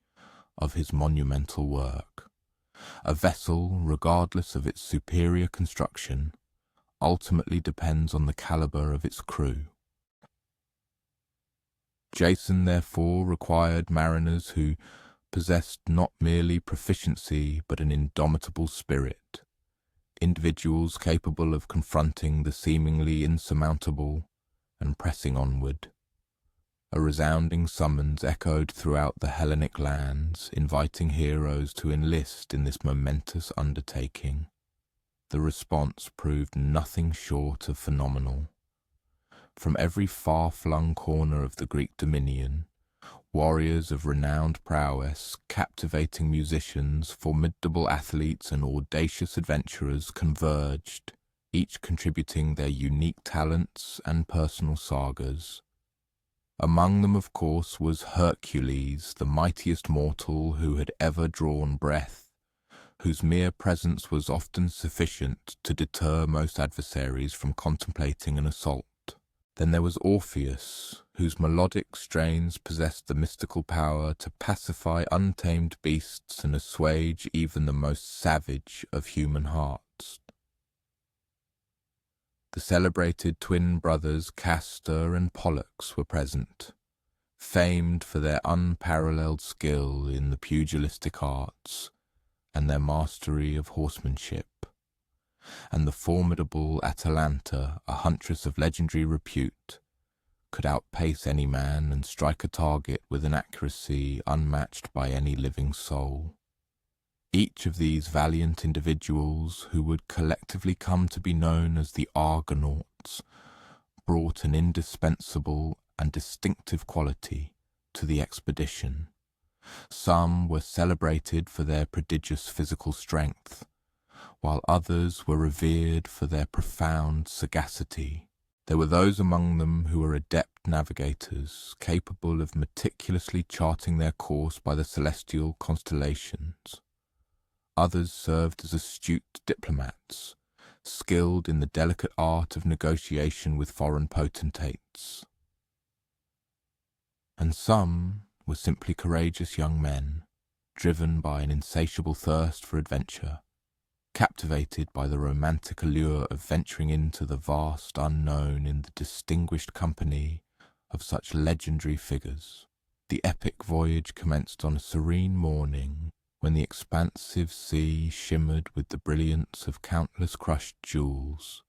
of his monumental work. A vessel, regardless of its superior construction, ultimately depends on the caliber of its crew. Jason therefore required mariners who possessed not merely proficiency but an indomitable spirit, individuals capable of confronting the seemingly insurmountable and pressing onward. A resounding summons echoed throughout the Hellenic lands, inviting heroes to enlist in this momentous undertaking. The response proved nothing short of phenomenal. From every far-flung corner of the Greek dominion, warriors of renowned prowess, captivating musicians, formidable athletes, and audacious adventurers converged, each contributing their unique talents and personal sagas. Among them, of course, was Hercules, the mightiest mortal who had ever drawn breath, whose mere presence was often sufficient to deter most adversaries from contemplating an assault. Then there was Orpheus, whose melodic strains possessed the mystical power to pacify untamed beasts and assuage even the most savage of human hearts. The celebrated twin brothers Castor and Pollux were present, famed for their unparalleled skill in the pugilistic arts and their mastery of horsemanship. And the formidable Atalanta, a huntress of legendary repute, could outpace any man and strike a target with an accuracy unmatched by any living soul. Each of these valiant individuals, who would collectively come to be known as the Argonauts, brought an indispensable and distinctive quality to the expedition. Some were celebrated for their prodigious physical strength, while others were revered for their profound sagacity. There were those among them who were adept navigators, capable of meticulously charting their course by the celestial constellations. Others served as astute diplomats, skilled in the delicate art of negotiation with foreign potentates. And some were simply courageous young men, driven by an insatiable thirst for adventure, captivated by the romantic allure of venturing into the vast unknown in the distinguished company of such legendary figures. The epic voyage commenced on a serene morning, when the expansive sea shimmered with the brilliance of countless crushed jewels,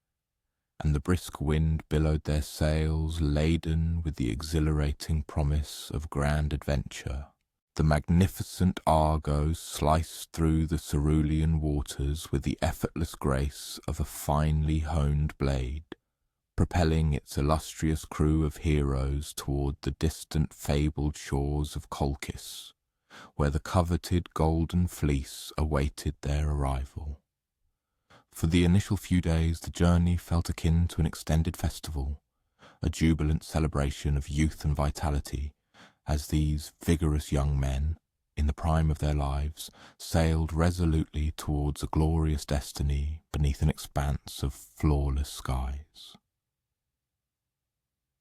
and the brisk wind billowed their sails laden with the exhilarating promise of grand adventure. The magnificent Argo sliced through the cerulean waters with the effortless grace of a finely honed blade, propelling its illustrious crew of heroes toward the distant fabled shores of Colchis, where the coveted golden fleece awaited their arrival. For the initial few days the journey felt akin to an extended festival, a jubilant celebration of youth and vitality, as these vigorous young men, in the prime of their lives, sailed resolutely towards a glorious destiny beneath an expanse of flawless skies.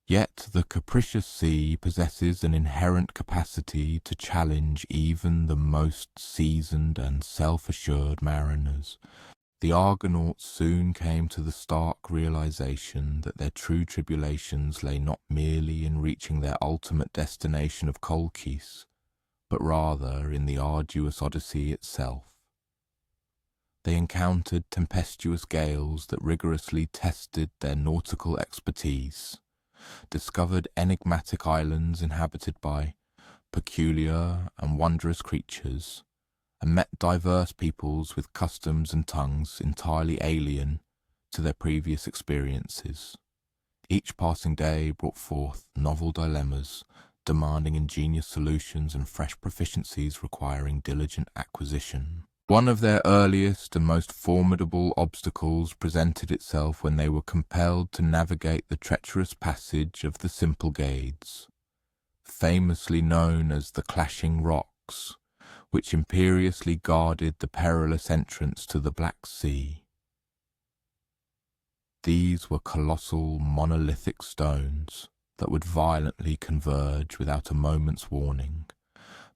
Yet the capricious sea possesses an inherent capacity to challenge even the most seasoned and self-assured mariners. The Argonauts soon came to the stark realization that their true tribulations lay not merely in reaching their ultimate destination of Colchis, but rather in the arduous Odyssey itself. They encountered tempestuous gales that rigorously tested their nautical expertise, discovered enigmatic islands inhabited by peculiar and wondrous creatures, and met diverse peoples with customs and tongues entirely alien to their previous experiences. Each passing day brought forth novel dilemmas demanding ingenious solutions and fresh proficiencies requiring diligent acquisition. One of their earliest and most formidable obstacles presented itself when they were compelled to navigate the treacherous passage of the Symplegades, famously known as the Clashing Rocks, which imperiously guarded the perilous entrance to the Black Sea. These were colossal monolithic stones that would violently converge without a moment's warning,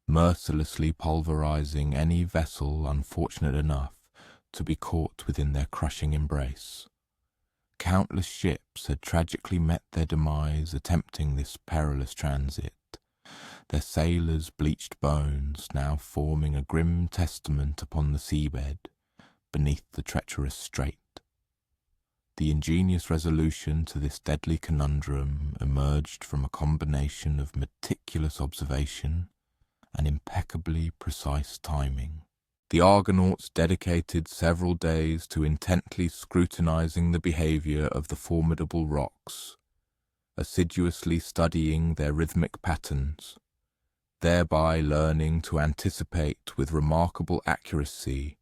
mercilessly pulverizing any vessel unfortunate enough to be caught within their crushing embrace. Countless ships had tragically met their demise attempting this perilous transit, their sailors' bleached bones now forming a grim testament upon the seabed beneath the treacherous strait. The ingenious resolution to this deadly conundrum emerged from a combination of meticulous observation and impeccably precise timing. The Argonauts dedicated several days to intently scrutinizing the behavior of the formidable rocks, assiduously studying their rhythmic patterns, thereby learning to anticipate with remarkable accuracy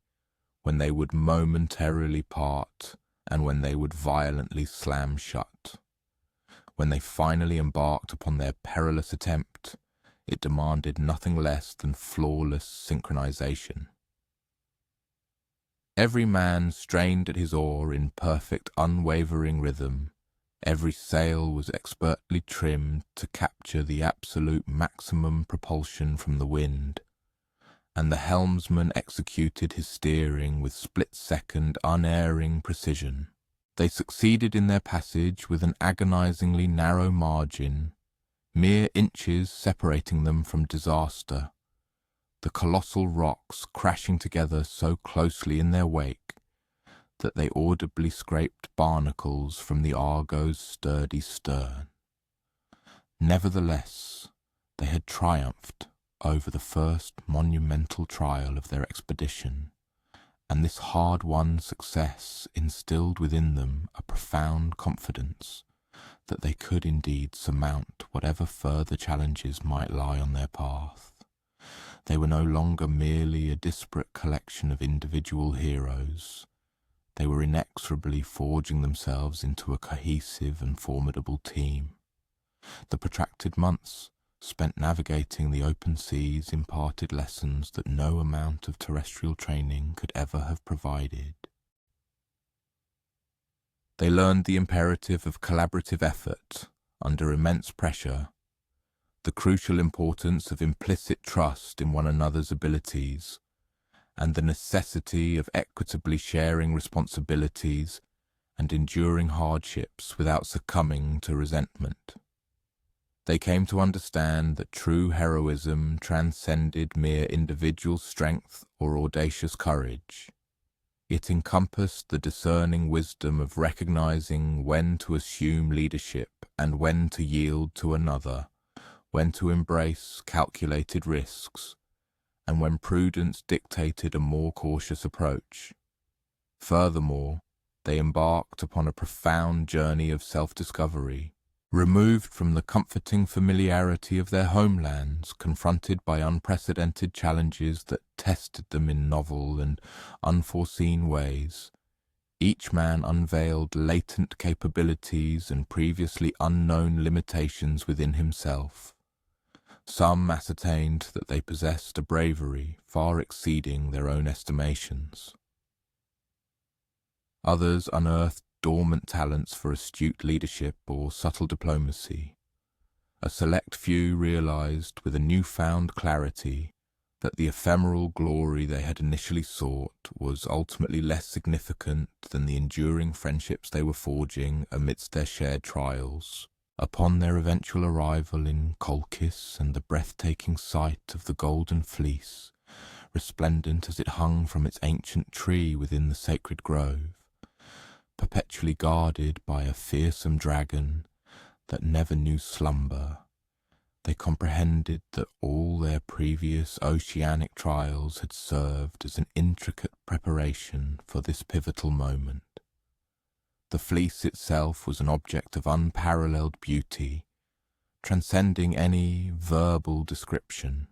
when they would momentarily part and when they would violently slam shut. When they finally embarked upon their perilous attempt, it demanded nothing less than flawless synchronization. Every man strained at his oar in perfect, unwavering rhythm. Every sail was expertly trimmed to capture the absolute maximum propulsion from the wind, and the helmsman executed his steering with split-second, unerring precision. They succeeded in their passage with an agonizingly narrow margin, mere inches separating them from disaster, the colossal rocks crashing together so closely in their wake that they audibly scraped barnacles from the Argo's sturdy stern. Nevertheless, they had triumphed over the first monumental trial of their expedition, and this hard-won success instilled within them a profound confidence that they could indeed surmount whatever further challenges might lie on their path. They were no longer merely a disparate collection of individual heroes. They were inexorably forging themselves into a cohesive and formidable team. The protracted months spent navigating the open seas imparted lessons that no amount of terrestrial training could ever have provided. They learned the imperative of collaborative effort under immense pressure, the crucial importance of implicit trust in one another's abilities, and the necessity of equitably sharing responsibilities and enduring hardships without succumbing to resentment. They came to understand that true heroism transcended mere individual strength or audacious courage. It encompassed the discerning wisdom of recognizing when to assume leadership and when to yield to another, when to embrace calculated risks, and when prudence dictated a more cautious approach. Furthermore, they embarked upon a profound journey of self-discovery, removed from the comforting familiarity of their homelands, confronted by unprecedented challenges that tested them in novel and unforeseen ways. Each man unveiled latent capabilities and previously unknown limitations within himself. Some ascertained that they possessed a bravery far exceeding their own estimations. Others unearthed dormant talents for astute leadership or subtle diplomacy. A select few realized with a newfound clarity that the ephemeral glory they had initially sought was ultimately less significant than the enduring friendships they were forging amidst their shared trials. Upon their eventual arrival in Colchis and the breathtaking sight of the golden fleece, resplendent as it hung from its ancient tree within the sacred grove, perpetually guarded by a fearsome dragon that never knew slumber, they comprehended that all their previous oceanic trials had served as an intricate preparation for this pivotal moment. The fleece itself was an object of unparalleled beauty, transcending any verbal description.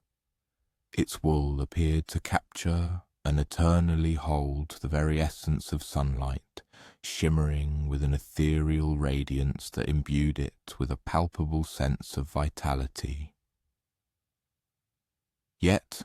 Its wool appeared to capture and eternally hold the very essence of sunlight, shimmering with an ethereal radiance that imbued it with a palpable sense of vitality. Yet,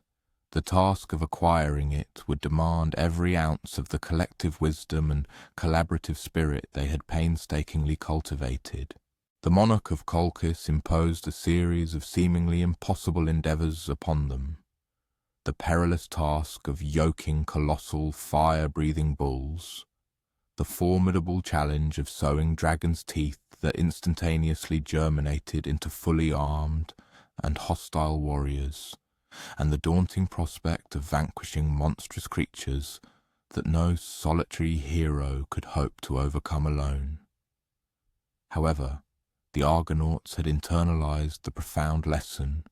the task of acquiring it would demand every ounce of the collective wisdom and collaborative spirit they had painstakingly cultivated. The monarch of Colchis imposed a series of seemingly impossible endeavours upon them. The perilous task of yoking colossal fire-breathing bulls, the formidable challenge of sowing dragon's teeth that instantaneously germinated into fully armed and hostile warriors, and the daunting prospect of vanquishing monstrous creatures that no solitary hero could hope to overcome alone. However, the Argonauts had internalized the profound lesson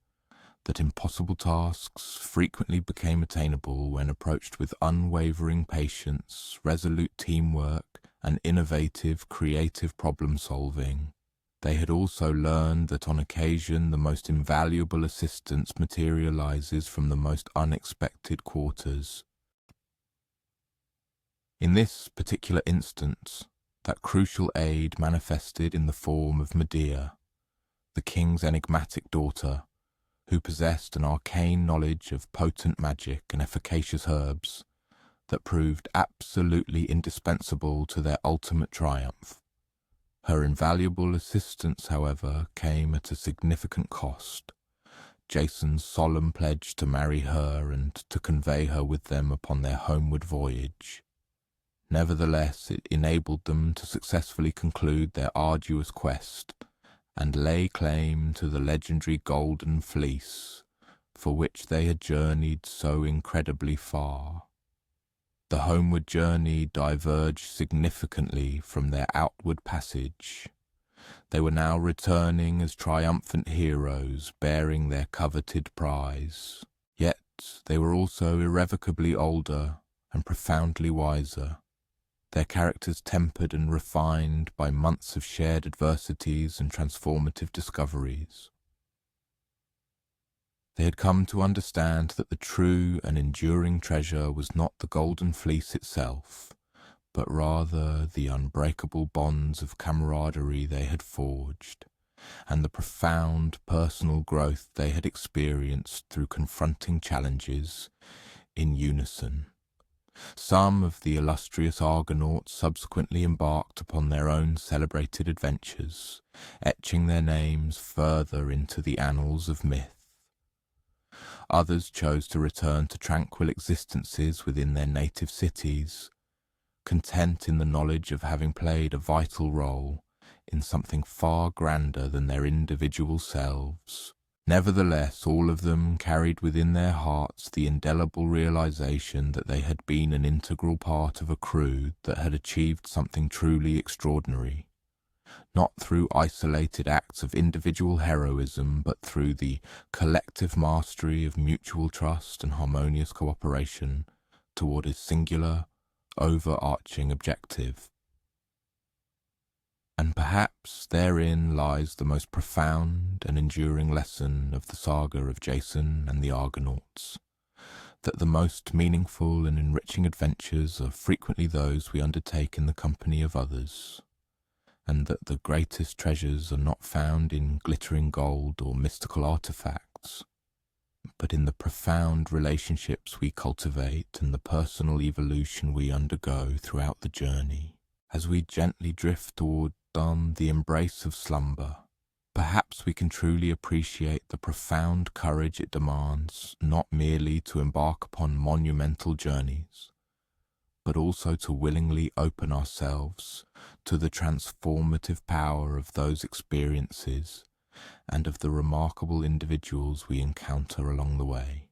that impossible tasks frequently became attainable when approached with unwavering patience, resolute teamwork, and innovative, creative problem-solving. They had also learned that on occasion the most invaluable assistance materializes from the most unexpected quarters. In this particular instance, that crucial aid manifested in the form of Medea, the king's enigmatic daughter, who possessed an arcane knowledge of potent magic and efficacious herbs that proved absolutely indispensable to their ultimate triumph. Her invaluable assistance, however, came at a significant cost. Jason's solemn pledge to marry her and to convey her with them upon their homeward voyage. Nevertheless, it enabled them to successfully conclude their arduous quest and lay claim to the legendary Golden Fleece, for which they had journeyed so incredibly far. The homeward journey diverged significantly from their outward passage. They were now returning as triumphant heroes bearing their coveted prize. Yet they were also irrevocably older and profoundly wiser, their characters tempered and refined by months of shared adversities and transformative discoveries. They had come to understand that the true and enduring treasure was not the Golden Fleece itself, but rather the unbreakable bonds of camaraderie they had forged, and the profound personal growth they had experienced through confronting challenges in unison. Some of the illustrious Argonauts subsequently embarked upon their own celebrated adventures, etching their names further into the annals of myth. Others chose to return to tranquil existences within their native cities, content in the knowledge of having played a vital role in something far grander than their individual selves. Nevertheless, all of them carried within their hearts the indelible realization that they had been an integral part of a crew that had achieved something truly extraordinary, not through isolated acts of individual heroism, but through the collective mastery of mutual trust and harmonious cooperation toward a singular, overarching objective. And perhaps therein lies the most profound and enduring lesson of the saga of Jason and the Argonauts, that the most meaningful and enriching adventures are frequently those we undertake in the company of others, and that the greatest treasures are not found in glittering gold or mystical artifacts, but in the profound relationships we cultivate and the personal evolution we undergo throughout the journey, as we gently drift toward the embrace of slumber. Perhaps we can truly appreciate the profound courage it demands not merely to embark upon monumental journeys, but also to willingly open ourselves to the transformative power of those experiences and of the remarkable individuals we encounter along the way.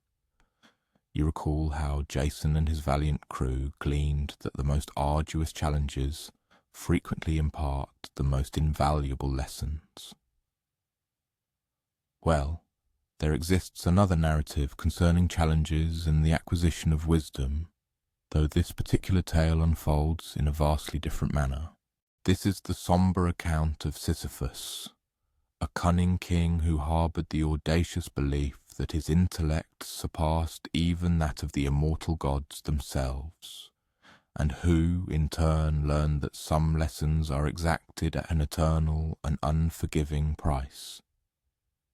You recall how Jason and his valiant crew gleaned that the most arduous challenges frequently impart the most invaluable lessons. Well, there exists another narrative concerning challenges and the acquisition of wisdom, though this particular tale unfolds in a vastly different manner. This is the sombre account of Sisyphus, a cunning king who harbored the audacious belief that his intellect surpassed even that of the immortal gods themselves, and who, in turn, learned that some lessons are exacted at an eternal and unforgiving price.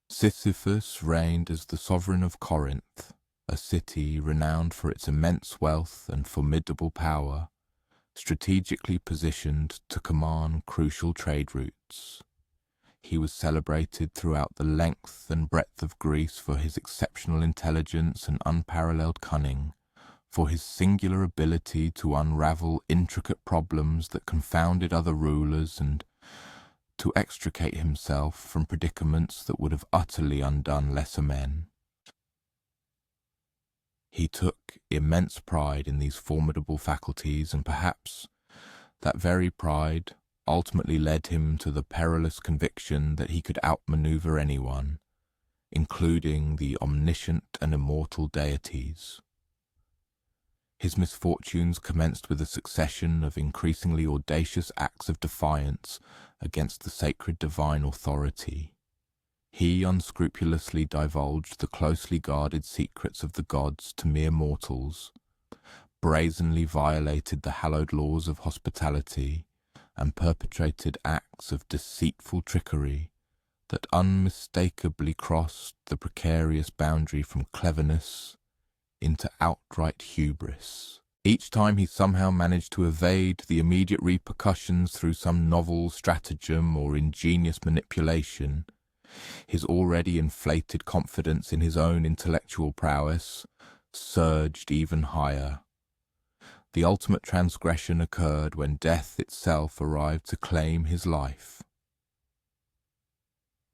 Sisyphus reigned as the sovereign of Corinth, a city renowned for its immense wealth and formidable power, strategically positioned to command crucial trade routes. He was celebrated throughout the length and breadth of Greece for his exceptional intelligence and unparalleled cunning, for his singular ability to unravel intricate problems that confounded other rulers, and to extricate himself from predicaments that would have utterly undone lesser men. He took immense pride in these formidable faculties, and perhaps that very pride ultimately led him to the perilous conviction that he could outmaneuver anyone, including the omniscient and immortal deities. His misfortunes commenced with a succession of increasingly audacious acts of defiance against the sacred divine authority. He unscrupulously divulged the closely guarded secrets of the gods to mere mortals, brazenly violated the hallowed laws of hospitality, and perpetrated acts of deceitful trickery that unmistakably crossed the precarious boundary from cleverness into outright hubris. Each time he somehow managed to evade the immediate repercussions through some novel stratagem or ingenious manipulation, his already inflated confidence in his own intellectual prowess surged even higher. The ultimate transgression occurred when death itself arrived to claim his life.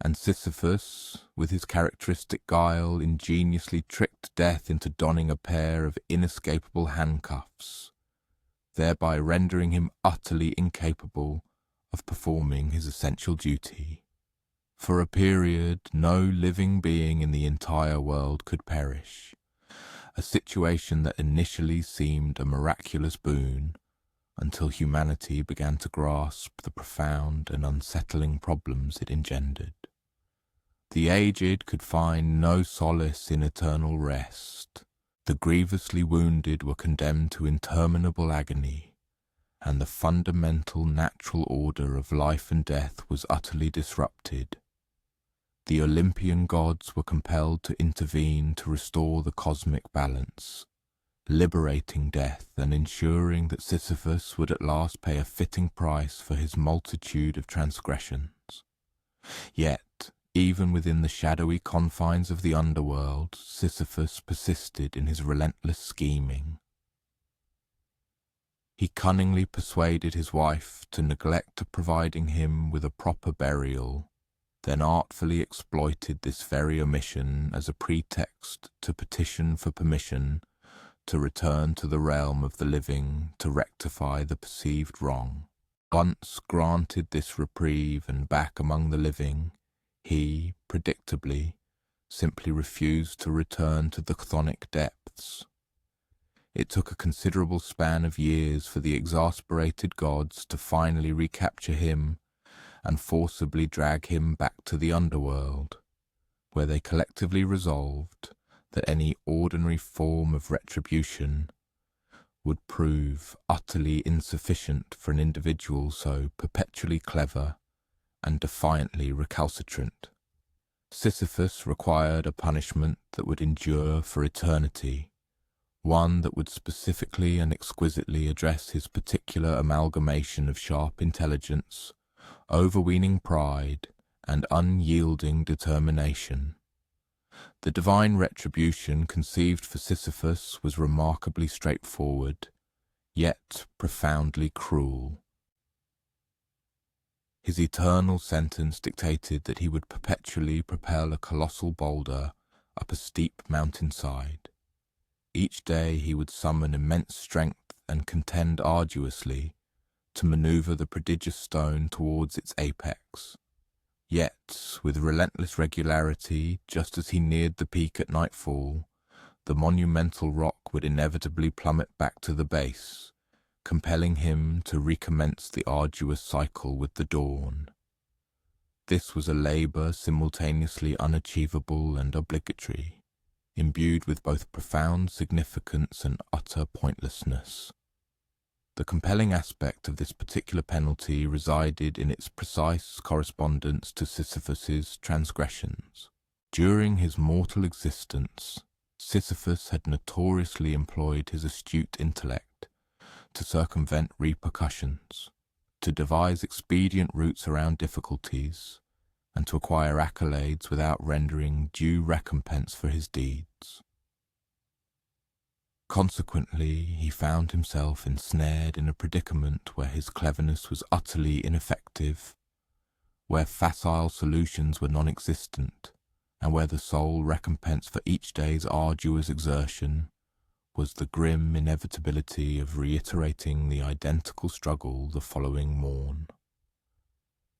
And Sisyphus, with his characteristic guile, ingeniously tricked death into donning a pair of inescapable handcuffs, thereby rendering him utterly incapable of performing his essential duty. For a period, no living being in the entire world could perish, a situation that initially seemed a miraculous boon, until humanity began to grasp the profound and unsettling problems it engendered. The aged could find no solace in eternal rest. The grievously wounded were condemned to interminable agony, and the fundamental natural order of life and death was utterly disrupted. The Olympian gods were compelled to intervene to restore the cosmic balance, liberating death and ensuring that Sisyphus would at last pay a fitting price for his multitude of transgressions. Yet, even within the shadowy confines of the underworld, Sisyphus persisted in his relentless scheming. He cunningly persuaded his wife to neglect providing him with a proper burial, then artfully exploited this very omission as a pretext to petition for permission to return to the realm of the living to rectify the perceived wrong. Once granted this reprieve and back among the living, he, predictably, simply refused to return to the chthonic depths. It took a considerable span of years for the exasperated gods to finally recapture him and forcibly drag him back to the underworld, where they collectively resolved that any ordinary form of retribution would prove utterly insufficient for an individual so perpetually clever and defiantly recalcitrant. Sisyphus required a punishment that would endure for eternity, one that would specifically and exquisitely address his particular amalgamation of sharp intelligence, overweening pride, and unyielding determination. The divine retribution conceived for Sisyphus was remarkably straightforward, yet profoundly cruel. His eternal sentence dictated that he would perpetually propel a colossal boulder up a steep mountainside. Each day he would summon immense strength and contend arduously to maneuver the prodigious stone towards its apex. Yet, with relentless regularity, just as he neared the peak at nightfall, the monumental rock would inevitably plummet back to the base, compelling him to recommence the arduous cycle with the dawn. This was a labour simultaneously unachievable and obligatory, imbued with both profound significance and utter pointlessness. The compelling aspect of this particular penalty resided in its precise correspondence to Sisyphus's transgressions. During his mortal existence, Sisyphus had notoriously employed his astute intellect to circumvent repercussions, to devise expedient routes around difficulties, and to acquire accolades without rendering due recompense for his deeds. Consequently, he found himself ensnared in a predicament where his cleverness was utterly ineffective, where facile solutions were non-existent, and where the sole recompense for each day's arduous exertion was the grim inevitability of reiterating the identical struggle the following morn.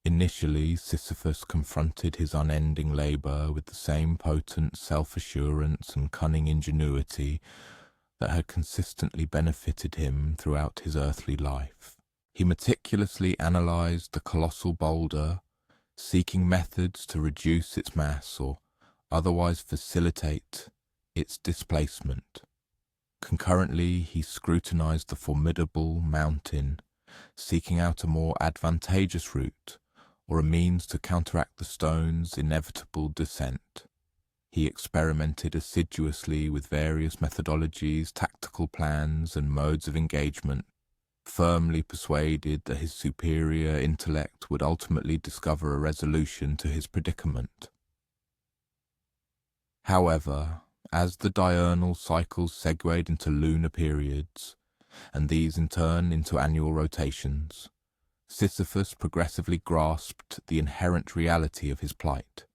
Initially, Sisyphus confronted his unending labour with the same potent self-assurance and cunning ingenuity that had consistently benefited him throughout his earthly life. He meticulously analysed the colossal boulder, seeking methods to reduce its mass or otherwise facilitate its displacement. Concurrently, he scrutinised the formidable mountain, seeking out a more advantageous route or a means to counteract the stone's inevitable descent. He experimented assiduously with various methodologies, tactical plans, and modes of engagement, firmly persuaded that his superior intellect would ultimately discover a resolution to his predicament. However, as the diurnal cycles segued into lunar periods, and these in turn into annual rotations, Sisyphus progressively grasped the inherent reality of his plight.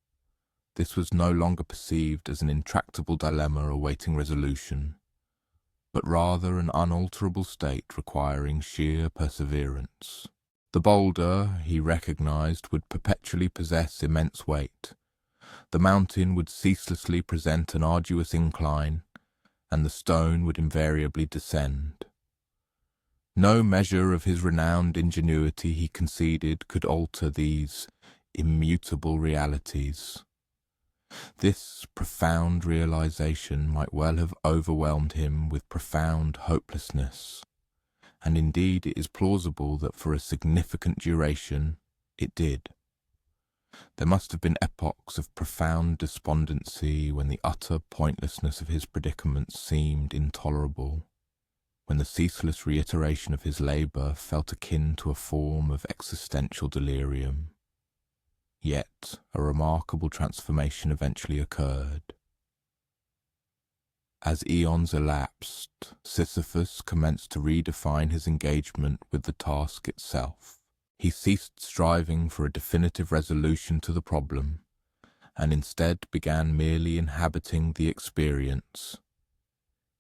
This was no longer perceived as an intractable dilemma awaiting resolution, but rather an unalterable state requiring sheer perseverance. The boulder, he recognized, would perpetually possess immense weight. The mountain would ceaselessly present an arduous incline, and the stone would invariably descend. No measure of his renowned ingenuity, he conceded, could alter these immutable realities. This profound realization might well have overwhelmed him with profound hopelessness, and indeed it is plausible that for a significant duration it did. There must have been epochs of profound despondency when the utter pointlessness of his predicament seemed intolerable, when the ceaseless reiteration of his labour felt akin to a form of existential delirium. Yet a remarkable transformation eventually occurred. As eons elapsed, Sisyphus commenced to redefine his engagement with the task itself. He ceased striving for a definitive resolution to the problem, and instead began merely inhabiting the experience.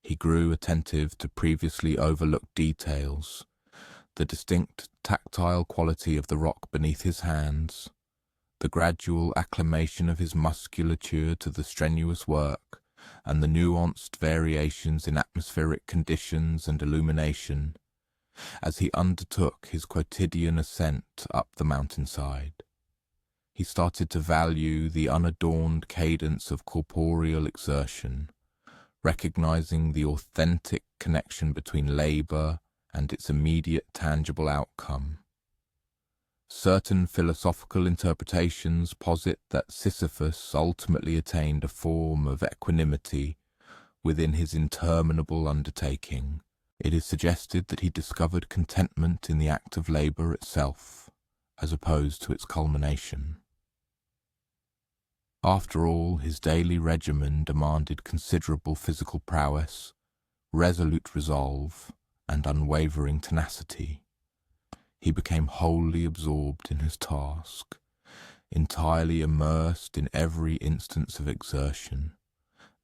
He grew attentive to previously overlooked details, the distinct tactile quality of the rock beneath his hands, the gradual acclimation of his musculature to the strenuous work, and the nuanced variations in atmospheric conditions and illumination, as he undertook his quotidian ascent up the mountainside. He started to value the unadorned cadence of corporeal exertion, recognizing the authentic connection between labour and its immediate tangible outcome. Certain philosophical interpretations posit that Sisyphus ultimately attained a form of equanimity within his interminable undertaking. It is suggested that he discovered contentment in the act of labour itself, as opposed to its culmination. After all, his daily regimen demanded considerable physical prowess, resolute resolve, and unwavering tenacity. He became wholly absorbed in his task, entirely immersed in every instance of exertion,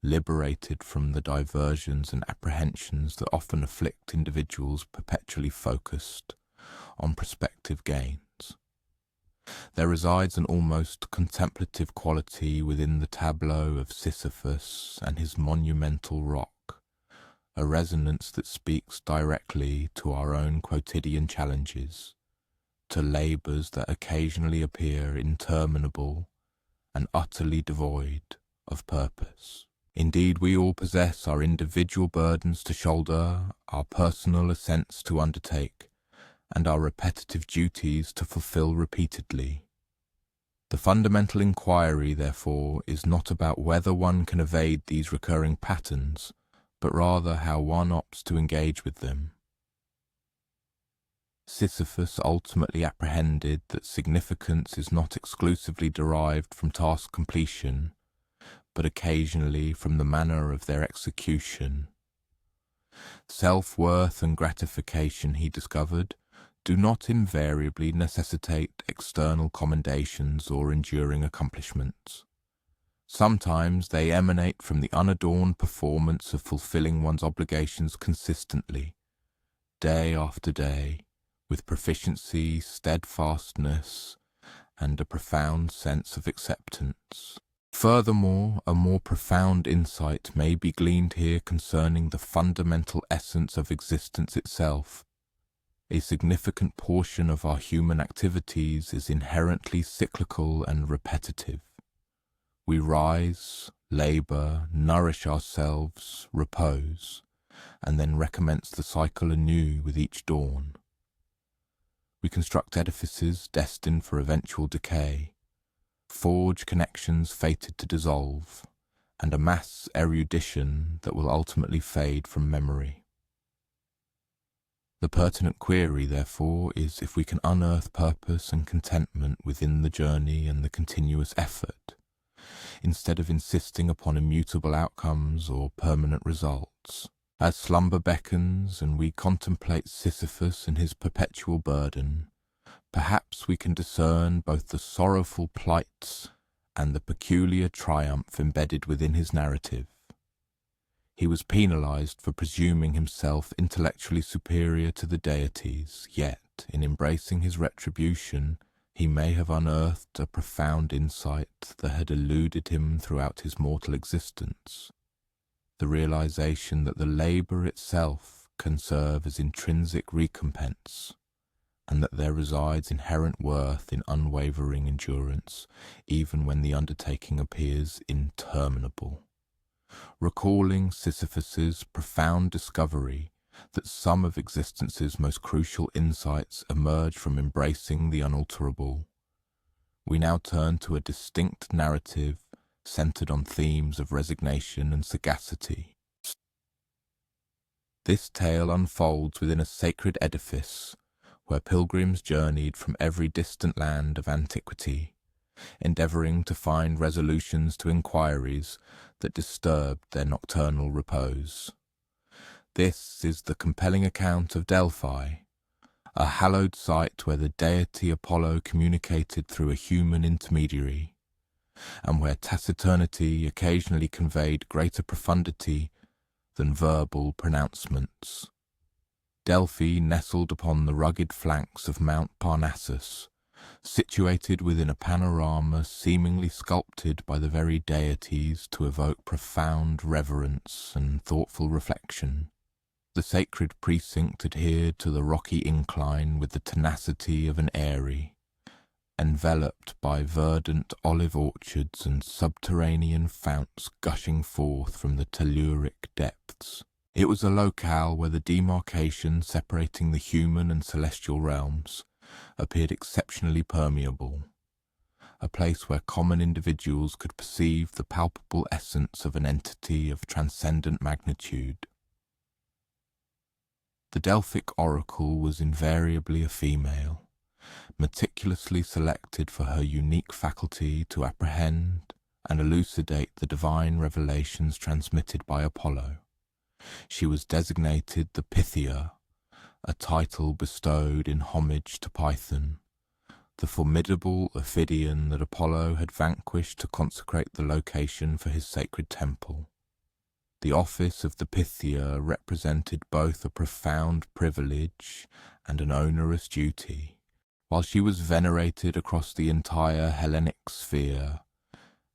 liberated from the diversions and apprehensions that often afflict individuals perpetually focused on prospective gains. There resides an almost contemplative quality within the tableau of Sisyphus and his monumental rock, a resonance that speaks directly to our own quotidian challenges, to labours that occasionally appear interminable and utterly devoid of purpose. Indeed, we all possess our individual burdens to shoulder, our personal ascents to undertake, and our repetitive duties to fulfil repeatedly. The fundamental inquiry, therefore, is not about whether one can evade these recurring patterns, but rather how one opts to engage with them. Sisyphus ultimately apprehended that significance is not exclusively derived from task completion, but occasionally from the manner of their execution. Self-worth and gratification, he discovered, do not invariably necessitate external commendations or enduring accomplishments. Sometimes they emanate from the unadorned performance of fulfilling one's obligations consistently, day after day, with proficiency, steadfastness, and a profound sense of acceptance. Furthermore, a more profound insight may be gleaned here concerning the fundamental essence of existence itself. A significant portion of our human activities is inherently cyclical and repetitive. We rise, labour, nourish ourselves, repose, and then recommence the cycle anew with each dawn. We construct edifices destined for eventual decay, forge connections fated to dissolve, and amass erudition that will ultimately fade from memory. The pertinent query, therefore, is if we can unearth purpose and contentment within the journey and the continuous effort, instead of insisting upon immutable outcomes or permanent results. As slumber beckons and we contemplate Sisyphus and his perpetual burden, perhaps we can discern both the sorrowful plight and the peculiar triumph embedded within his narrative. He was penalized for presuming himself intellectually superior to the deities, yet, in embracing his retribution, he may have unearthed a profound insight that had eluded him throughout his mortal existence. The realization that the labour itself can serve as intrinsic recompense, and that there resides inherent worth in unwavering endurance, even when the undertaking appears interminable. Recalling Sisyphus's profound discovery that some of existence's most crucial insights emerge from embracing the unalterable, we now turn to a distinct narrative centered on themes of resignation and sagacity. This tale unfolds within a sacred edifice where pilgrims journeyed from every distant land of antiquity, endeavouring to find resolutions to inquiries that disturbed their nocturnal repose. This is the compelling account of Delphi, a hallowed site where the deity Apollo communicated through a human intermediary, and where taciturnity occasionally conveyed greater profundity than verbal pronouncements. Delphi nestled upon the rugged flanks of Mount Parnassus, situated within a panorama seemingly sculpted by the very deities to evoke profound reverence and thoughtful reflection. The sacred precinct adhered to the rocky incline with the tenacity of an eyrie, enveloped by verdant olive orchards and subterranean founts gushing forth from the telluric depths. It was a locale where the demarcation separating the human and celestial realms appeared exceptionally permeable, a place where common individuals could perceive the palpable essence of an entity of transcendent magnitude. The Delphic oracle was invariably a female, meticulously selected for her unique faculty to apprehend and elucidate the divine revelations transmitted by Apollo. She was designated the Pythia, a title bestowed in homage to Python, the formidable Ophidian that Apollo had vanquished to consecrate the location for his sacred temple. The office of the Pythia represented both a profound privilege and an onerous duty. While she was venerated across the entire Hellenic sphere,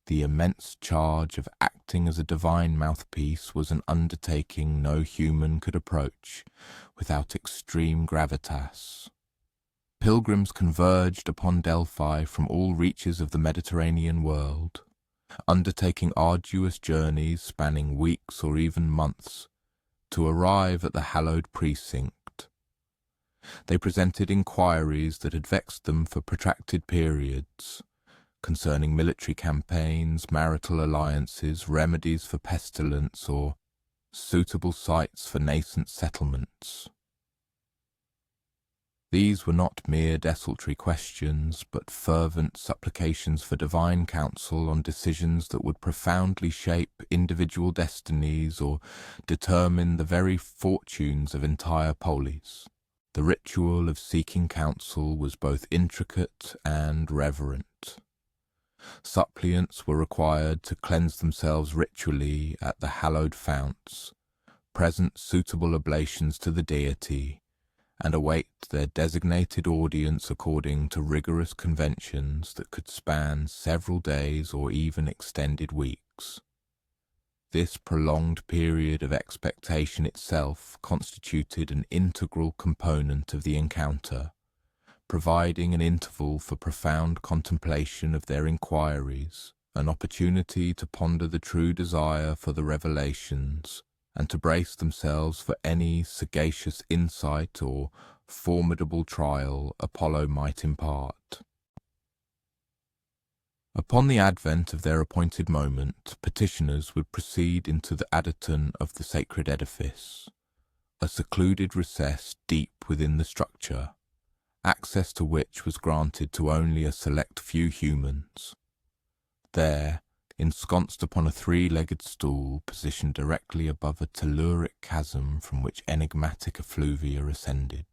the immense charge of acting as a divine mouthpiece was an undertaking no human could approach without extreme gravitas. Pilgrims converged upon Delphi from all reaches of the Mediterranean world, undertaking arduous journeys spanning weeks or even months to arrive at the hallowed precinct. They presented inquiries that had vexed them for protracted periods, concerning military campaigns, marital alliances, remedies for pestilence, or suitable sites for nascent settlements. These were not mere desultory questions, but fervent supplications for divine counsel on decisions that would profoundly shape individual destinies or determine the very fortunes of entire polis. The ritual of seeking counsel was both intricate and reverent. Suppliants were required to cleanse themselves ritually at the hallowed founts, present suitable oblations to the deity, and await their designated audience according to rigorous conventions that could span several days or even extended weeks. This prolonged period of expectation itself constituted an integral component of the encounter, providing an interval for profound contemplation of their inquiries, an opportunity to ponder the true desire for the revelations, and to brace themselves for any sagacious insight or formidable trial Apollo might impart. Upon the advent of their appointed moment, petitioners would proceed into the adyton of the sacred edifice, a secluded recess deep within the structure, access to which was granted to only a select few humans. There, ensconced upon a three-legged stool positioned directly above a telluric chasm from which enigmatic effluvia ascended,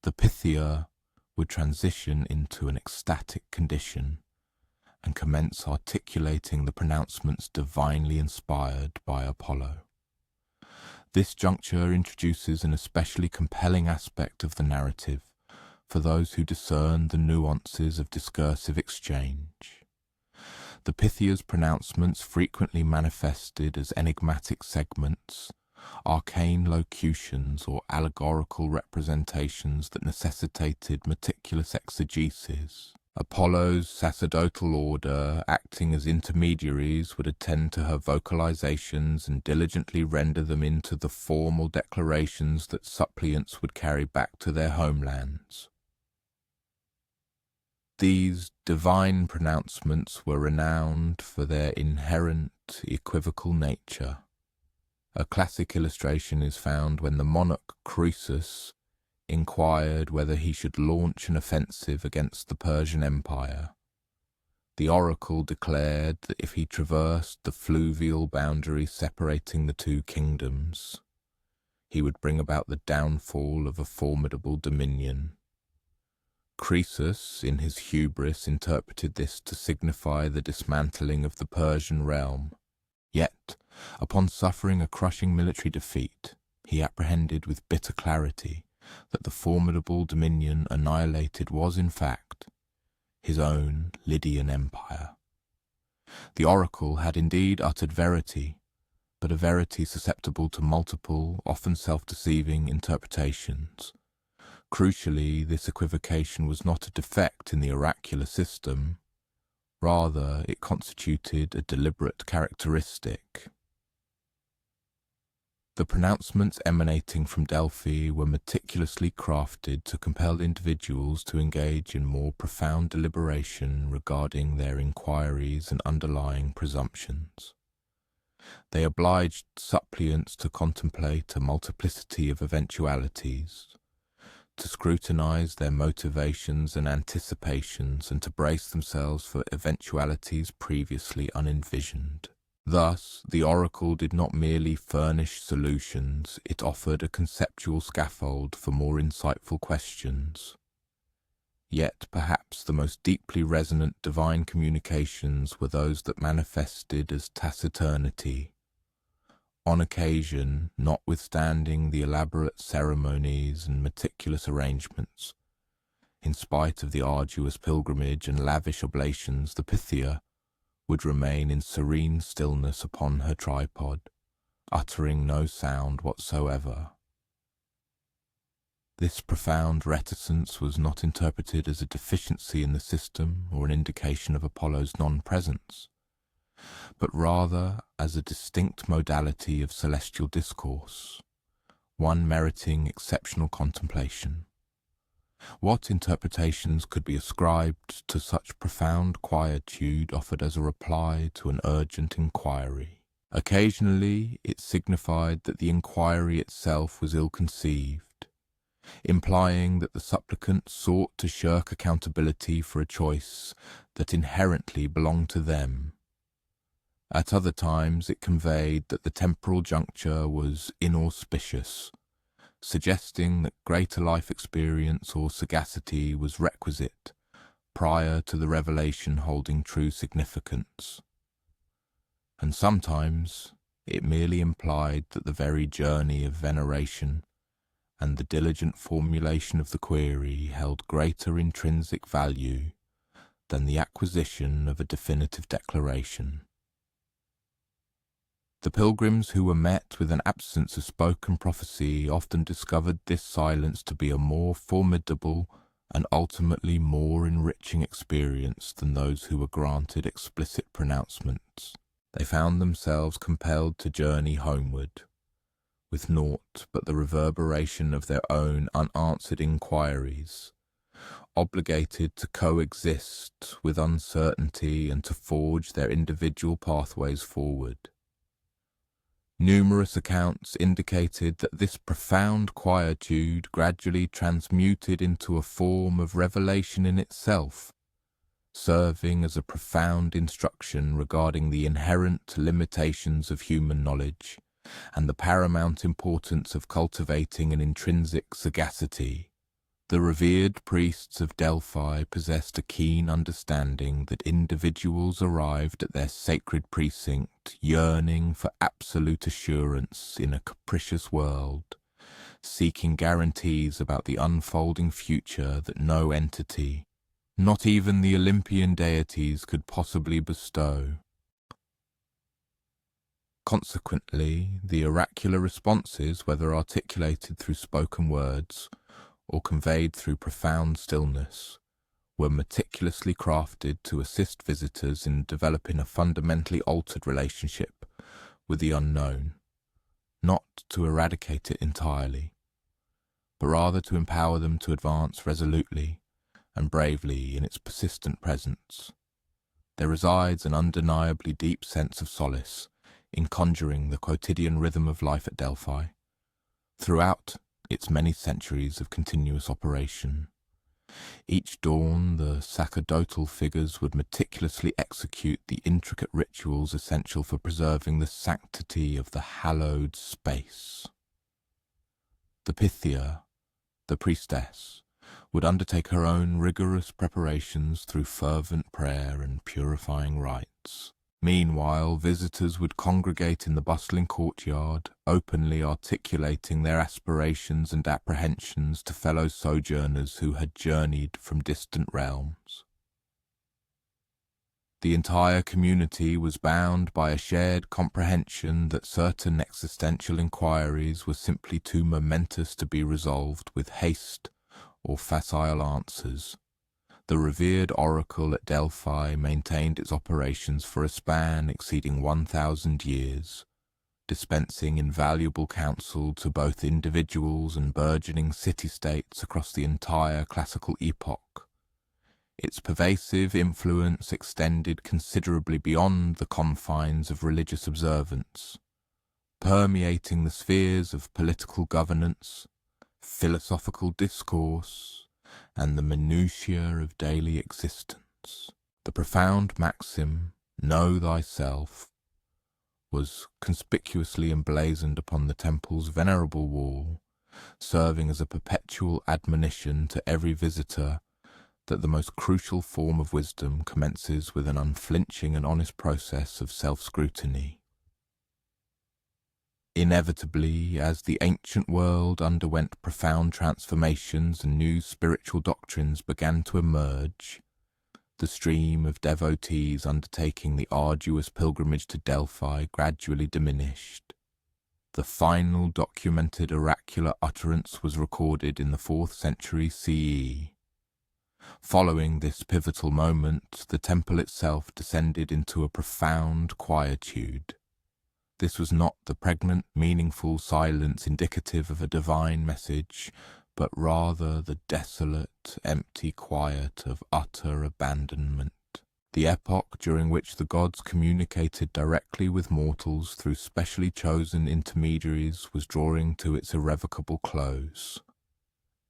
the Pythia would transition into an ecstatic condition and commence articulating the pronouncements divinely inspired by Apollo. This juncture introduces an especially compelling aspect of the narrative for those who discern the nuances of discursive exchange. The Pythia's pronouncements frequently manifested as enigmatic segments, arcane locutions, or allegorical representations that necessitated meticulous exegesis. Apollo's sacerdotal order, acting as intermediaries, would attend to her vocalizations and diligently render them into the formal declarations that suppliants would carry back to their homelands. These divine pronouncements were renowned for their inherent equivocal nature. A classic illustration is found when the monarch Croesus inquired whether he should launch an offensive against the Persian Empire. The oracle declared that if he traversed the fluvial boundary separating the two kingdoms, he would bring about the downfall of a formidable dominion. Croesus, in his hubris, interpreted this to signify the dismantling of the Persian realm. Yet, upon suffering a crushing military defeat, he apprehended with bitter clarity that the formidable dominion annihilated was, in fact, his own Lydian empire. The oracle had indeed uttered verity, but a verity susceptible to multiple, often self-deceiving interpretations. Crucially, this equivocation was not a defect in the oracular system. Rather, it constituted a deliberate characteristic. The pronouncements emanating from Delphi were meticulously crafted to compel individuals to engage in more profound deliberation regarding their inquiries and underlying presumptions. They obliged suppliants to contemplate a multiplicity of eventualities, to scrutinize their motivations and anticipations, and to brace themselves for eventualities previously unenvisioned. Thus, the oracle did not merely furnish solutions, it offered a conceptual scaffold for more insightful questions. Yet perhaps the most deeply resonant divine communications were those that manifested as taciturnity. On occasion, notwithstanding the elaborate ceremonies and meticulous arrangements, in spite of the arduous pilgrimage and lavish oblations, the Pythia would remain in serene stillness upon her tripod, uttering no sound whatsoever. This profound reticence was not interpreted as a deficiency in the system or an indication of Apollo's non-presence, but rather as a distinct modality of celestial discourse, one meriting exceptional contemplation. What interpretations could be ascribed to such profound quietude offered as a reply to an urgent inquiry? Occasionally it signified that the inquiry itself was ill-conceived, implying that the supplicant sought to shirk accountability for a choice that inherently belonged to them. At other times it conveyed that the temporal juncture was inauspicious, suggesting that greater life experience or sagacity was requisite prior to the revelation holding true significance. And sometimes it merely implied that the very journey of veneration and the diligent formulation of the query held greater intrinsic value than the acquisition of a definitive declaration. The pilgrims who were met with an absence of spoken prophecy often discovered this silence to be a more formidable and ultimately more enriching experience than those who were granted explicit pronouncements. They found themselves compelled to journey homeward, with naught but the reverberation of their own unanswered inquiries, obligated to coexist with uncertainty and to forge their individual pathways forward. Numerous accounts indicated that this profound quietude gradually transmuted into a form of revelation in itself, serving as a profound instruction regarding the inherent limitations of human knowledge and the paramount importance of cultivating an intrinsic sagacity. The revered priests of Delphi possessed a keen understanding that individuals arrived at their sacred precinct yearning for absolute assurance in a capricious world, seeking guarantees about the unfolding future that no entity, not even the Olympian deities, could possibly bestow. Consequently, the oracular responses, whether articulated through spoken words or conveyed through profound stillness, were meticulously crafted to assist visitors in developing a fundamentally altered relationship with the unknown, not to eradicate it entirely, but rather to empower them to advance resolutely and bravely in its persistent presence. There resides an undeniably deep sense of solace in conjuring the quotidian rhythm of life at Delphi, throughout its many centuries of continuous operation. Each dawn the sacerdotal figures would meticulously execute the intricate rituals essential for preserving the sanctity of the hallowed space. The Pythia, the priestess, would undertake her own rigorous preparations through fervent prayer and purifying rites. Meanwhile, visitors would congregate in the bustling courtyard, openly articulating their aspirations and apprehensions to fellow sojourners who had journeyed from distant realms. The entire community was bound by a shared comprehension that certain existential inquiries were simply too momentous to be resolved with haste or facile answers. The revered oracle at Delphi maintained its operations for a span exceeding 1,000 years, dispensing invaluable counsel to both individuals and burgeoning city-states across the entire classical epoch. Its pervasive influence extended considerably beyond the confines of religious observance, permeating the spheres of political governance, philosophical discourse, and the minutiae of daily existence. The profound maxim, "Know thyself," was conspicuously emblazoned upon the temple's venerable wall, serving as a perpetual admonition to every visitor that the most crucial form of wisdom commences with an unflinching and honest process of self-scrutiny. Inevitably, as the ancient world underwent profound transformations and new spiritual doctrines began to emerge, the stream of devotees undertaking the arduous pilgrimage to Delphi gradually diminished. The final documented oracular utterance was recorded in the 4th century CE. Following this pivotal moment, the temple itself descended into a profound quietude. This was not the pregnant, meaningful silence indicative of a divine message, but rather the desolate, empty quiet of utter abandonment. The epoch during which the gods communicated directly with mortals through specially chosen intermediaries was drawing to its irrevocable close.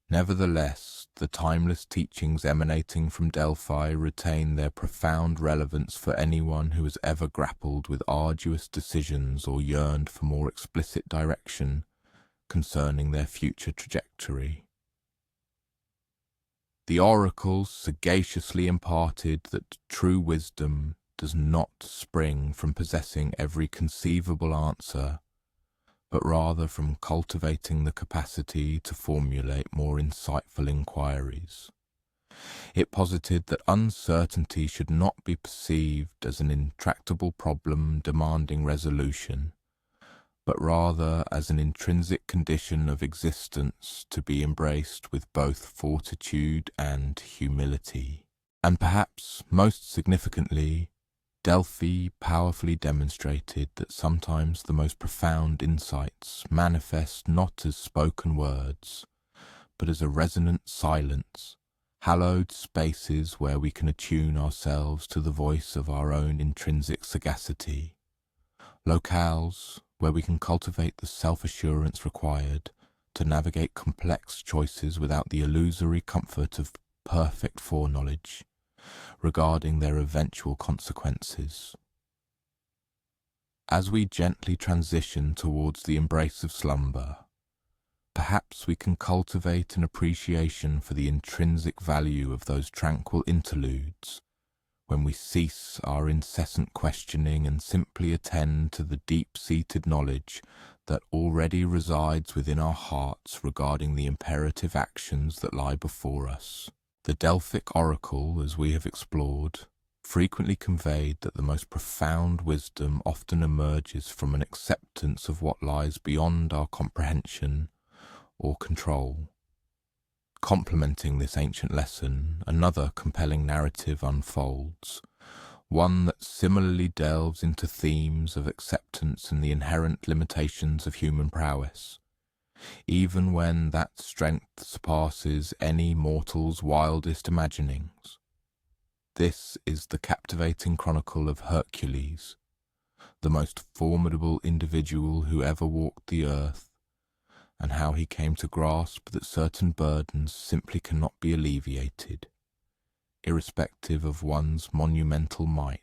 Nevertheless, the timeless teachings emanating from Delphi retain their profound relevance for anyone who has ever grappled with arduous decisions or yearned for more explicit direction concerning their future trajectory. The oracles sagaciously imparted that true wisdom does not spring from possessing every conceivable answer, but rather from cultivating the capacity to formulate more insightful inquiries. It posited that uncertainty should not be perceived as an intractable problem demanding resolution, but rather as an intrinsic condition of existence to be embraced with both fortitude and humility. And perhaps most significantly, Delphi powerfully demonstrated that sometimes the most profound insights manifest not as spoken words, but as a resonant silence, hallowed spaces where we can attune ourselves to the voice of our own intrinsic sagacity, locales where we can cultivate the self-assurance required to navigate complex choices without the illusory comfort of perfect foreknowledge regarding their eventual consequences. As we gently transition towards the embrace of slumber, perhaps we can cultivate an appreciation for the intrinsic value of those tranquil interludes when we cease our incessant questioning and simply attend to the deep-seated knowledge that already resides within our hearts regarding the imperative actions that lie before us. The Delphic oracle, as we have explored, frequently conveyed that the most profound wisdom often emerges from an acceptance of what lies beyond our comprehension or control. Complementing this ancient lesson, another compelling narrative unfolds, one that similarly delves into themes of acceptance and the inherent limitations of human prowess, even when that strength surpasses any mortal's wildest imaginings. This is the captivating chronicle of Hercules, the most formidable individual who ever walked the earth, and how he came to grasp that certain burdens simply cannot be alleviated, irrespective of one's monumental might.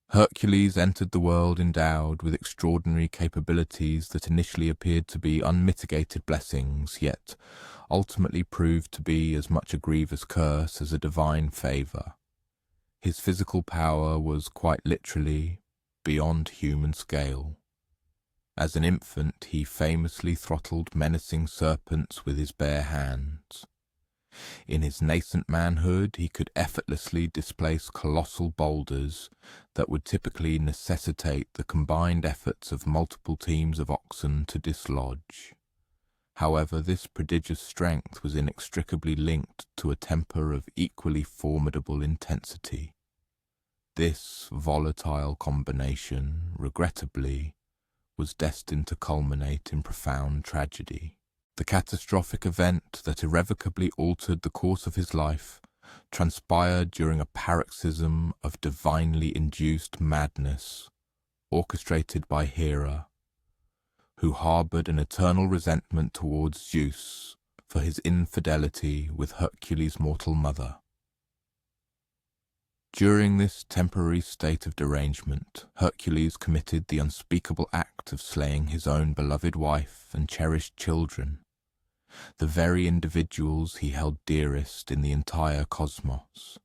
Hercules entered the world endowed with extraordinary capabilities that initially appeared to be unmitigated blessings, yet ultimately proved to be as much a grievous curse as a divine favour. His physical power was quite literally beyond human scale. As an infant, he famously throttled menacing serpents with his bare hands. In his nascent manhood, he could effortlessly displace colossal boulders that would typically necessitate the combined efforts of multiple teams of oxen to dislodge. However, this prodigious strength was inextricably linked to a temper of equally formidable intensity. This volatile combination, regrettably, was destined to culminate in profound tragedy. The catastrophic event that irrevocably altered the course of his life transpired during a paroxysm of divinely induced madness, orchestrated by Hera, who harboured an eternal resentment towards Zeus for his infidelity with Hercules' mortal mother. During this temporary state of derangement, Hercules committed the unspeakable act of slaying his own beloved wife and cherished children, the very individuals he held dearest in the entire cosmos.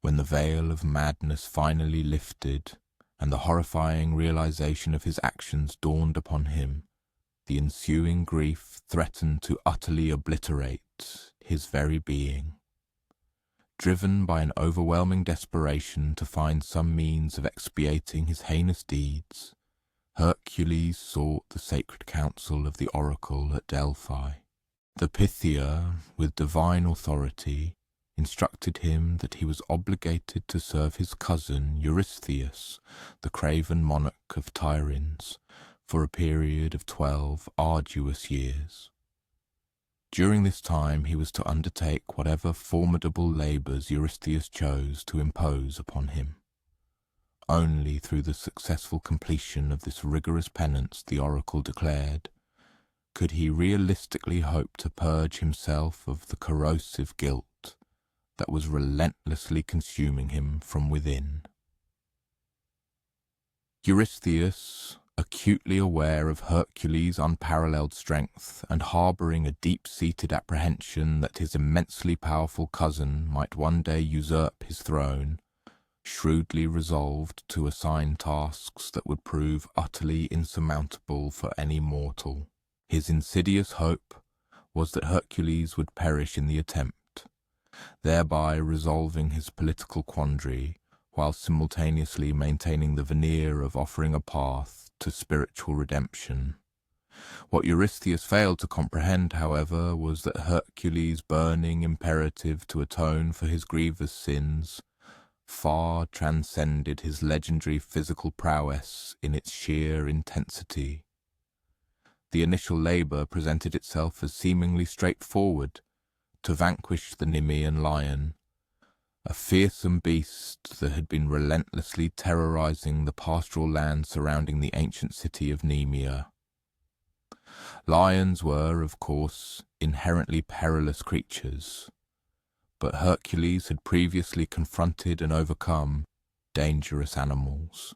When the veil of madness finally lifted and the horrifying realization of his actions dawned upon him, the ensuing grief threatened to utterly obliterate his very being. Driven by an overwhelming desperation to find some means of expiating his heinous deeds, Hercules sought the sacred counsel of the oracle at Delphi. The Pythia, with divine authority, instructed him that he was obligated to serve his cousin Eurystheus, the craven monarch of Tiryns, for a period of 12 arduous years. During this time he was to undertake whatever formidable labours Eurystheus chose to impose upon him. Only through the successful completion of this rigorous penance, the oracle declared, could he realistically hope to purge himself of the corrosive guilt that was relentlessly consuming him from within. Eurystheus, acutely aware of Hercules' unparalleled strength and harbouring a deep-seated apprehension that his immensely powerful cousin might one day usurp his throne, shrewdly resolved to assign tasks that would prove utterly insurmountable for any mortal. His insidious hope was that Hercules would perish in the attempt, thereby resolving his political quandary while simultaneously maintaining the veneer of offering a path to spiritual redemption. What Eurystheus failed to comprehend, however, was that Hercules' burning imperative to atone for his grievous sins far transcended his legendary physical prowess in its sheer intensity. The initial labour presented itself as seemingly straightforward: to vanquish the Nemean lion, a fearsome beast that had been relentlessly terrorizing the pastoral land surrounding the ancient city of Nemea. Lions were, of course, inherently perilous creatures, but Hercules had previously confronted and overcome dangerous animals.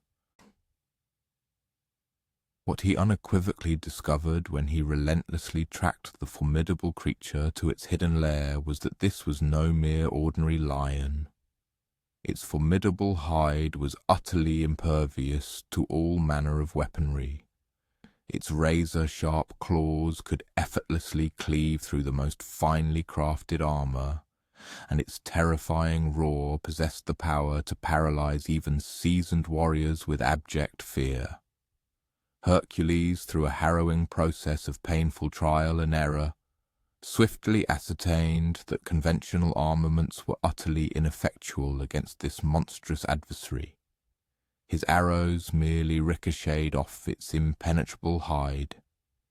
What he unequivocally discovered when he relentlessly tracked the formidable creature to its hidden lair was that this was no mere ordinary lion. Its formidable hide was utterly impervious to all manner of weaponry. Its razor-sharp claws could effortlessly cleave through the most finely crafted armour, and its terrifying roar possessed the power to paralyze even seasoned warriors with abject fear. Hercules, through a harrowing process of painful trial and error, swiftly ascertained that conventional armaments were utterly ineffectual against this monstrous adversary. His arrows merely ricocheted off its impenetrable hide.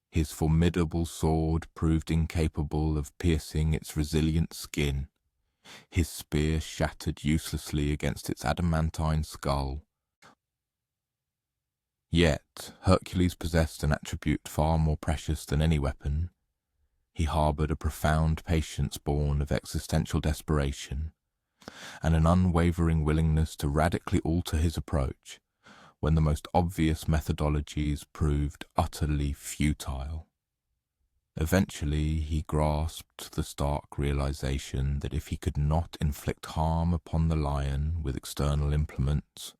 His formidable sword proved incapable of piercing its resilient skin. His spear shattered uselessly against its adamantine skull. Yet Hercules possessed an attribute far more precious than any weapon. He harboured a profound patience born of existential desperation, and an unwavering willingness to radically alter his approach when the most obvious methodologies proved utterly futile. Eventually he grasped the stark realization that if he could not inflict harm upon the lion with external implements,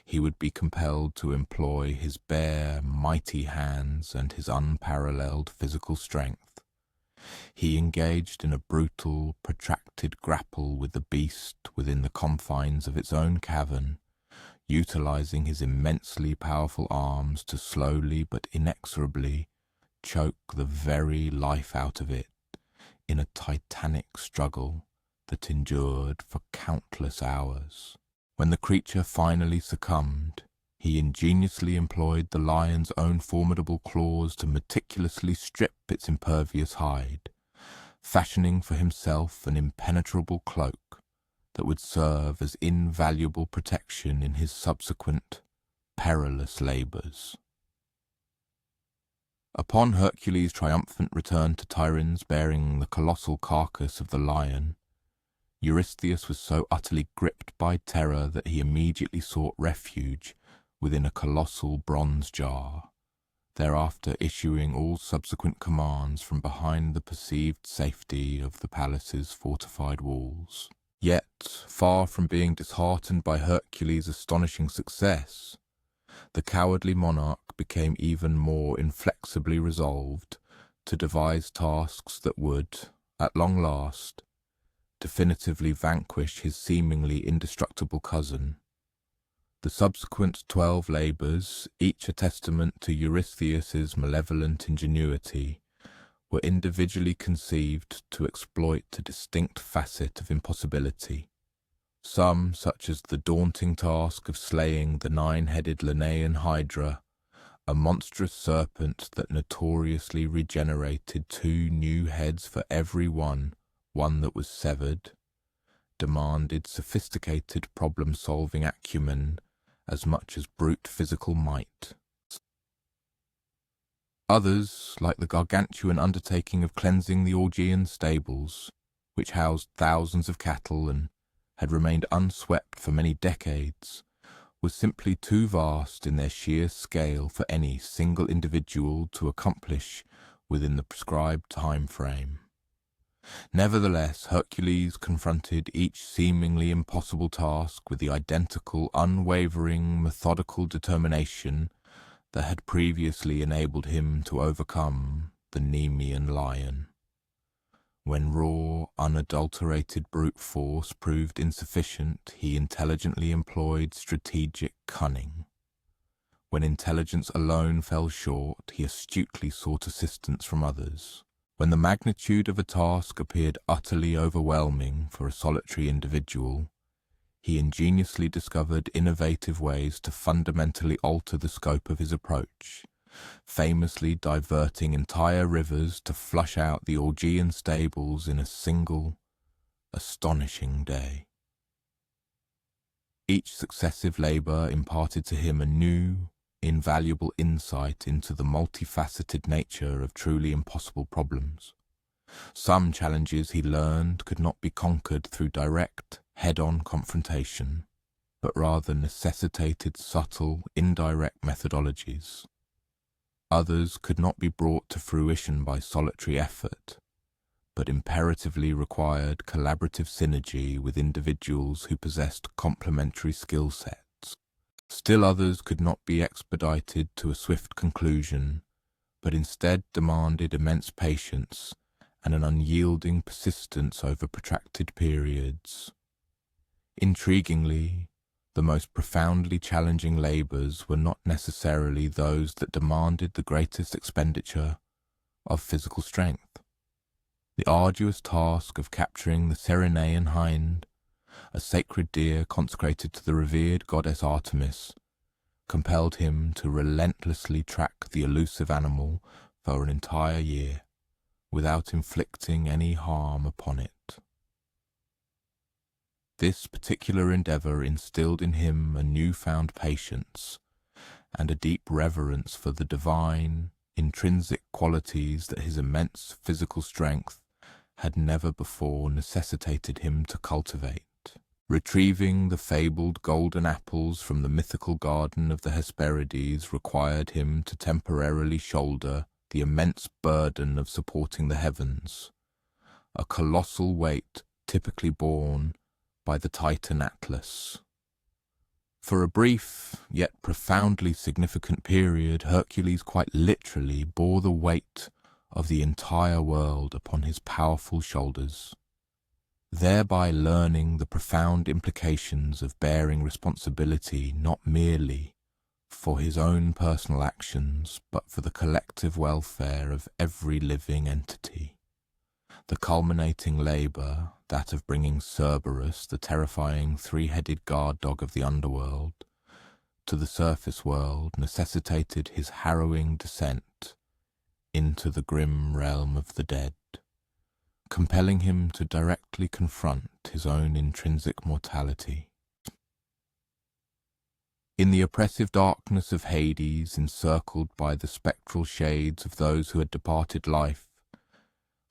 he would be compelled to employ his bare, mighty hands and his unparalleled physical strength. He engaged in a brutal, protracted grapple with the beast within the confines of its own cavern, utilizing his immensely powerful arms to slowly but inexorably choke the very life out of it in a titanic struggle that endured for countless hours. When the creature finally succumbed, he ingeniously employed the lion's own formidable claws to meticulously strip its impervious hide, fashioning for himself an impenetrable cloak that would serve as invaluable protection in his subsequent perilous labours. Upon Hercules' triumphant return to Tiryns bearing the colossal carcass of the lion, Eurystheus was so utterly gripped by terror that he immediately sought refuge within a colossal bronze jar, thereafter issuing all subsequent commands from behind the perceived safety of the palace's fortified walls. Yet, far from being disheartened by Hercules' astonishing success, the cowardly monarch became even more inflexibly resolved to devise tasks that would, at long last, definitively vanquish his seemingly indestructible cousin. The subsequent 12 labours, each a testament to Eurystheus's malevolent ingenuity, were individually conceived to exploit a distinct facet of impossibility. Some, such as the daunting task of slaying the 9-headed Linnaean Hydra, a monstrous serpent that notoriously regenerated 2 new heads for every one that was severed, demanded sophisticated problem-solving acumen as much as brute physical might. Others, like the gargantuan undertaking of cleansing the Augean stables, which housed thousands of cattle and had remained unswept for many decades, was simply too vast in their sheer scale for any single individual to accomplish within the prescribed time frame. Nevertheless, Hercules confronted each seemingly impossible task with the identical, unwavering, methodical determination that had previously enabled him to overcome the Nemean lion. When raw, unadulterated brute force proved insufficient, he intelligently employed strategic cunning. When intelligence alone fell short, he astutely sought assistance from others. When the magnitude of a task appeared utterly overwhelming for a solitary individual, he ingeniously discovered innovative ways to fundamentally alter the scope of his approach, famously diverting entire rivers to flush out the Augean stables in a single, astonishing day. Each successive labour imparted to him a new, invaluable insight into the multifaceted nature of truly impossible problems. Some challenges, he learned, could not be conquered through direct, head-on confrontation, but rather necessitated subtle, indirect methodologies. Others could not be brought to fruition by solitary effort, but imperatively required collaborative synergy with individuals who possessed complementary skill sets. Still others could not be expedited to a swift conclusion, but instead demanded immense patience and an unyielding persistence over protracted periods. Intriguingly, the most profoundly challenging labours were not necessarily those that demanded the greatest expenditure of physical strength. The arduous task of capturing the Cyrenaean hind, a sacred deer consecrated to the revered goddess Artemis, compelled him to relentlessly track the elusive animal for an entire year, without inflicting any harm upon it. This particular endeavour instilled in him a newfound patience and a deep reverence for the divine, intrinsic qualities that his immense physical strength had never before necessitated him to cultivate. Retrieving the fabled golden apples from the mythical garden of the Hesperides required him to temporarily shoulder the immense burden of supporting the heavens, a colossal weight typically borne by the Titan Atlas. For a brief, yet profoundly significant period, Hercules quite literally bore the weight of the entire world upon his powerful shoulders, thereby learning the profound implications of bearing responsibility not merely for his own personal actions, but for the collective welfare of every living entity. The culminating labour, that of bringing Cerberus, the terrifying 3-headed guard dog of the underworld, to the surface world, necessitated his harrowing descent into the grim realm of the dead, compelling him to directly confront his own intrinsic mortality. In the oppressive darkness of Hades, encircled by the spectral shades of those who had departed life,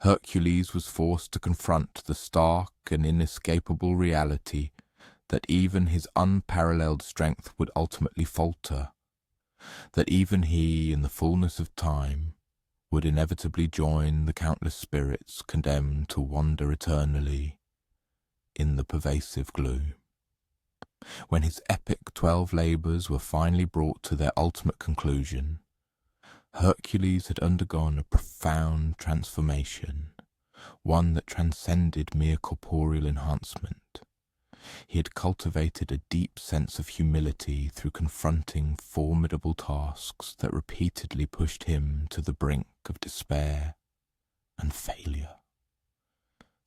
Hercules was forced to confront the stark and inescapable reality that even his unparalleled strength would ultimately falter, that even he, in the fullness of time, would inevitably join the countless spirits condemned to wander eternally in the pervasive gloom. When his epic 12 labours were finally brought to their ultimate conclusion, Hercules had undergone a profound transformation, one that transcended mere corporeal enhancement. He had cultivated a deep sense of humility through confronting formidable tasks that repeatedly pushed him to the brink of despair and failure.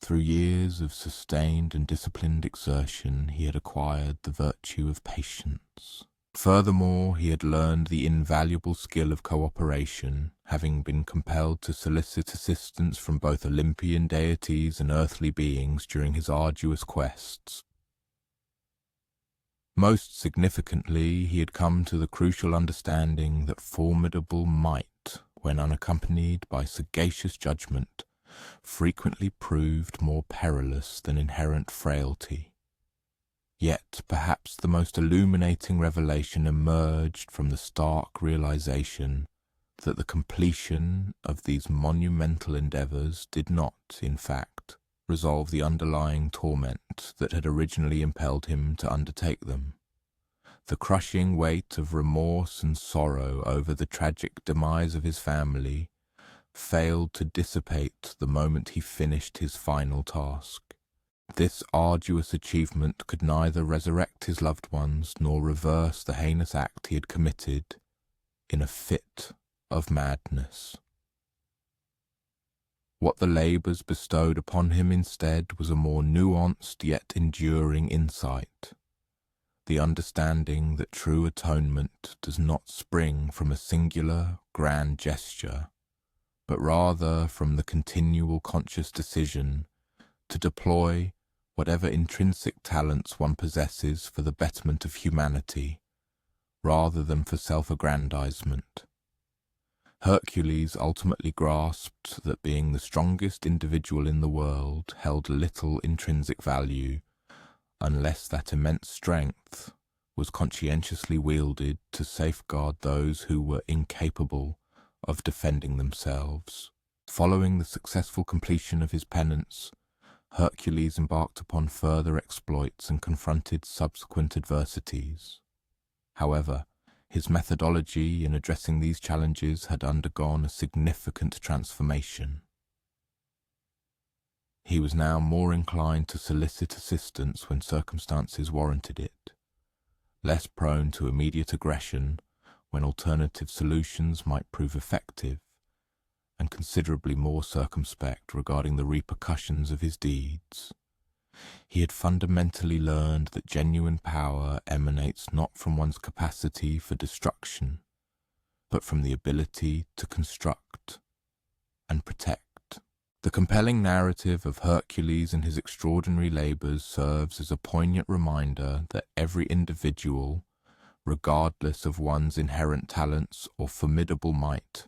Through years of sustained and disciplined exertion, he had acquired the virtue of patience. Furthermore, he had learned the invaluable skill of cooperation, having been compelled to solicit assistance from both Olympian deities and earthly beings during his arduous quests. Most significantly, he had come to the crucial understanding that formidable might, when unaccompanied by sagacious judgment, frequently proved more perilous than inherent frailty. Yet perhaps the most illuminating revelation emerged from the stark realization that the completion of these monumental endeavors did not, in fact, resolve the underlying torment that had originally impelled him to undertake them. The crushing weight of remorse and sorrow over the tragic demise of his family failed to dissipate the moment he finished his final task. This arduous achievement could neither resurrect his loved ones nor reverse the heinous act he had committed in a fit of madness. What the labours bestowed upon him instead was a more nuanced yet enduring insight, the understanding that true atonement does not spring from a singular, grand gesture, but rather from the continual conscious decision to deploy whatever intrinsic talents one possesses for the betterment of humanity, rather than for self-aggrandizement. Hercules ultimately grasped that being the strongest individual in the world held little intrinsic value unless that immense strength was conscientiously wielded to safeguard those who were incapable of defending themselves. Following the successful completion of his penance, Hercules embarked upon further exploits and confronted subsequent adversities. However, his methodology in addressing these challenges had undergone a significant transformation. He was now more inclined to solicit assistance when circumstances warranted it, less prone to immediate aggression when alternative solutions might prove effective, and considerably more circumspect regarding the repercussions of his deeds. He had fundamentally learned that genuine power emanates not from one's capacity for destruction, but from the ability to construct and protect. The compelling narrative of Hercules and his extraordinary labours serves as a poignant reminder that every individual, regardless of one's inherent talents or formidable might,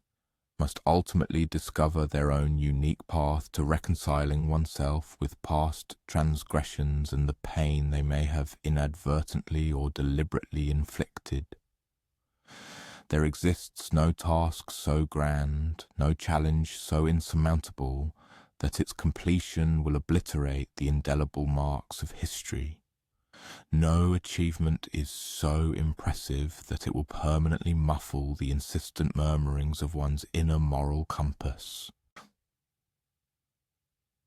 must ultimately discover their own unique path to reconciling oneself with past transgressions and the pain they may have inadvertently or deliberately inflicted. There exists no task so grand, no challenge so insurmountable, that its completion will obliterate the indelible marks of history. No achievement is so impressive that it will permanently muffle the insistent murmurings of one's inner moral compass.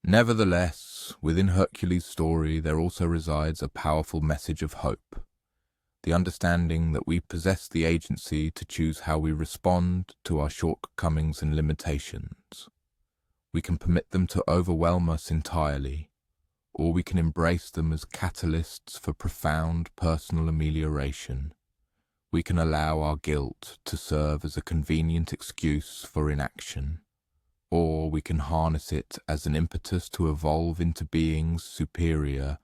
Nevertheless, within Hercules' story there also resides a powerful message of hope, the understanding that we possess the agency to choose how we respond to our shortcomings and limitations. We can permit them to overwhelm us entirely, or we can embrace them as catalysts for profound personal amelioration. We can allow our guilt to serve as a convenient excuse for inaction, or we can harness it as an impetus to evolve into beings superior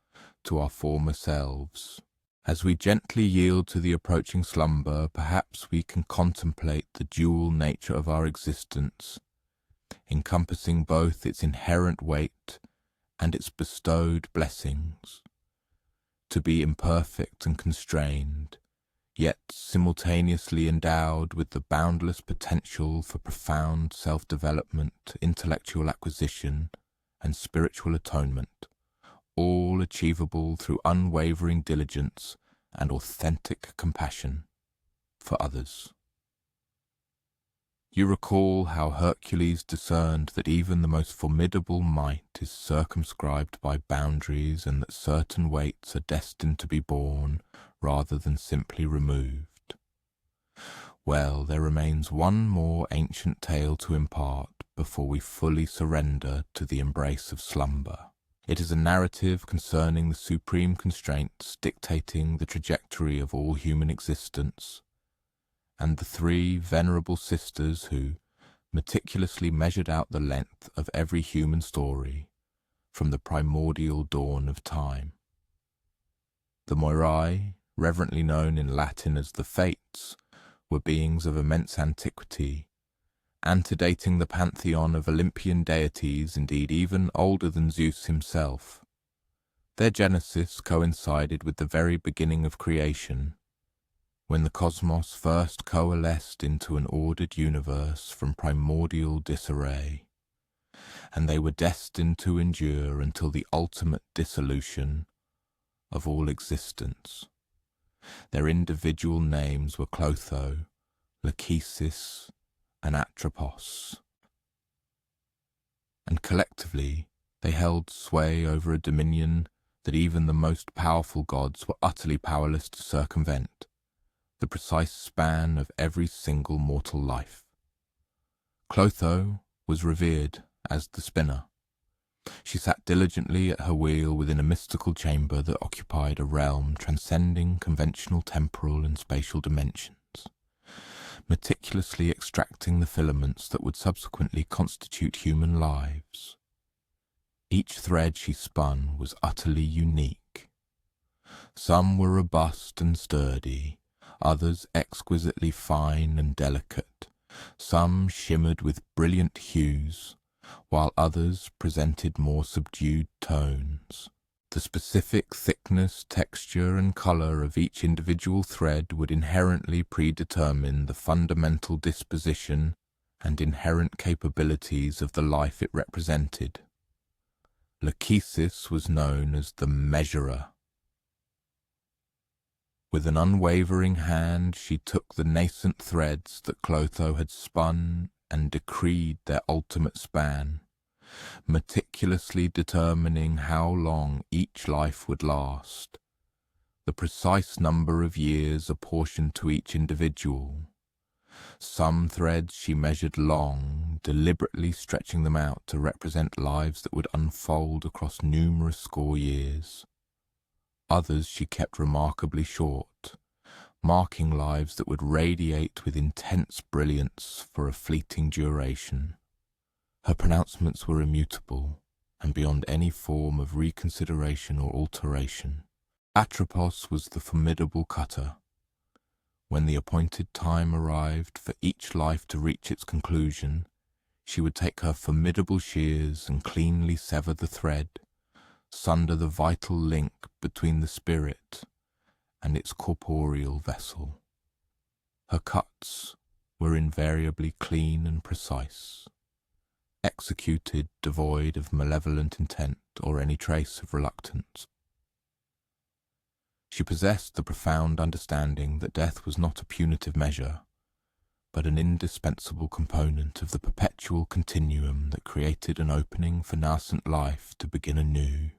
to our former selves. As we gently yield to the approaching slumber, perhaps we can contemplate the dual nature of our existence, encompassing both its inherent weight and its bestowed blessings. To be imperfect and constrained, yet simultaneously endowed with the boundless potential for profound self-development, intellectual acquisition, and spiritual atonement, all achievable through unwavering diligence and authentic compassion for others. You recall how Hercules discerned that even the most formidable might is circumscribed by boundaries and that certain weights are destined to be borne rather than simply removed. Well, there remains one more ancient tale to impart before we fully surrender to the embrace of slumber. It is a narrative concerning the supreme constraints dictating the trajectory of all human existence, and the three venerable sisters who meticulously measured out the length of every human story from the primordial dawn of time. The Moirai, reverently known in Latin as the Fates, were beings of immense antiquity, antedating the pantheon of Olympian deities, indeed even older than Zeus himself. Their genesis coincided with the very beginning of creation, when the cosmos first coalesced into an ordered universe from primordial disarray, and they were destined to endure until the ultimate dissolution of all existence. Their individual names were Clotho, Lachesis, and Atropos, and collectively they held sway over a dominion that even the most powerful gods were utterly powerless to circumvent, the precise span of every single mortal life. Clotho was revered as the spinner. She sat diligently at her wheel within a mystical chamber that occupied a realm transcending conventional temporal and spatial dimensions, meticulously extracting the filaments that would subsequently constitute human lives. Each thread she spun was utterly unique. Some were robust and sturdy, others exquisitely fine and delicate. Some shimmered with brilliant hues, while others presented more subdued tones. The specific thickness, texture, and color of each individual thread would inherently predetermine the fundamental disposition and inherent capabilities of the life it represented. Lachesis was known as the measurer. With an unwavering hand, she took the nascent threads that Clotho had spun and decreed their ultimate span, meticulously determining how long each life would last, the precise number of years apportioned to each individual. Some threads she measured long, deliberately stretching them out to represent lives that would unfold across numerous score years. Others she kept remarkably short, marking lives that would radiate with intense brilliance for a fleeting duration. Her pronouncements were immutable and beyond any form of reconsideration or alteration. Atropos was the formidable cutter. When the appointed time arrived for each life to reach its conclusion, she would take her formidable shears and cleanly sever the thread, sunder the vital link between the spirit and its corporeal vessel. Her cuts were invariably clean and precise, executed devoid of malevolent intent or any trace of reluctance. She possessed the profound understanding that death was not a punitive measure, but an indispensable component of the perpetual continuum that created an opening for nascent life to begin anew.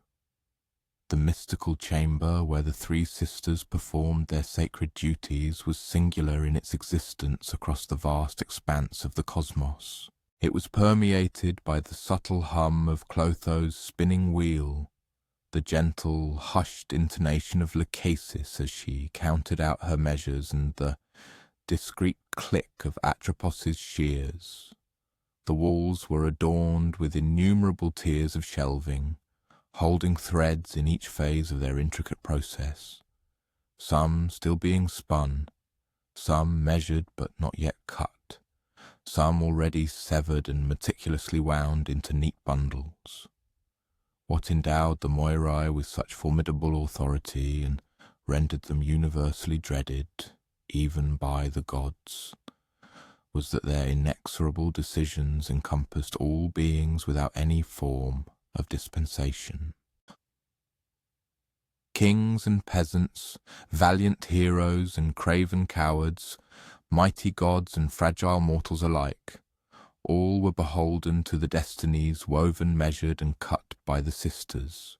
The mystical chamber where the three sisters performed their sacred duties was singular in its existence across the vast expanse of the cosmos. It was permeated by the subtle hum of Clotho's spinning wheel, the gentle, hushed intonation of Lachesis as she counted out her measures, and the discreet click of Atropos's shears. The walls were adorned with innumerable tiers of shelving, holding threads in each phase of their intricate process, some still being spun, some measured but not yet cut, some already severed and meticulously wound into neat bundles. What endowed the Moirai with such formidable authority and rendered them universally dreaded, even by the gods, was that their inexorable decisions encompassed all beings without any form of dispensation. Kings and peasants, valiant heroes and craven cowards, mighty gods and fragile mortals alike, all were beholden to the destinies woven, measured, and cut by the sisters.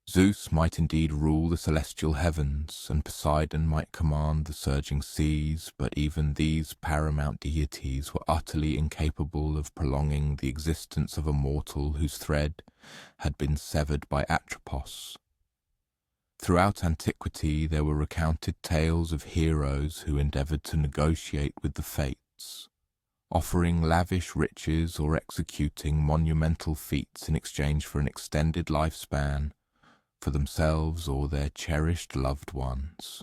Zeus might indeed rule the celestial heavens, and Poseidon might command the surging seas, but even these paramount deities were utterly incapable of prolonging the existence of a mortal whose thread had been severed by Atropos. Throughout antiquity there were recounted tales of heroes who endeavoured to negotiate with the fates, offering lavish riches or executing monumental feats in exchange for an extended lifespan for themselves or their cherished loved ones.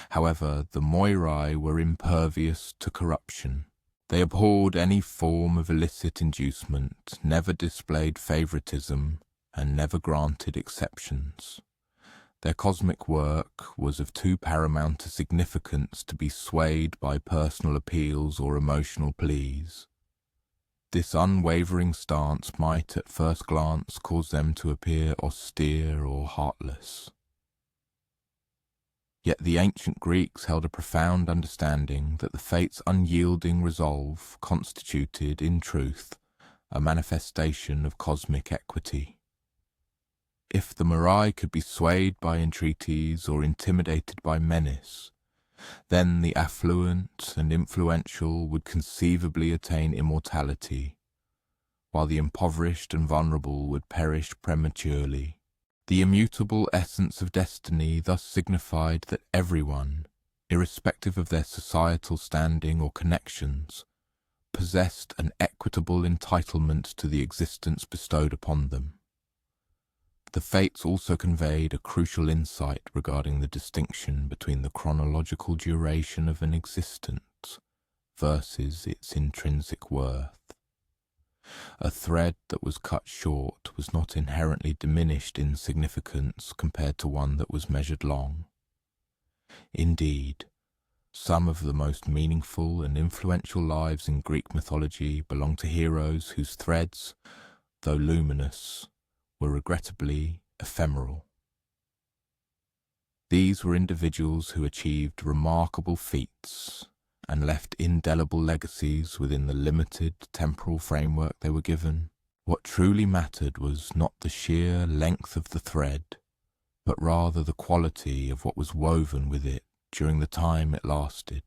However, the Moirai were impervious to corruption. They abhorred any form of illicit inducement, never displayed favoritism, and never granted exceptions. Their cosmic work was of too paramount a significance to be swayed by personal appeals or emotional pleas. This unwavering stance might at first glance cause them to appear austere or heartless. Yet the ancient Greeks held a profound understanding that the fates' unyielding resolve constituted, in truth, a manifestation of cosmic equity. If the Moirai could be swayed by entreaties or intimidated by menace, then the affluent and influential would conceivably attain immortality, while the impoverished and vulnerable would perish prematurely. The immutable essence of destiny thus signified that everyone, irrespective of their societal standing or connections, possessed an equitable entitlement to the existence bestowed upon them. The fates also conveyed a crucial insight regarding the distinction between the chronological duration of an existence versus its intrinsic worth. A thread that was cut short was not inherently diminished in significance compared to one that was measured long. Indeed, some of the most meaningful and influential lives in Greek mythology belong to heroes whose threads, though luminous, were regrettably ephemeral. These were individuals who achieved remarkable feats and left indelible legacies within the limited temporal framework they were given. What truly mattered was not the sheer length of the thread, but rather the quality of what was woven with it during the time it lasted.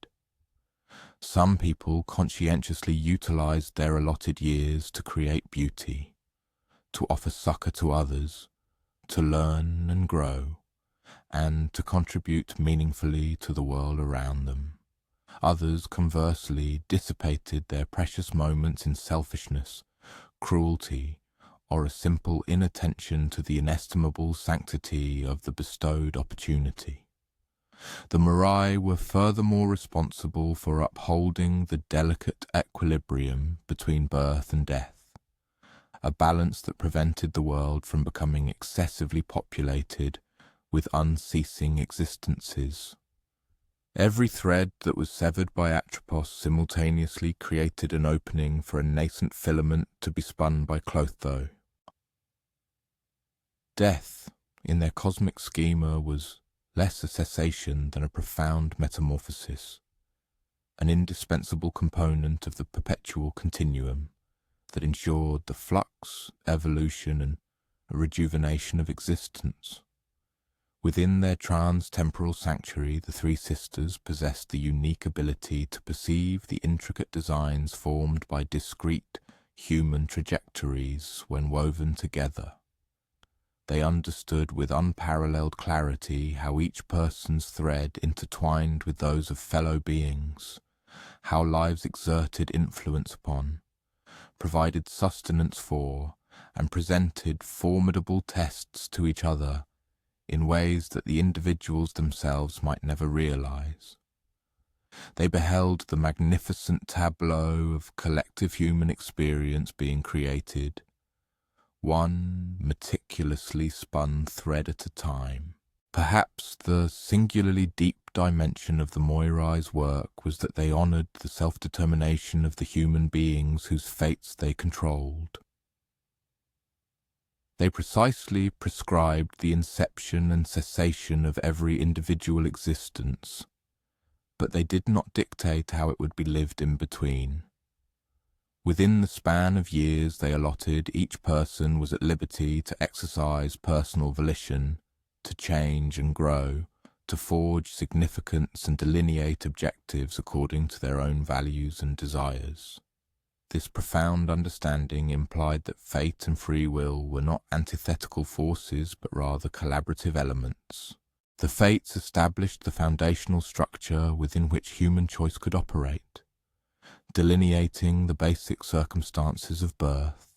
Some people conscientiously utilized their allotted years to create beauty, to offer succor to others, to learn and grow, and to contribute meaningfully to the world around them. Others, conversely, dissipated their precious moments in selfishness, cruelty, or a simple inattention to the inestimable sanctity of the bestowed opportunity. The Moirai were furthermore responsible for upholding the delicate equilibrium between birth and death, a balance that prevented the world from becoming excessively populated with unceasing existences. Every thread that was severed by Atropos simultaneously created an opening for a nascent filament to be spun by Clotho. Death, in their cosmic schema, was less a cessation than a profound metamorphosis, an indispensable component of the perpetual continuum that ensured the flux, evolution, and rejuvenation of existence. Within their trans-temporal sanctuary, the three sisters possessed the unique ability to perceive the intricate designs formed by discrete human trajectories when woven together. They understood with unparalleled clarity how each person's thread intertwined with those of fellow beings, how lives exerted influence upon, provided sustenance for, and presented formidable tests to each other in ways that the individuals themselves might never realize. They beheld the magnificent tableau of collective human experience being created, one meticulously spun thread at a time. Perhaps the singularly deep dimension of the Moirai's work was that they honoured the self-determination of the human beings whose fates they controlled. They precisely prescribed the inception and cessation of every individual existence, but they did not dictate how it would be lived in between. Within the span of years they allotted, each person was at liberty to exercise personal volition, to change and grow, to forge significance and delineate objectives according to their own values and desires. This profound understanding implied that fate and free will were not antithetical forces, but rather collaborative elements. The fates established the foundational structure within which human choice could operate, delineating the basic circumstances of birth,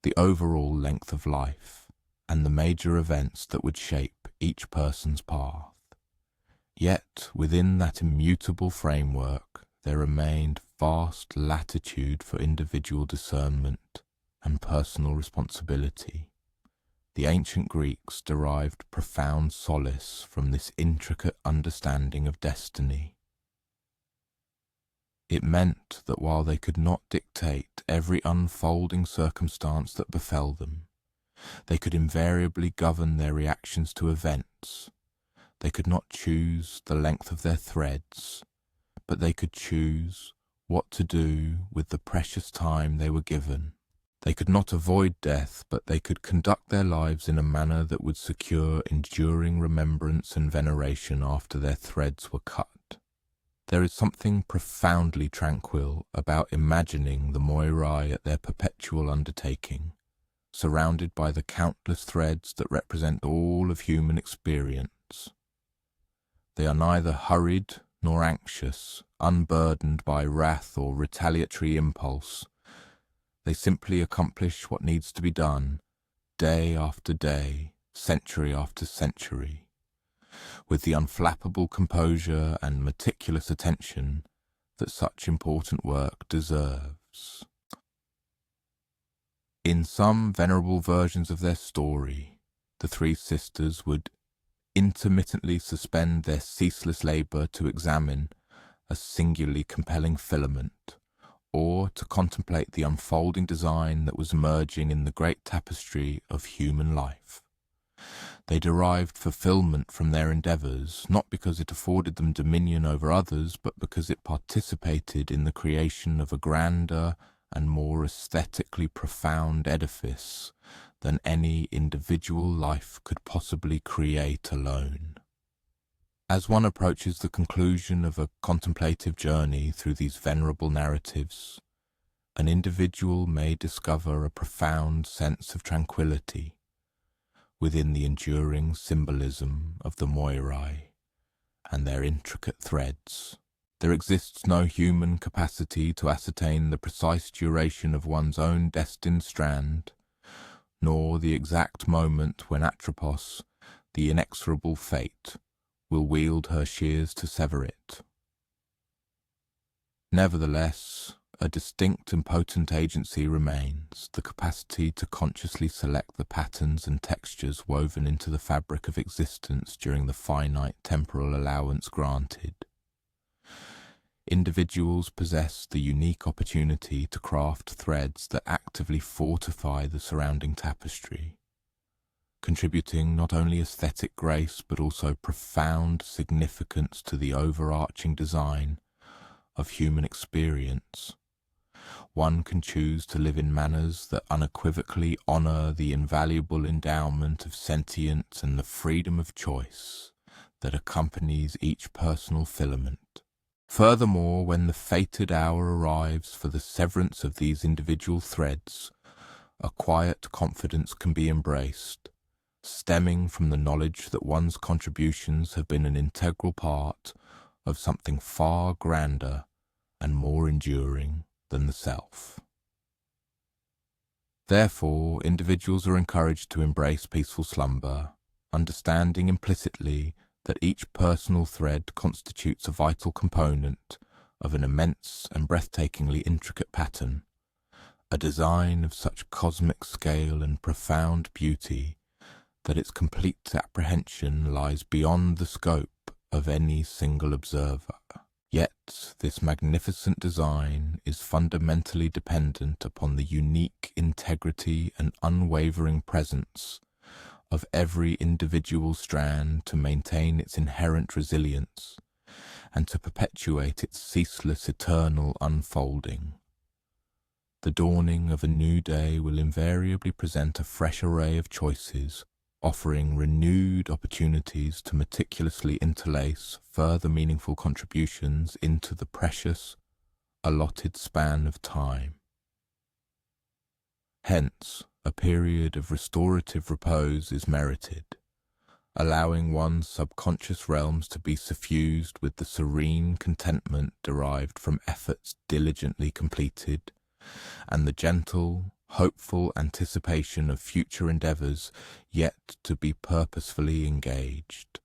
the overall length of life, and the major events that would shape each person's path. Yet, within that immutable framework, there remained vast latitude for individual discernment and personal responsibility. The ancient Greeks derived profound solace from this intricate understanding of destiny. It meant that while they could not dictate every unfolding circumstance that befell them, they could invariably govern their reactions to events. They could not choose the length of their threads, but they could choose what to do with the precious time they were given. They could not avoid death, but they could conduct their lives in a manner that would secure enduring remembrance and veneration after their threads were cut. There is something profoundly tranquil about imagining the Moirai at their perpetual undertaking, surrounded by the countless threads that represent all of human experience. They are neither hurried nor anxious, unburdened by wrath or retaliatory impulse. They simply accomplish what needs to be done, day after day, century after century, with the unflappable composure and meticulous attention that such important work deserves. In some venerable versions of their story, the three sisters would intermittently suspend their ceaseless labour to examine a singularly compelling filament, or to contemplate the unfolding design that was emerging in the great tapestry of human life. They derived fulfilment from their endeavours, not because it afforded them dominion over others, but because it participated in the creation of a grander and more aesthetically profound edifice than any individual life could possibly create alone. As one approaches the conclusion of a contemplative journey through these venerable narratives, an individual may discover a profound sense of tranquillity within the enduring symbolism of the Moirai and their intricate threads. There exists no human capacity to ascertain the precise duration of one's own destined strand, nor the exact moment when Atropos, the inexorable fate, will wield her shears to sever it. Nevertheless, a distinct and potent agency remains, the capacity to consciously select the patterns and textures woven into the fabric of existence during the finite temporal allowance granted. Individuals possess the unique opportunity to craft threads that actively fortify the surrounding tapestry, contributing not only aesthetic grace but also profound significance to the overarching design of human experience. One can choose to live in manners that unequivocally honour the invaluable endowment of sentience and the freedom of choice that accompanies each personal filament. Furthermore, when the fated hour arrives for the severance of these individual threads, a quiet confidence can be embraced, stemming from the knowledge that one's contributions have been an integral part of something far grander and more enduring than the self. Therefore, individuals are encouraged to embrace peaceful slumber, understanding implicitly that each personal thread constitutes a vital component of an immense and breathtakingly intricate pattern, a design of such cosmic scale and profound beauty that its complete apprehension lies beyond the scope of any single observer. Yet this magnificent design is fundamentally dependent upon the unique integrity and unwavering presence of every individual strand to maintain its inherent resilience and to perpetuate its ceaseless eternal unfolding. The dawning of a new day will invariably present a fresh array of choices, offering renewed opportunities to meticulously interlace further meaningful contributions into the precious, allotted span of time. Hence, a period of restorative repose is merited, allowing one's subconscious realms to be suffused with the serene contentment derived from efforts diligently completed, and the gentle, hopeful anticipation of future endeavours yet to be purposefully engaged.